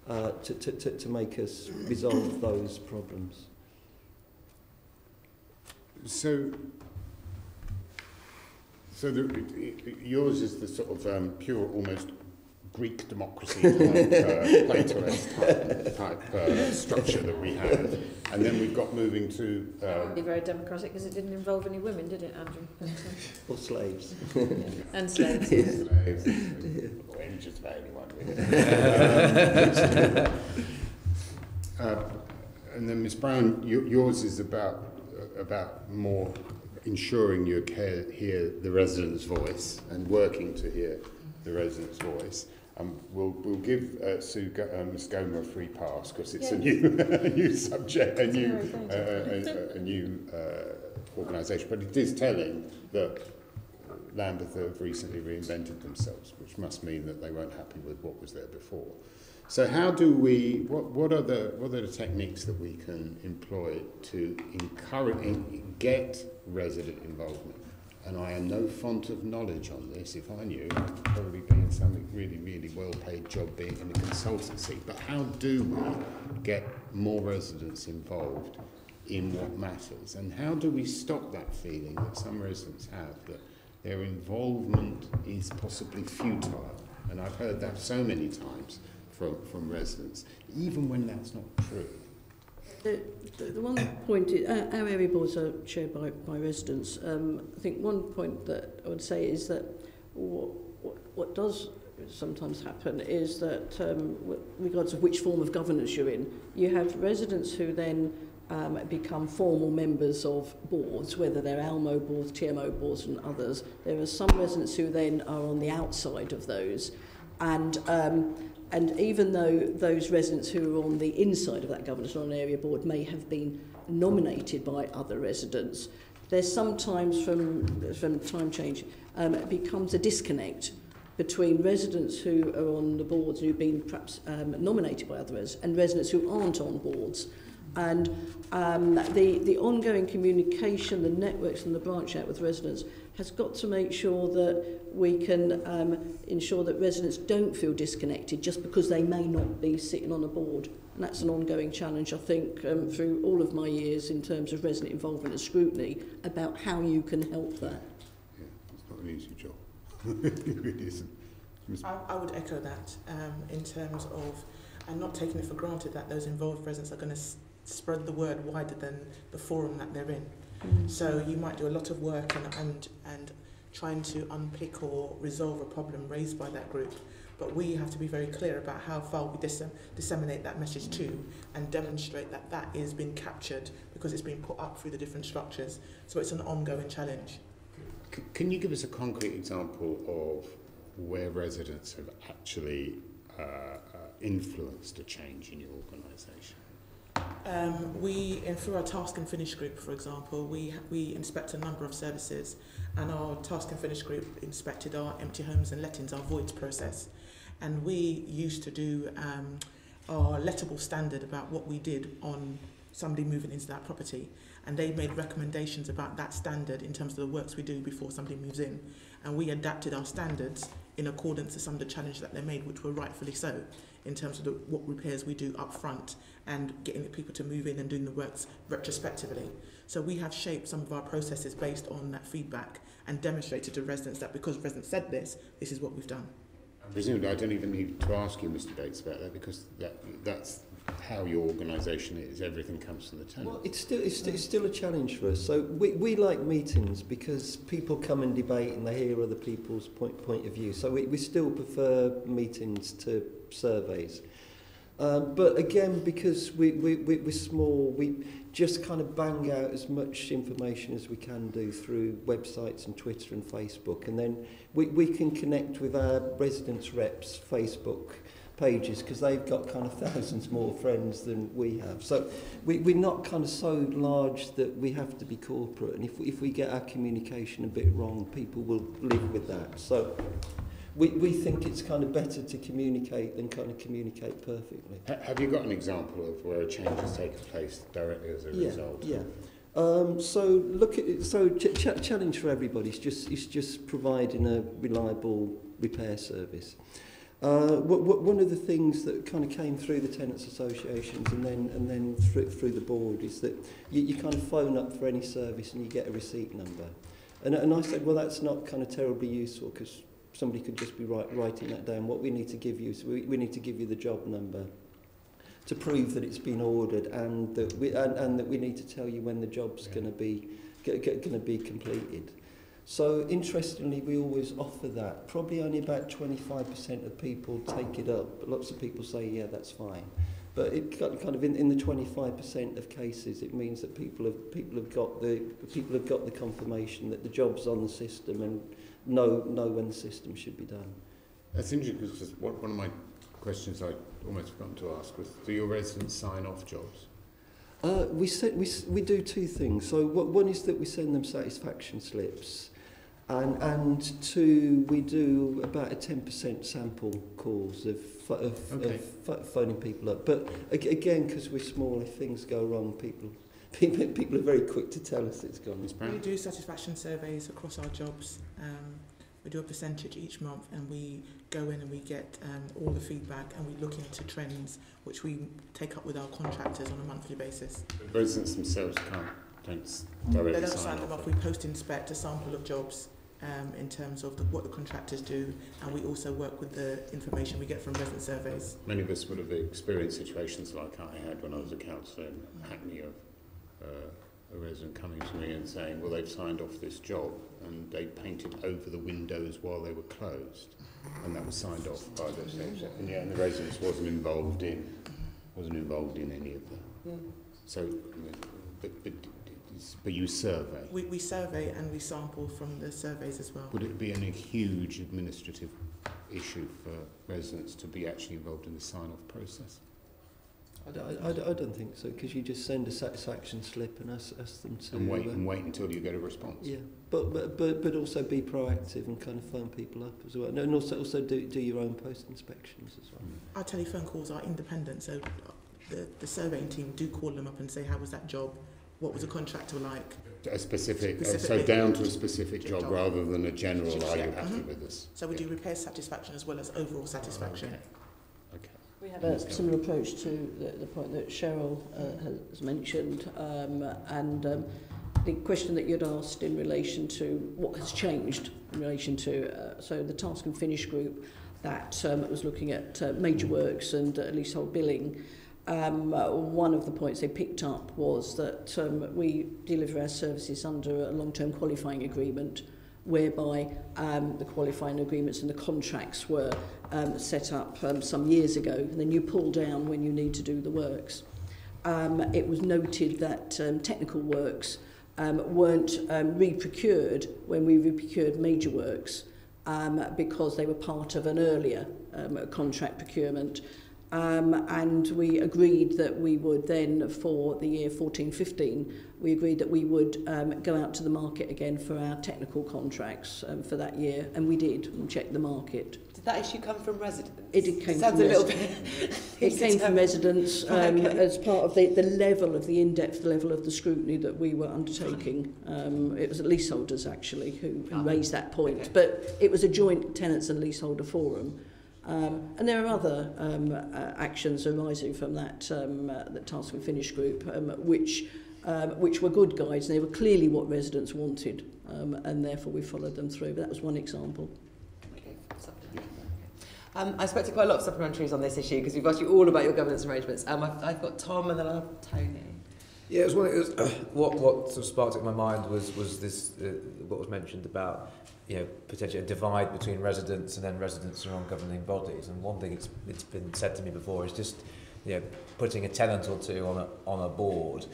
Speaker 3: to make us resolve those problems.
Speaker 10: So yours is the sort of pure, almost Greek democracy type, Platonist type structure that we have, and then we've got moving to.
Speaker 9: It would be very democratic because it didn't involve any women, did it, Andrew?
Speaker 3: Or slaves.
Speaker 9: And slaves.
Speaker 10: Slaves. Or just about anyone, really. And then, Ms. Brown, yours is about more ensuring you hear the residents' voice and working to hear the residents' voice. We'll give Ms. Gomer a free pass because it's a new subject, a new organisation. But it is telling that Lambeth have recently reinvented themselves, which must mean that they weren't happy with what was there before. So how do we? What are the techniques that we can employ to get resident involvement? And I am no font of knowledge on this. If I knew, I'd probably be in some really, really well-paid job being in a consultancy. But how do we get more residents involved in what matters? And how do we stop that feeling that some residents have that their involvement is possibly futile? And I've heard that so many times from residents, even when that's not true.
Speaker 2: The one point is, our area boards are chaired by residents. I think one point that I would say is that what does sometimes happen is that, regardless of which form of governance you're in, you have residents who then become formal members of boards, whether they're ALMO boards, TMO boards and others. There are some residents who then are on the outside of those, and even though those residents who are on the inside of that governance or an area board may have been nominated by other residents, there's sometimes from time change it becomes a disconnect between residents who are on the boards who've been perhaps nominated by others and residents who aren't on boards. And the ongoing communication, the networks and the branch out with residents has got to make sure that we can ensure that residents don't feel disconnected just because they may not be sitting on a board. And that's an ongoing challenge, I think, through all of my years in terms of resident involvement and scrutiny about how you can help that.
Speaker 10: Yeah, it's not an easy job. It really isn't.
Speaker 6: I would echo that in terms of, and not taking it for granted that those involved residents are going to spread the word wider than the forum that they're in. So you might do a lot of work and trying to unpick or resolve a problem raised by that group, but we have to be very clear about how far we disseminate that message to and demonstrate that that is being captured because it's being put up through the different structures. So it's an ongoing challenge.
Speaker 10: Can you give us a concrete example of where residents have actually influenced a change in your organisation?
Speaker 6: Through our task and finish group, for example, we inspect a number of services, and our task and finish group inspected our empty homes and lettings, our voids process, and we used to do our lettable standard about what we did on somebody moving into that property, and they made recommendations about that standard in terms of the works we do before somebody moves in, and we adapted our standards in accordance to some of the challenges that they made, which were rightfully so, in terms of what repairs we do up front and getting the people to move in and doing the works retrospectively. So we have shaped some of our processes based on that feedback and demonstrated to residents that because residents said this is what we've done.
Speaker 10: Presumably I don't even need to ask you, Mr. Bates, about that, because that's how your organisation is. Everything comes from the tenants.
Speaker 3: Well, it's still a challenge for us. So we like meetings because people come and debate and they hear other people's point of view. So we still prefer meetings to surveys. But again, because we're small, we just kind of bang out as much information as we can do through websites and Twitter and Facebook. And then we can connect with our residents' reps' Facebook pages because they've got kind of thousands more friends than we have. So we're not kind of so large that we have to be corporate. And if we get our communication a bit wrong, people will live with that. So we think it's kind of better to communicate than kind of communicate perfectly.
Speaker 10: Have you got an example of where a change has taken place directly as a result?
Speaker 3: Yeah. So look at it. So challenge for everybody is just providing a reliable repair service. One of the things that kind of came through the tenants associations and then through the board is that you kind of phone up for any service and you get a receipt number. And I said, well, that's not kind of terribly useful because somebody could just be writing that down. What we need to give you is we need to give you the job number to prove that it's been ordered and that we need to tell you when the job's going to be completed. So interestingly, we always offer that. Probably only about 25% of people take it up. But lots of people say, yeah, that's fine. But it kind of in the 25% of cases, it means that people have got the confirmation that the job's on the system and know when the system should be done.
Speaker 10: That's interesting because one of my questions I almost forgot to ask was, do your residents sign off jobs?
Speaker 3: We do two things. So one is that we send them satisfaction slips, and two, we do about a 10% sample calls of phoning people up. But again, because we're small, if things go wrong, people are very quick to tell us it's gone.
Speaker 6: We do satisfaction surveys across our jobs. We do a percentage each month, and we go in and we get all the feedback, and we look into trends which we take up with our contractors on a monthly basis.
Speaker 10: The residents themselves don't directly
Speaker 6: they don't
Speaker 10: sign
Speaker 6: them
Speaker 10: off.
Speaker 6: off. We post-inspect a sample of jobs in terms of what the contractors do, and we also work with the information we get from resident surveys.
Speaker 10: Many of us would have experienced situations like I had when I was a councillor in Hackney of a resident coming to me and saying, well, they've signed off this job and they painted over the windows while they were closed, and that was signed off by the association. And the residents wasn't involved in any of that.
Speaker 1: Yeah.
Speaker 10: So, but you survey.
Speaker 6: We survey and we sample from the surveys as well.
Speaker 10: Would it be a huge administrative issue for residents to be actually involved in the sign-off process?
Speaker 3: I don't think so, because you just send a satisfaction slip and ask them to...
Speaker 10: And wait until you get a response.
Speaker 3: Yeah, but also be proactive and kind of phone people up as well. And also do your own post-inspections as well.
Speaker 6: Our telephone calls are independent, so the surveying team do call them up and say, how was that job? What was the contractor like?
Speaker 10: A specific so down to a specific job rather than a general, are you happy with this?
Speaker 6: So we do repair satisfaction as well as overall satisfaction.
Speaker 10: Okay.
Speaker 2: We have a similar approach to the point that Cheryl has mentioned, and the question that you'd asked in relation to what has changed in relation to so the Task and Finish group that was looking at major works and leasehold billing. One of the points they picked up was that we deliver our services under a long-term qualifying agreement, whereby the qualifying agreements and the contracts were set up some years ago, and then you pull down when you need to do the works. It was noted that technical works weren't re-procured when we re-procured major works because they were part of an earlier contract procurement. And we agreed that we would then, for the year 14-15, we agreed that we would go out to the market again for our technical contracts for that year, and we did, and checked the market.
Speaker 1: Did that issue come from residents?
Speaker 2: It came
Speaker 1: Sounds
Speaker 2: from
Speaker 1: a little
Speaker 2: residents.
Speaker 1: bit...
Speaker 2: It came from residents as part of the level of the in-depth level of the scrutiny that we were undertaking. It was the leaseholders, actually, who raised that point. Okay. But it was a joint tenants and leaseholder forum. And there are other actions arising from that Task and Finish group, which were good guides, and they were clearly what residents wanted, and therefore we followed them through. But that was one example.
Speaker 1: I expected quite a lot of supplementaries on this issue because we've asked you all about your governance arrangements. I've got Tom and then I'll have Tony.
Speaker 4: Yeah, it was what sort of sparked it in my mind was this what was mentioned about potentially a divide between residents and then residents are on governing bodies. And one thing it's been said to me before is just putting a tenant or two on a board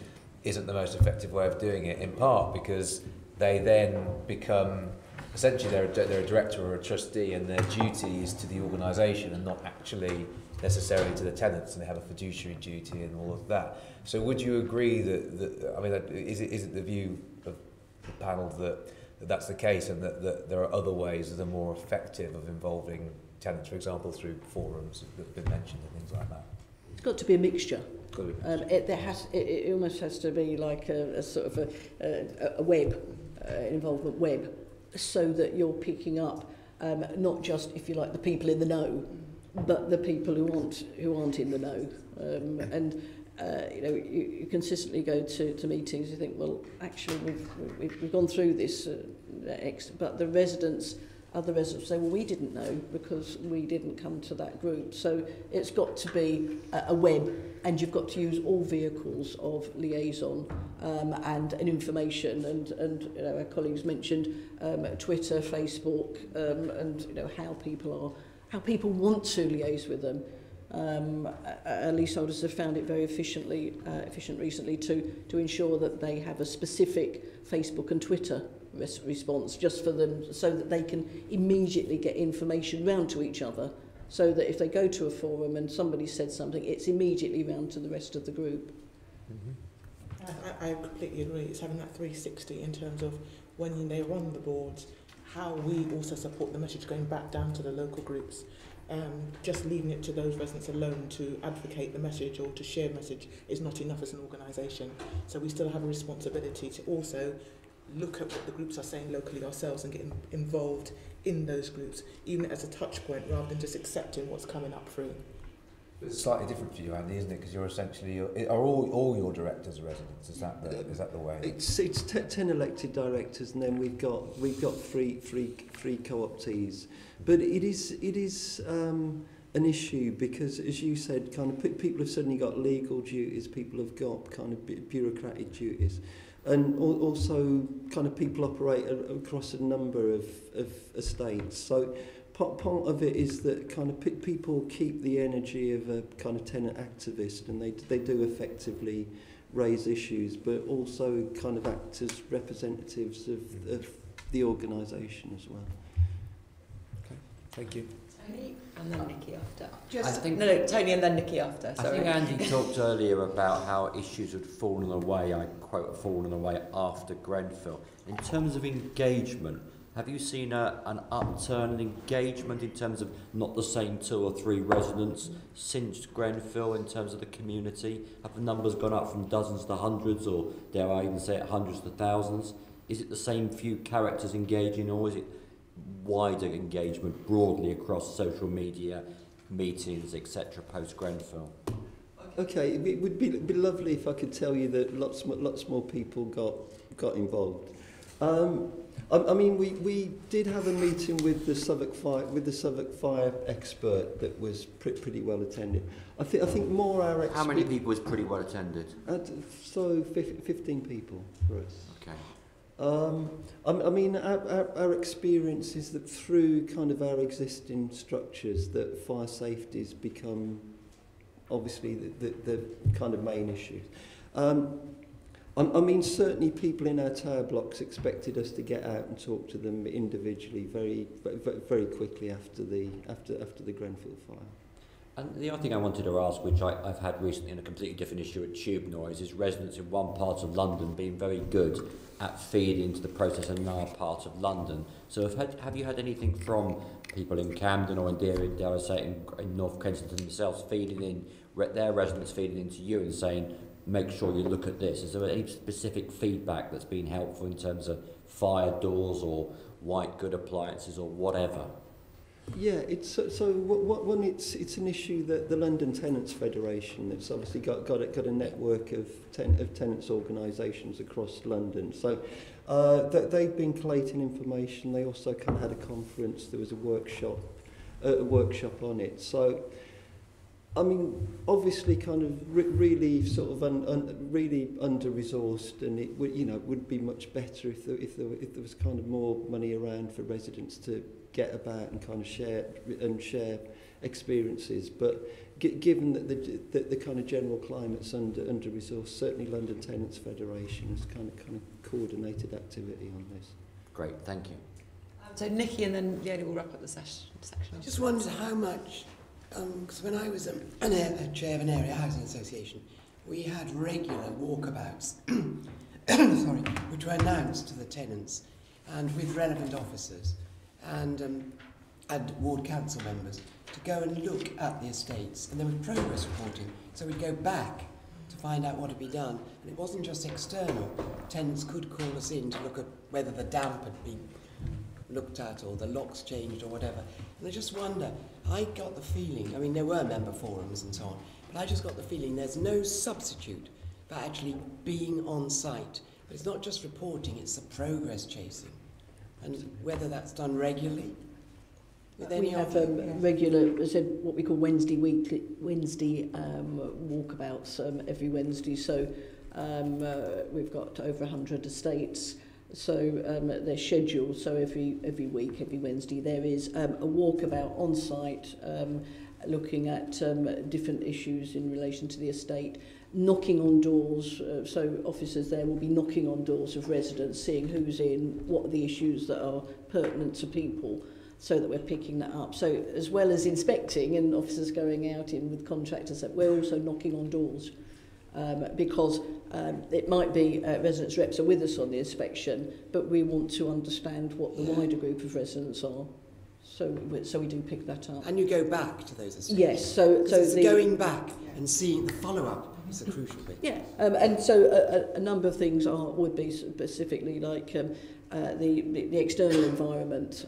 Speaker 4: isn't the most effective way of doing it. In part because they then become essentially they're a director or a trustee, and their duty is to the organisation and not actually necessarily to the tenants, and they have a fiduciary duty and all of that. So would you agree that is it the view of the panel that that's the case, and that there are other ways that are more effective of involving tenants, for example, through forums that have been mentioned and things like that.
Speaker 2: It's got to be a mixture.
Speaker 4: Got to be a mixture.
Speaker 2: It almost has to be like a sort of a web, involvement web, so that you're picking up not just, if you like, the people in the know, but the people who aren't in the know. You know, you consistently go to meetings. You think, well, actually, we've gone through this, but the residents. Other residents say, well, we didn't know because we didn't come to that group. So it's got to be a web, and you've got to use all vehicles of liaison and information. And you know, our colleagues mentioned Twitter, Facebook, and you know how people want to liaise with them. Leaseholders have found it very efficient recently to ensure that they have a specific Facebook and Twitter response just for them, so that they can immediately get information round to each other, so that if they go to a forum and somebody said something, it's immediately round to the rest of the group.
Speaker 6: I completely agree. It's having that 360 in terms of when they're on the boards, how we also support the message going back down to the local groups. Just leaving it to those residents alone to advocate the message or to share message is not enough as an organisation. So we still have a responsibility to also look at what the groups are saying locally ourselves and get involved in those groups, even as a touch point, rather than just accepting what's coming up through.
Speaker 4: It's slightly different for you, Andy, isn't it? Because you're essentially, are all your directors residents? Is that the way?
Speaker 3: It's 10 elected directors, and then we've got three co-optees. But it is an issue because, as you said, kind of people have suddenly got legal duties, people have got kind of bureaucratic duties. And also kind of people operate across a number of estates. So part of it is that kind of people keep the energy of a kind of tenant activist, and they do effectively raise issues, but also kind of act as representatives of the organisation as well.
Speaker 4: Okay, thank you.
Speaker 1: Tony and then Nikki after.
Speaker 7: Tony
Speaker 1: and then Nikki after. Sorry.
Speaker 7: I think Andy talked earlier about how issues had fallen away, I quote, fallen away after Grenfell. In terms of engagement, have you seen an upturn in engagement in terms of not the same 2 or 3 residents since Grenfell in terms of the community? Have the numbers gone up from dozens to hundreds, or dare I even say hundreds to thousands? Is it the same few characters engaging, or is it wider engagement broadly across social media, meetings, etc. post Grenfell?
Speaker 3: Okay, it would be lovely if I could tell you that lots more people got involved. I mean, we did have a meeting with the Southwark Fire expert that was pretty well attended. I think more our
Speaker 7: How many people was pretty well attended?
Speaker 3: So 15 people for us.
Speaker 7: Okay.
Speaker 3: I mean, our experience is that through kind of our existing structures, that fire safety has become obviously the kind of main issue. I mean, certainly people in our tower blocks expected us to get out and talk to them individually very quickly after the Grenfell fire.
Speaker 7: And the other thing I wanted to ask, which I've had recently in a completely different issue at Tube Noise, is residents in one part of London being very good at feeding into the process in another part of London. So have you had anything from people in Camden or in dare I say in North Kensington themselves feeding in, their residents feeding into you and saying, make sure you look at this? Is there any specific feedback that's been helpful in terms of fire doors or white good appliances or whatever?
Speaker 3: Yeah, it's it's an issue that the London Tenants Federation, it's obviously got a network of tenants organisations across London. So they've been collating information. They also kind of had a conference. There was a workshop on it. So I mean, obviously, kind of really sort of really under-resourced, and it would be much better if there was kind of more money around for residents to get about and kind of share experiences. But given that the kind of general climate's under-resourced, certainly London Tenants Federation has kind of coordinated activity on this.
Speaker 7: Great, thank you.
Speaker 1: So Nikki, and then Leonie will wrap up the section.
Speaker 8: I just wondered how much. Because when I was a chair of an area housing association, we had regular walkabouts, which were announced to the tenants. and with relevant officers and ward council members to go and look at the estates, and there was progress reporting, so we'd go back to find out what had been done, and it wasn't just external. Tenants could call us in to look at whether the damp had been looked at or the locks changed or whatever. And I just wonder, I got the feeling, I mean there were member forums and so on, but I just got the feeling there's no substitute for actually being on site. But it's not just reporting, it's the progress chasing. And whether that's done regularly.
Speaker 2: We have regular, I said, what we call Wednesday walkabouts every Wednesday. So we've got over 100 estates. So they're scheduled. So every week, every Wednesday, there is a walkabout on site, looking at different issues in relation to the estate, knocking on doors. So officers there will be knocking on doors of residents, seeing who's in, what are the issues that are pertinent to people, so that we're picking that up. So as well as inspecting and officers going out in with contractors, we're also knocking on doors, because it might be residents' reps are with us on the inspection, but we want to understand what the wider group of residents are. So we do pick that up.
Speaker 8: And you go back to those estates?
Speaker 2: Yes. So
Speaker 8: it's going back and seeing the follow-up is the crucial bit.
Speaker 2: Yeah. And so a number of things would be specifically like the external environment,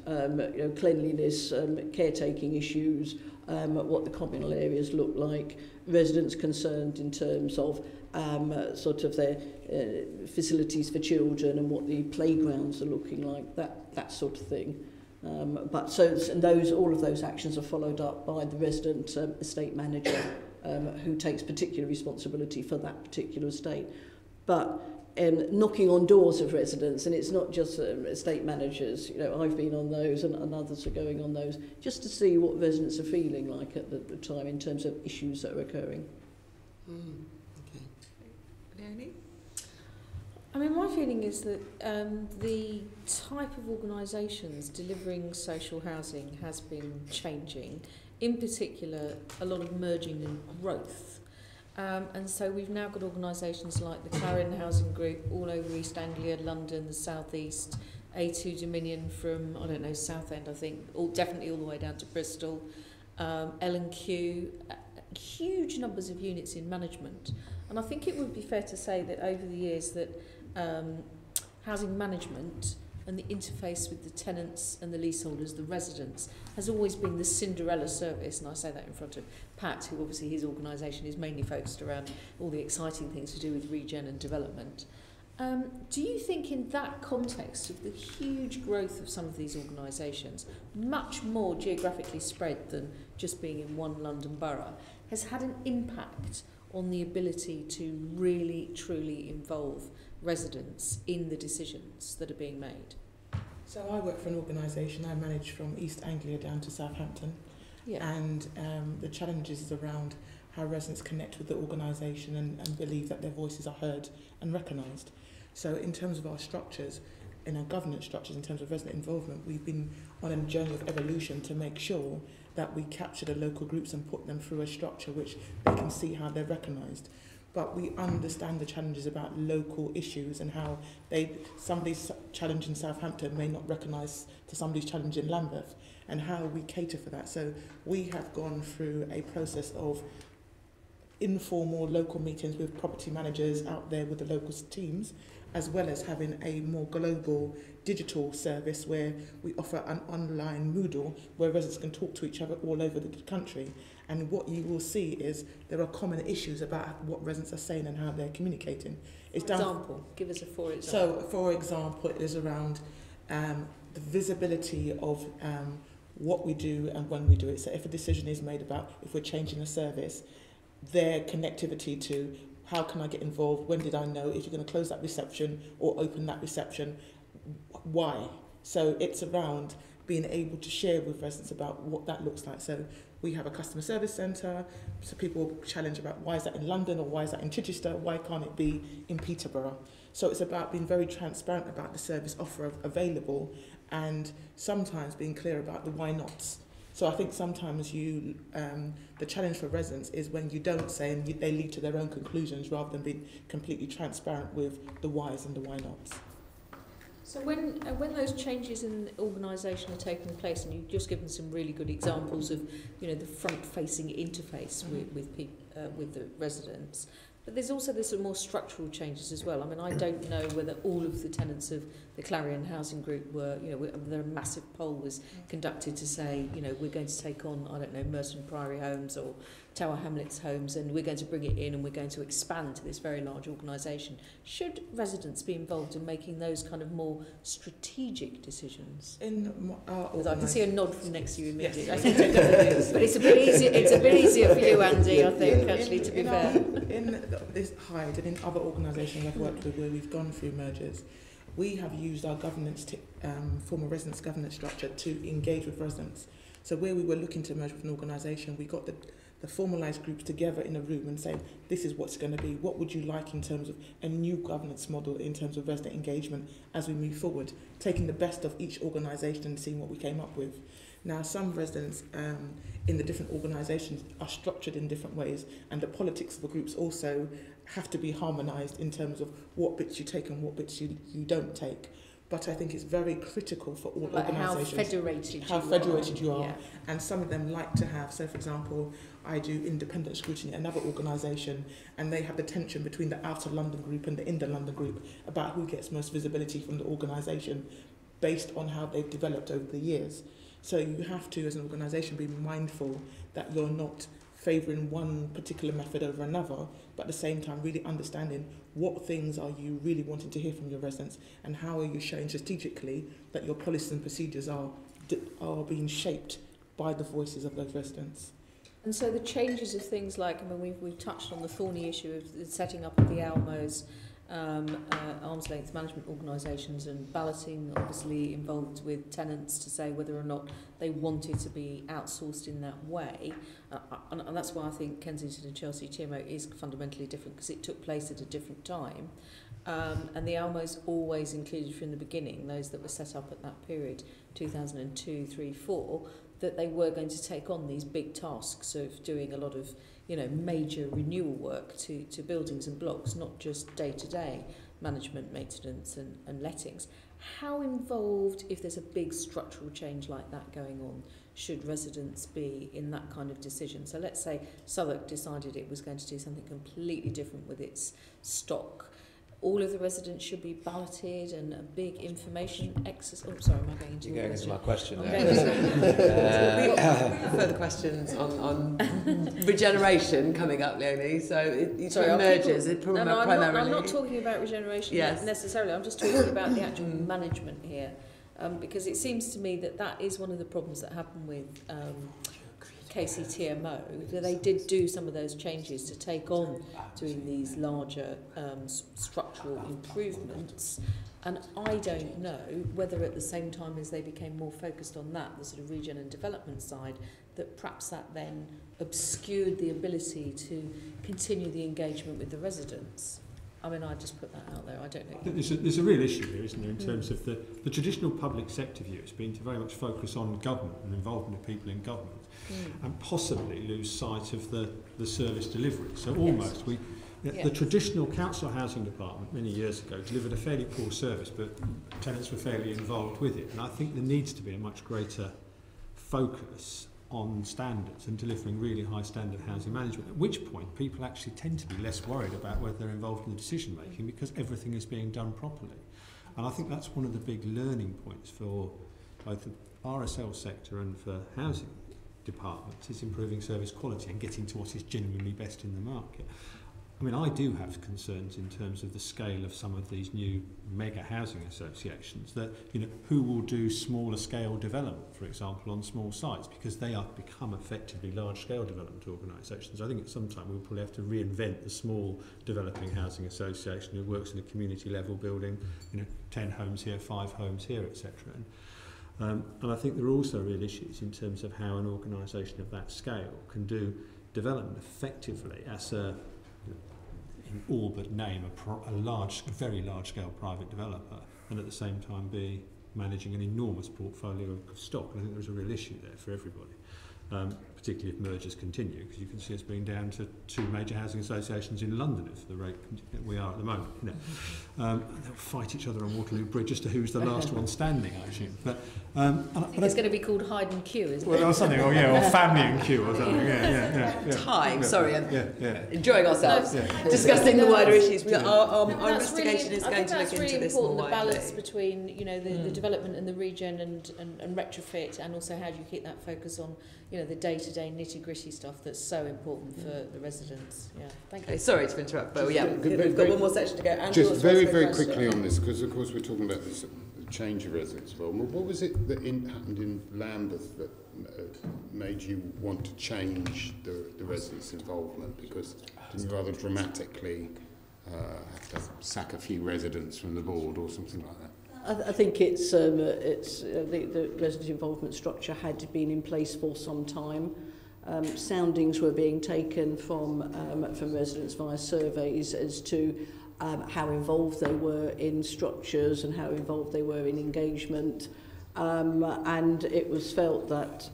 Speaker 2: cleanliness, caretaking issues, what the communal areas look like, residents concerned in terms of sort of their facilities for children and what the playgrounds are looking like, that sort of thing. But all of those actions are followed up by the resident estate manager, who takes particular responsibility for that particular estate. But knocking on doors of residents, and it's not just estate managers, I've been on those and others are going on those, just to see what residents are feeling like at the time in terms of issues that are occurring.
Speaker 8: Okay.
Speaker 1: Leonie?
Speaker 9: I mean, my feeling is that the type of organisations delivering social housing has been changing. In particular, a lot of merging and growth. And so we've now got organisations like the Clarion Housing Group all over East Anglia, London, the South East, A2 Dominion from, Southend, I think, definitely all the way down to Bristol, L&Q, huge numbers of units in management. And I think it would be fair to say that over the years that housing management and the interface with the tenants and the leaseholders, the residents, has always been the Cinderella service, and I say that in front of Pat, who obviously his organisation is mainly focused around all the exciting things to do with regen and development. Do you think in that context of the huge growth of some of these organisations, much more geographically spread than just being in one London borough, has had an impact on the ability to really, truly involve residents in the decisions that are being made?
Speaker 6: So I work for an organisation. I manage from East Anglia down to Southampton.
Speaker 9: Yeah.
Speaker 6: And the challenges is around how residents connect with the organisation and believe that their voices are heard and recognised. So in terms of our structures, in our governance structures, in terms of resident involvement, we've been on a journey of evolution to make sure that we capture the local groups and put them through a structure which they can see how they're recognised. But we understand the challenges about local issues and how somebody's challenge in Southampton may not recognise to somebody's challenge in Lambeth, and how we cater for that. So we have gone through a process of informal local meetings with property managers out there with the local teams, as well as having a more global digital service where we offer an online Moodle where residents can talk to each other all over the country. And what you will see is there are common issues about what residents are saying and how they're communicating.
Speaker 9: For example, give us a for example.
Speaker 6: So, for example, it is around the visibility of what we do and when we do it. So if a decision is made about if we're changing a service, their connectivity to how can I get involved, when did I know, if you're going to close that reception or open that reception, why? So it's around being able to share with residents about what that looks like. So we have a customer service centre, so people challenge about why is that in London or why is that in Chichester, why can't it be in Peterborough? So it's about being very transparent about the service offer available and sometimes being clear about the why nots. So I think sometimes the challenge for residents is when you don't say and they lead to their own conclusions rather than being completely transparent with the whys and the why nots.
Speaker 9: So when those changes in organisation are taking place, and you've just given some really good examples of, you know, the front-facing interface with the residents, but there's also some more structural changes as well. I mean, I don't know whether all of the tenants of the Clarion Housing Group were, you know, there a massive poll was conducted to say, you know, we're going to take on, I don't know, Merton Priory Homes or Tower Hamlets Homes, and we're going to bring it in and we're going to expand to this very large organisation. Should residents be involved in making those kind of more strategic decisions?
Speaker 6: In our
Speaker 9: I can see a nod from next to you immediately.
Speaker 6: Yes.
Speaker 9: I think they're going to do, but it's a bit easier. It's a bit easier for you, Andy. I think actually, to be fair.
Speaker 6: In this Hyde and in other organisations I've worked with where we've gone through mergers, we have used our governance, former residents governance structure to engage with residents. So where we were looking to merge with an organisation, we got the formalised groups together in a room and saying, this is what's going to be, what would you like in terms of a new governance model in terms of resident engagement as we move forward, taking the best of each organisation and seeing what we came up with. Now, some residents in the different organisations are structured in different ways, and the politics of the groups also have to be harmonised in terms of what bits you take and what bits you don't take. But I think it's very critical for all organisations. How federated you are. Yeah. And some of them like to have, so for example, I do independent scrutiny at another organisation, and they have the tension between the outer London group and the inner London group about who gets most visibility from the organisation based on how they've developed over the years. So you have to, as an organisation, be mindful that you're not favouring one particular method over another, but at the same time really understanding what things are you really wanting to hear from your residents, and how are you showing strategically that your policies and procedures are being shaped by the voices of those residents.
Speaker 9: And so the changes of things like, I mean, we've touched on the thorny issue of the setting up of the ALMOs, arm's length management organisations, and balloting obviously involved with tenants to say whether or not they wanted to be outsourced in that way, and that's why I think Kensington and Chelsea TMO is fundamentally different, because it took place at a different time, and the ALMOs always included from the beginning, those that were set up at that period, 2002, 3, 4, that they were going to take on these big tasks of doing a lot of, you know, major renewal work to buildings and blocks, not just day-to-day management, maintenance and lettings. How involved, if there's a big structural change like that going on, should residents be in that kind of decision? So let's say Southwark decided it was going to do something completely different with its stock. All of the residents should be balloted, and a big information exercise. Oh, sorry, am I going into
Speaker 4: You're going into my question
Speaker 1: there. We have further questions on regeneration coming up, Leonie. So it's mergers. Primarily.
Speaker 9: I'm not talking about regeneration necessarily. I'm just talking about the actual management here, because it seems to me that is one of the problems that happen with KCTMO, that they did do some of those changes to take on doing these larger structural improvements, and I don't know whether at the same time as they became more focused on that, the sort of regen and development side, that perhaps that then obscured the ability to continue the engagement with the residents. I mean, I just put that out there. I don't know.
Speaker 5: There's a real issue here, isn't there, in terms of the traditional public sector view has been to very much focus on government and involvement of people in government, and possibly lose sight of the service delivery. So almost the traditional council housing department many years ago delivered a fairly poor service, but tenants were fairly involved with it. And I think there needs to be a much greater focus on standards and delivering really high standard housing management, at which point people actually tend to be less worried about whether they're involved in the decision making, because everything is being done properly. And I think that's one of the big learning points for both the RSL sector and for housing departments, is improving service quality and getting to what is genuinely best in the market. I mean, I do have concerns in terms of the scale of some of these new mega housing associations, that, you know, who will do smaller scale development, for example, on small sites, because they are become effectively large scale development organisations. I think at some time we'll probably have to reinvent the small developing housing association who works in a community level building, you know, 10 homes here, 5 homes here, etc. And I think there are also real issues in terms of how an organisation of that scale can do development effectively as a, in all but name, a very large scale private developer, and at the same time be managing an enormous portfolio of stock. And I think there's a real issue there for everybody. particularly if mergers continue, because you can see us being down to 2 major housing associations in London if the rate we are at the moment. You know. They'll fight each other on Waterloo Bridge as to who's the last one standing, I assume. But
Speaker 9: I think it's going to be called Hide and Queue, isn't it?
Speaker 5: Or something, or Family and Queue or something. Yeah.
Speaker 1: Time, sorry, I'm
Speaker 5: Yeah.
Speaker 1: enjoying ourselves, discussing the wider issues. Our investigation is going to look into this more widely.
Speaker 9: The balance between, you know, the development and the regen and retrofit, and also how do you keep that focus on, you know, the day-to-day nitty-gritty stuff that's so important for the residents. Yeah, thank you.
Speaker 1: Sorry to interrupt, but we've got one more section to go. Andrew,
Speaker 10: just very quickly on this, because of course we're talking about this change of residents involvement. What was it that happened in Lambeth that made you want to change the residents' involvement? Because didn't you rather dramatically have to sack a few residents from the board or something like that?
Speaker 2: I think it's the resident involvement structure had been in place for some time. Soundings were being taken from residents via surveys as to how involved they were in structures and how involved they were in engagement, and it was felt that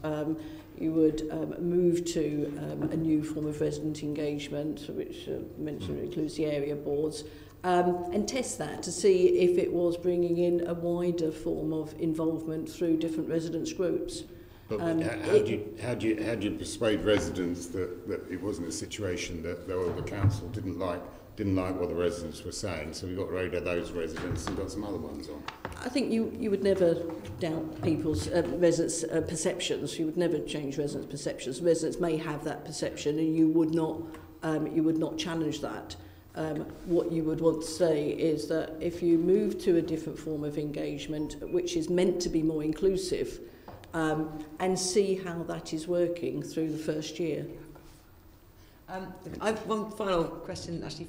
Speaker 2: you would move to a new form of resident engagement, which mentioned includes the area boards, and test that to see if it was bringing in a wider form of involvement through different residents groups.
Speaker 10: But how do you persuade residents that it wasn't a situation that the council didn't like what the residents were saying, so we got rid of those residents and got some other ones on?
Speaker 2: I think you would never doubt people's residents' perceptions. You would never change residents' perceptions. Residents may have that perception, and you would not challenge that. What you would want to say is that if you move to a different form of engagement, which is meant to be more inclusive, and see how that is working through the first year.
Speaker 1: I have one final question actually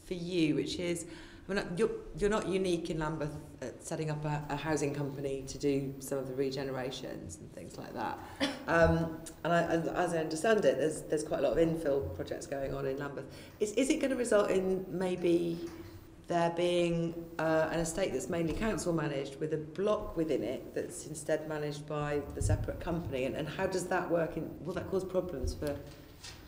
Speaker 1: for you, which is, you're not unique in Lambeth at setting up a housing company to do some of the regenerations and things like that. And as I understand it, there's quite a lot of infill projects going on in Lambeth. Is it going to result in maybe there being an estate that's mainly council managed with a block within it that's instead managed by the separate company? And how does that work? Will that cause problems for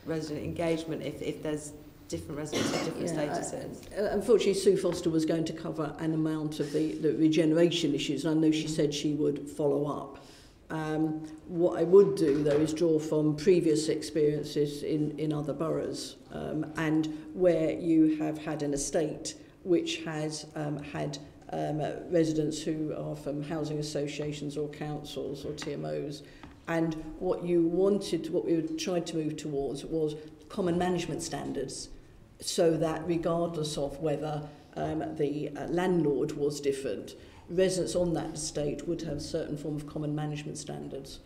Speaker 1: resident engagement if there's different residents with different statuses?
Speaker 2: Unfortunately, Sue Foster was going to cover an amount of the regeneration issues, and I know she said she would follow up. What I would do, though, is draw from previous experiences in other boroughs, and where you have had an estate which has had residents who are from housing associations or councils or TMOs, and what we tried to move towards was common management standards, so that regardless of whether the landlord was different, residents on that estate would have a certain form of common management standards.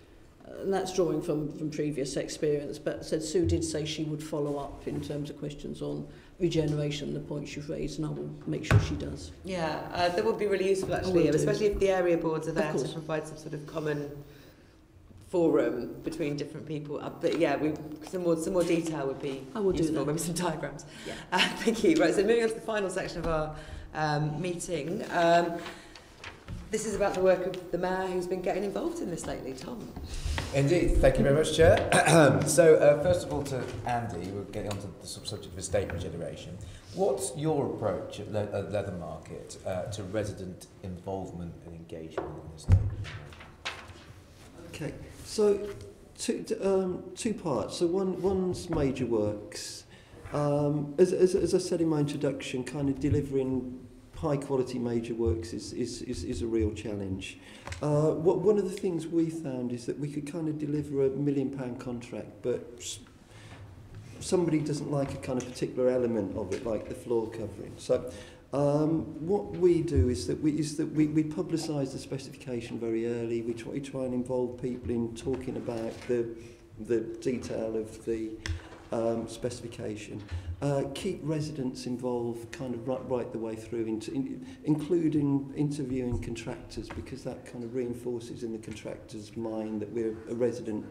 Speaker 2: And that's drawing from previous experience, but Sue did say she would follow up in terms of questions on regeneration, the points you've raised, and I will make sure she does.
Speaker 1: Yeah, that would be really useful actually, especially if the area boards are there to provide some sort of common forum between different people. But yeah, some more detail would be useful, maybe some diagrams. Yeah. Thank you. Right, so moving on to the final section of our meeting. This is about the work of the Mayor, who's been getting involved in this lately. Tom.
Speaker 4: Indeed, thank you very much, Chair. So, first of all, to Andy, we're getting on to the subject of estate regeneration. What's your approach at Leather Market to resident involvement and engagement in the estate?
Speaker 3: Okay, so two parts. So one's major works. As I said in my introduction, kind of delivering high quality major works is a real challenge. One of the things we found is that we could kind of deliver £1 million contract, but somebody doesn't like a kind of particular element of it, like the floor covering. So what we do is that we publicise the specification very early. We try and involve people in talking about the detail of the specification. Keep residents involved kind of right the way through, including interviewing contractors, because that kind of reinforces in the contractor's mind that we're a resident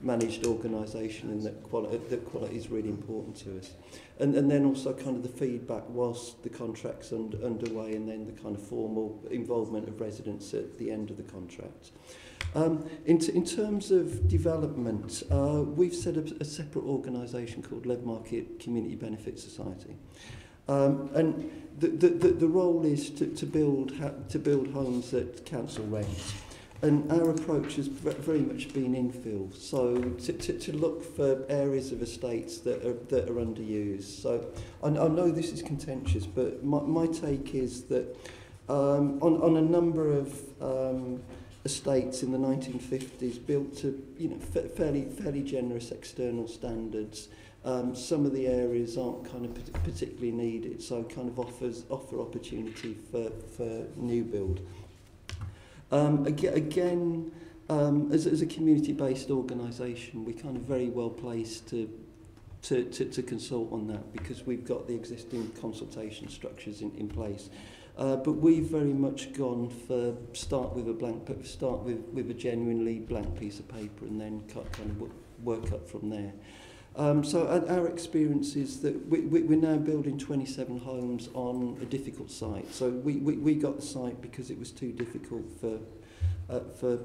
Speaker 3: managed organisation and that quality is really important to us. And then also kind of the feedback whilst the contract's underway, and then the kind of formal involvement of residents at the end of the contract. In terms of development, we've set up a separate organisation called Leadmarket Community Benefit Society. And the role is to build homes that council rents. And our approach has very much been infill, so to look for areas of estates that are underused. So I know this is contentious, but my take is that on a number of estates in the 1950s built to fairly generous external standards, some of the areas aren't kind of particularly needed, so kind of offer opportunity for new build. Again, as a community-based organisation, we're kind of very well placed to consult on that because we've got the existing consultation structures in place. But we've very much gone for start with a genuinely blank piece of paper and then kind of work up from there. So our experience is that we're now building 27 homes on a difficult site. So we got the site because it was too difficult for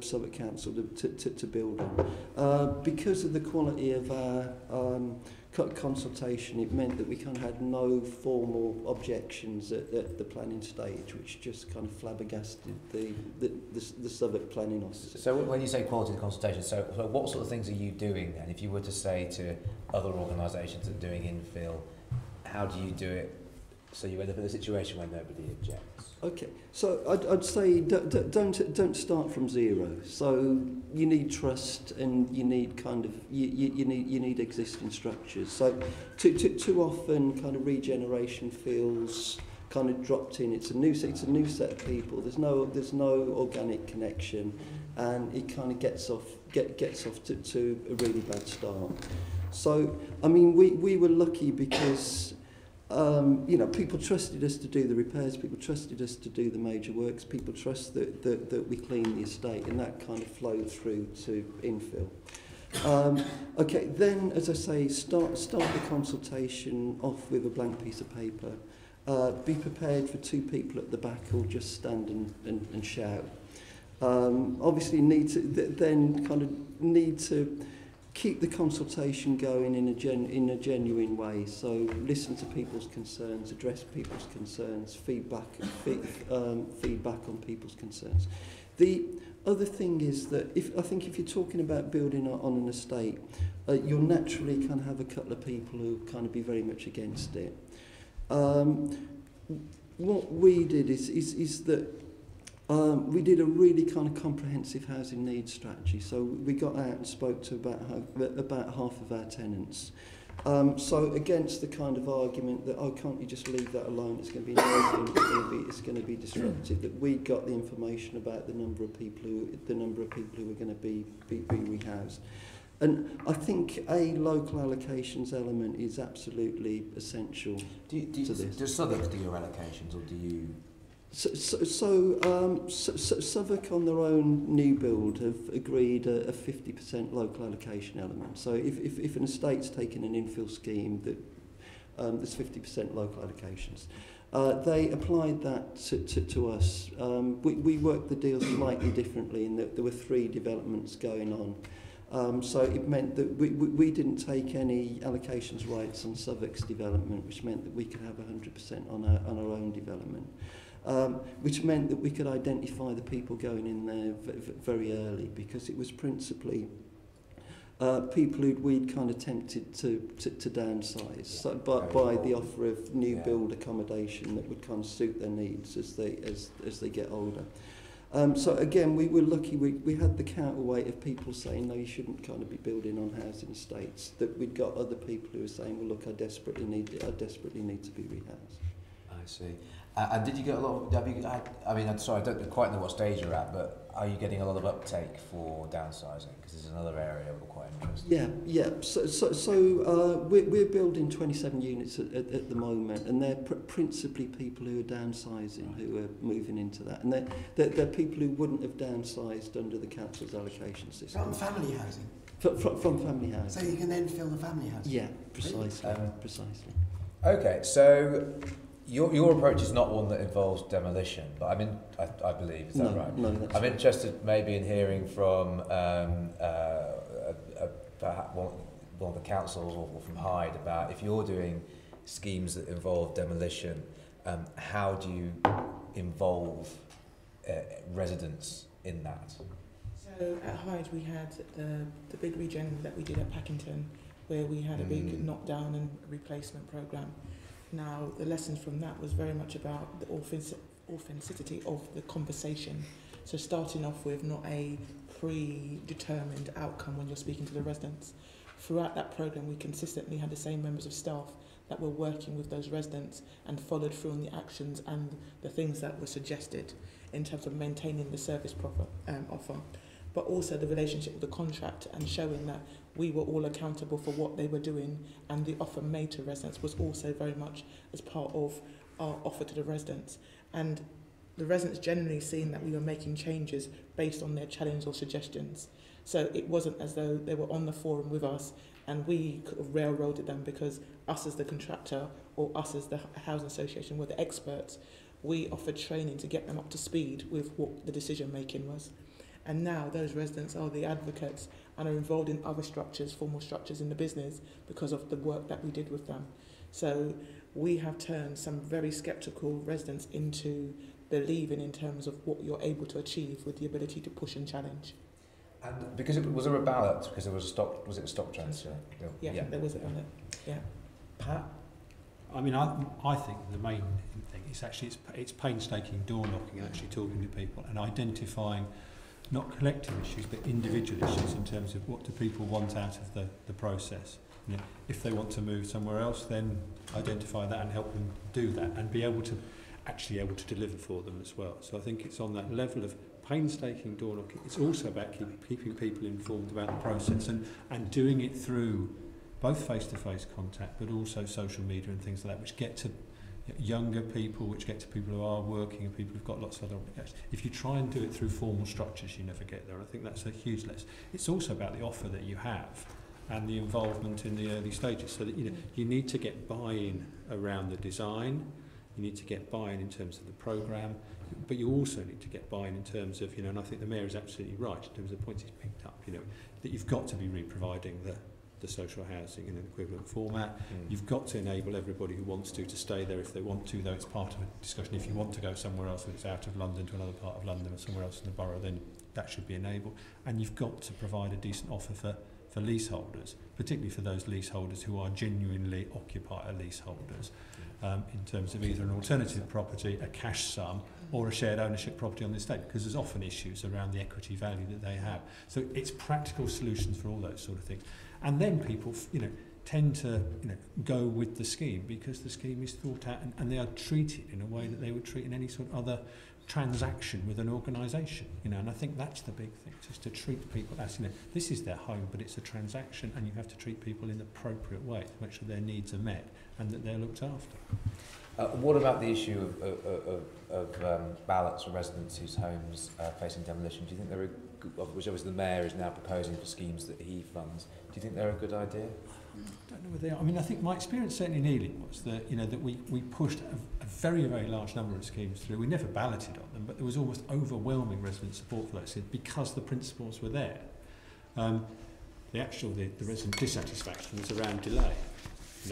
Speaker 3: Southwark Council to build on. Because of the quality of our consultation, it meant that we kind of had no formal objections at the planning stage, which just kind of flabbergasted the Southwark planning officer.
Speaker 4: So when you say quality of consultation, so what sort of things are you doing then? If you were to say to other organisations that are doing infill, how do you do it so you end up in a situation where nobody objects?
Speaker 3: Okay, so I'd say don't start from zero. So you need trust, and you need kind of you need existing structures. So too often, kind of regeneration feels kind of dropped in. It's a new set of people. There's no organic connection, and it kind of gets off to a really bad start. So I mean, we were lucky because. People trusted us to do the repairs, people trusted us to do the major works, people trust that we clean the estate, and that kind of flowed through to infill. Okay, then, as I say, start the consultation off with a blank piece of paper. Be prepared for two people at the back who'll just stand and shout. Obviously, need to keep the consultation going in a genuine way. So listen to people's concerns, address people's concerns, feedback on people's concerns. The other thing is that I think if you're talking about building on an estate, you'll naturally kind of have a couple of people who kind of be very much against it. What we did is that we did a really kind of comprehensive housing needs strategy. So we got out and spoke to about half of our tenants. So against the kind of argument that, oh, can't you just leave that alone? It's going to be noisy, it's going to be disruptive. That we got the information about the number of people who are going to be rehoused. And I think a local allocations element is absolutely essential to this.
Speaker 4: Does Southwark do your allocations, or do you?
Speaker 3: Southwark on their own new build have agreed a 50% local allocation element. So if an estate's taking an infill scheme, that there's 50% local allocations. They applied that to us. We worked the deal slightly differently in that there were 3 developments going on. So it meant that we didn't take any allocations rights on Southwark's development, which meant that we could have 100% on our own development. Which meant that we could identify the people going in there very early, because it was principally people who we'd kind of tempted to downsize by the offer of new build accommodation that would kind of suit their needs as they get older. So again, we were lucky. We had the counterweight of people saying, no, you shouldn't kind of be building on housing estates. That we'd got other people who were saying, well, look, I desperately need to be rehoused.
Speaker 4: I see. And did you get a lot of, I'm sorry, I don't quite know what stage you're at, but are you getting a lot of uptake for downsizing? Because this is another area we're quite interested in.
Speaker 3: Yeah. So we're building 27 units at the moment, and they're principally people who are downsizing, who are moving into that. And they're people who wouldn't have downsized under the council's allocation system.
Speaker 8: From family housing?
Speaker 3: From family housing.
Speaker 8: So you can then fill the family housing?
Speaker 3: Yeah, precisely.
Speaker 4: Okay, so Your approach is not one that involves demolition, but I believe, is that right?
Speaker 3: No, that's
Speaker 4: I'm interested maybe in hearing from perhaps one of the councils or from Hyde about if you're doing schemes that involve demolition, how do you involve residents in that?
Speaker 6: So at Hyde we had the big regen that we did at Packington, where we had a big knockdown and replacement programme. Now, the lessons from that was very much about the authenticity of the conversation. So starting off with not a predetermined outcome when you're speaking to the residents. Throughout that programme, we consistently had the same members of staff that were working with those residents and followed through on the actions and the things that were suggested in terms of maintaining the service offer. But also the relationship with the contract and showing that we were all accountable for what they were doing, and the offer made to residents was also very much as part of our offer to the residents. And the residents generally seeing that we were making changes based on their challenge or suggestions. So it wasn't as though they were on the forum with us and we could have railroaded them because us as the contractor or us as the housing association were the experts. We offered training to get them up to speed with what the decision making was. And now those residents are the advocates and are involved in other structures, formal structures in the business because of the work that we did with them. So we have turned some very sceptical residents into believing in terms of what you're able to achieve with the ability to push and challenge.
Speaker 4: And because was there a ballot? Because there was a stock transfer?
Speaker 6: Yeah, there was a ballot. Yeah.
Speaker 4: Pat?
Speaker 5: I mean, I think the main thing is actually it's painstaking door knocking and actually talking to people and identifying not collective issues but individual issues in terms of what do people want out of the process. You know, if they want to move somewhere else, then identify that and help them do that and be able to deliver for them as well. So I think it's on that level of painstaking door knocking. It's also about keeping people informed about the process and doing it through both face-to-face contact but also social media and things like that, which get to younger people, which get to people who are working and people who've got lots of other obligations. If you try and do it through formal structures, you never get there. I think that's a huge lesson. It's also about the offer that you have and the involvement in the early stages, so that you need to get buy-in around the design, you need to get buy-in in terms of the programme, but you also need to get buy-in in terms of, and I think the Mayor is absolutely right in terms of the points he's picked up, that you've got to be re-providing the social housing in an equivalent format. You've got to enable everybody who wants to stay there if they want to, though it's part of a discussion. If you want to go somewhere else, whether it's out of London to another part of London or somewhere else in the borough, then that should be enabled. And you've got to provide a decent offer for leaseholders, particularly for those leaseholders who are genuinely occupier leaseholders, in terms of either an alternative property, a cash sum, or a shared ownership property on the estate, because there's often issues around the equity value that they have. So it's practical solutions for all those sort of things. And then people, tend to go with the scheme because the scheme is thought out and they are treated in a way that they would treat in any sort of other transaction with an organisation. And I think that's the big thing, just to treat people as, this is their home, but it's a transaction, and you have to treat people in the appropriate way to make sure their needs are met and that they're looked after.
Speaker 4: What about the issue of ballots for residents whose homes are facing demolition? Do you think they're which obviously the Mayor is now proposing for schemes that he funds, do you think they're a good idea?
Speaker 5: I don't know whether they are. I mean, I think my experience certainly in Ealing was that, that we pushed a very, very large number of schemes through. We never balloted on them, but there was almost overwhelming resident support for those because the principles were there. The resident dissatisfaction was around delay.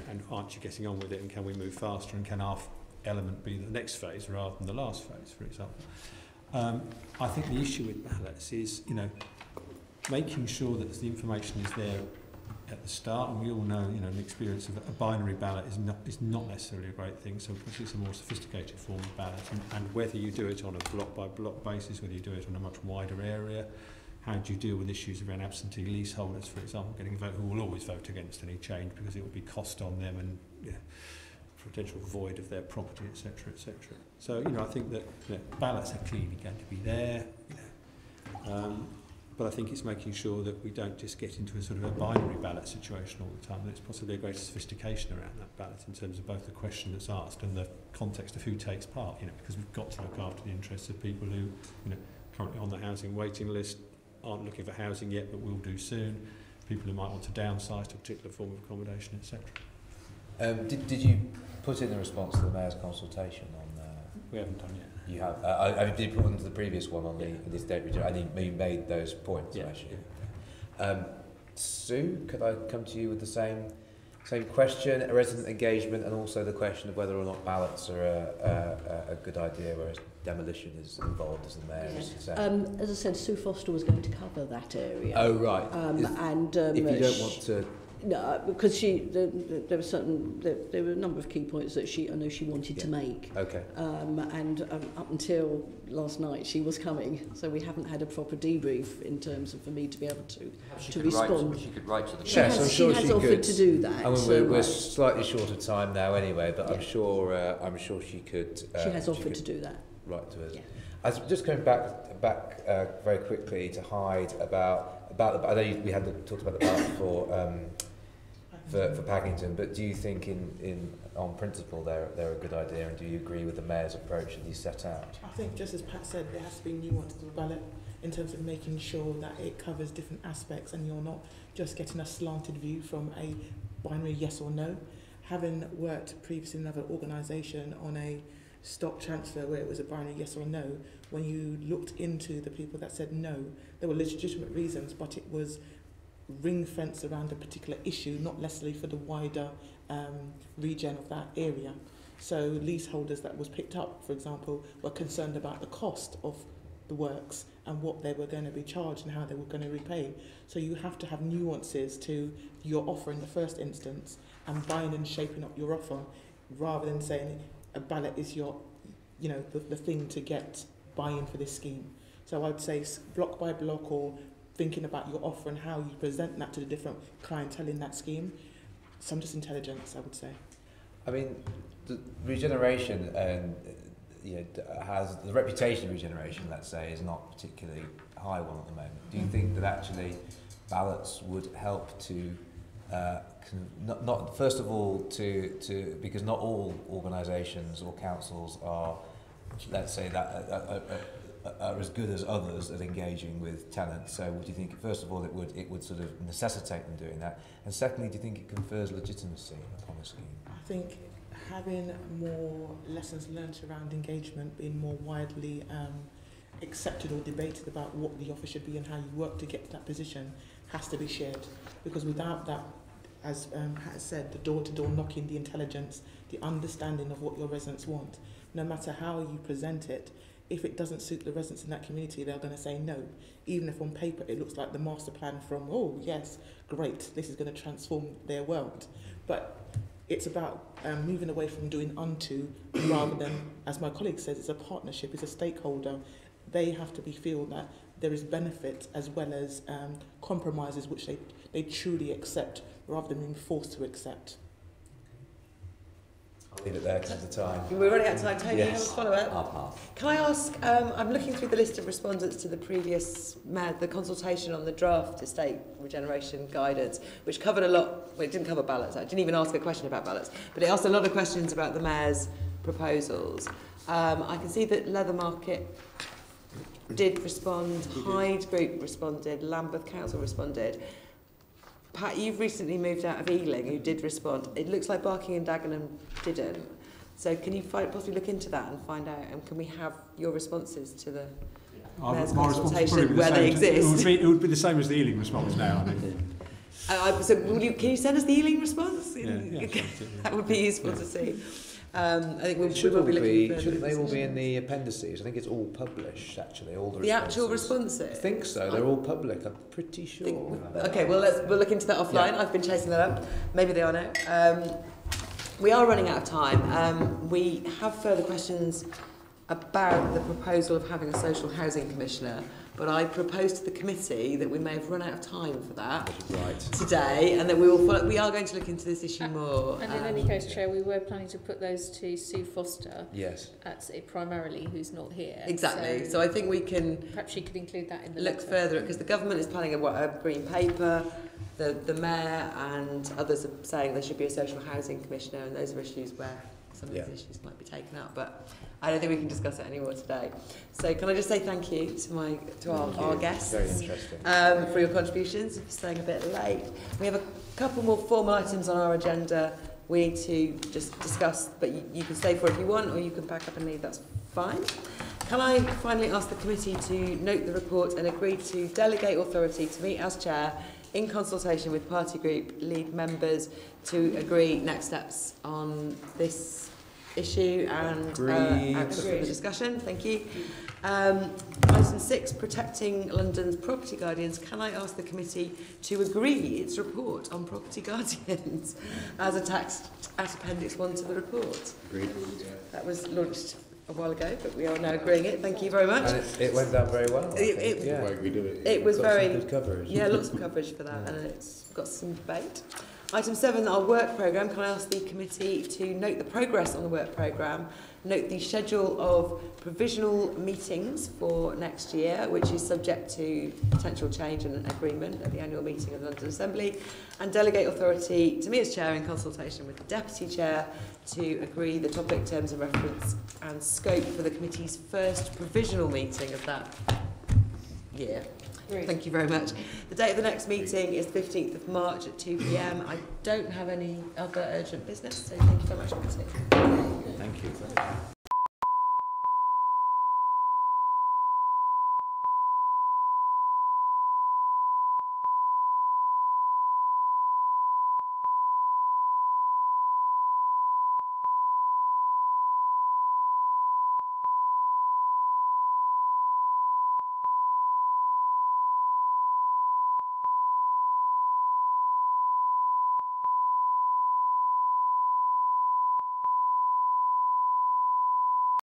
Speaker 5: And aren't you getting on with it, and can we move faster, and can our element be the next phase rather than the last phase, for example? I think the issue with ballots is, making sure that the information is there at the start, and we all know, the experience of a binary ballot is not necessarily a great thing, so it's a more sophisticated form of ballot, and whether you do it on a block-by-block basis, whether you do it on a much wider area, how do you deal with issues around absentee leaseholders, for example, getting a vote, who will always vote against any change because it will be cost on them and potential void of their property, etc., etc. So, I think that ballots are clearly going to be there, but I think it's making sure that we don't just get into a sort of a binary ballot situation all the time. There's possibly a greater sophistication around that ballot in terms of both the question that's asked and the context of who takes part, because we've got to look after the interests of people who, currently on the housing waiting list, aren't looking for housing yet but will do soon, people who might want to downsize to a particular form of accommodation, etc.
Speaker 4: Did you put in a response to the Mayor's consultation on...
Speaker 5: We haven't done yet.
Speaker 4: You have. I did put into the previous one on the estate regeneration. I think you made those points, actually. Sue, could I come to you with the same question, resident engagement, and also the question of whether or not ballots are a good idea, whereas demolition is involved, as the Mayor has said.
Speaker 2: As I said, Sue Foster was going to cover that area.
Speaker 4: Oh, right.
Speaker 2: If
Speaker 4: you don't want to...
Speaker 2: No, because there were a number of key points that I know she wanted to make.
Speaker 4: Okay.
Speaker 2: Up until last night, she was coming, so we haven't had a proper debrief in terms of for me to be able to respond.
Speaker 7: She could write to the...
Speaker 2: She has offered to do that.
Speaker 4: I mean, we're slightly short of time now anyway, but I'm sure she could.
Speaker 2: She has offered to do that.
Speaker 4: Right to us.
Speaker 2: Yeah.
Speaker 4: I was just going back very quickly to Hyde about the. I know we had talked about the ballot for Packington, but do you think on principle they're a good idea, and do you agree with the Mayor's approach that he set out?
Speaker 6: I think, just as Pat said, there has to be nuance to the ballot in terms of making sure that it covers different aspects and you're not just getting a slanted view from a binary yes or no. Having worked previously in another organisation on a stock transfer where it was a binary yes or no, when you looked into the people that said no, there were legitimate reasons, but it was ring fence around a particular issue, not necessarily for the wider regen of that area. So leaseholders that was picked up, for example, were concerned about the cost of the works and what they were going to be charged and how they were going to repay. So you have to have nuances to your offer in the first instance and buying and shaping up your offer, rather than saying a ballot is your, the thing to get buy-in for this scheme. So I'd say block by block, or thinking about your offer and how you present that to the different clientele in that scheme. Some just intelligence, I would say.
Speaker 4: I mean, the regeneration has the reputation of regeneration, let's say, is not particularly high one at the moment. Do you think that actually ballots would help to not first of all to because not all organisations or councils are, let's say, that are as good as others at engaging with tenants. So do you think, first of all, it would sort of necessitate them doing that? And secondly, do you think it confers legitimacy upon a scheme?
Speaker 6: I think having more lessons learned around engagement, being more widely accepted or debated about what the offer should be and how you work to get to that position, has to be shared. Because without that, as Hat said, the door-to-door knocking, the intelligence, the understanding of what your residents want, no matter how you present it, if it doesn't suit the residents in that community, they're going to say no. Even if on paper it looks like the master plan from, oh yes, great, this is going to transform their world. But it's about moving away from doing unto, rather than, as my colleague says, it's a partnership, it's a stakeholder. They have to feel that there is benefit as well as compromises which they truly accept, rather than being forced to accept.
Speaker 4: I'll leave it there because of the time.
Speaker 1: We're running out of time. Tony, you have a follow-up?
Speaker 7: I'll pass.
Speaker 1: Can I ask, I'm looking through the list of respondents to the previous the consultation on the draft estate regeneration guidance, which covered a lot. Well, it didn't cover ballots. I didn't even ask a question about ballots, but it asked a lot of questions about the Mayor's proposals. I can see that Leather Market did respond, Hyde Group responded, Lambeth Council responded. Pat, you've recently moved out of Ealing, who did respond. It looks like Barking and Dagenham didn't. So can you possibly look into that and find out, and can we have your responses to the Mayor's consultation where they exist?
Speaker 5: It would be the same as the Ealing response now. I think.
Speaker 1: So can you send us the Ealing response?
Speaker 5: Yeah,
Speaker 1: that would be useful to see. I think we will be looking further.
Speaker 4: Shouldn't they all be in the appendices? I think it's all published, actually, all the responses.
Speaker 1: The actual responses?
Speaker 4: I think so. They're all public, I'm pretty sure.
Speaker 1: Okay, well, we'll look into that offline. Yeah. I've been chasing that up. Maybe they are now. We are running out of time. We have further questions about the proposal of having a social housing commissioner, but I proposed to the committee that we may have run out of time for that today, and that we are going to look into this issue more.
Speaker 9: And in any case, Chair, we were planning to put those to Sue Foster.
Speaker 4: Yes.
Speaker 9: Primarily, who's not here.
Speaker 1: Exactly. So I think we can
Speaker 9: perhaps she could include that in the
Speaker 1: look
Speaker 9: letter.
Speaker 1: further, because the government is planning a green paper. The Mayor and others are saying there should be a social housing commissioner, and those are issues where some of these issues might be taken up, but I don't think we can discuss it anymore today. So can I just say thank you to our guests.
Speaker 4: Very interesting.
Speaker 1: For your contributions, for staying a bit late. We have a couple more formal items on our agenda we need to just discuss, but you can stay for it if you want, or you can pack up and leave, that's fine. Can I finally ask the committee to note the report and agree to delegate authority to meet as chair in consultation with party group lead members to agree next steps on this issue and output of the discussion? Thank you. Item 6, protecting London's property guardians. Can I ask the committee to agree its report on property guardians as attached at Appendix 1 to the report?
Speaker 10: Agreed.
Speaker 1: That was launched a while ago, but we are now agreeing it. Thank you very much.
Speaker 4: And it went down very well. I think.
Speaker 10: The way we do it.
Speaker 1: It was
Speaker 4: Got some
Speaker 1: very
Speaker 4: good coverage.
Speaker 1: Yeah, lots of coverage for that, and it's got some debate. Item 7, our work programme. Can I ask the committee to note the progress on the work programme, note the schedule of provisional meetings for next year, which is subject to potential change and agreement at the annual meeting of the London Assembly, and delegate authority to me as chair in consultation with the deputy chair to agree the topic, terms of reference and scope for the committee's first provisional meeting of that year.
Speaker 9: Great.
Speaker 1: Thank you very much. The date of the next meeting is 15th of March at 2 p.m. I don't have any other urgent business, so thank you very much, committee.
Speaker 4: Thank you.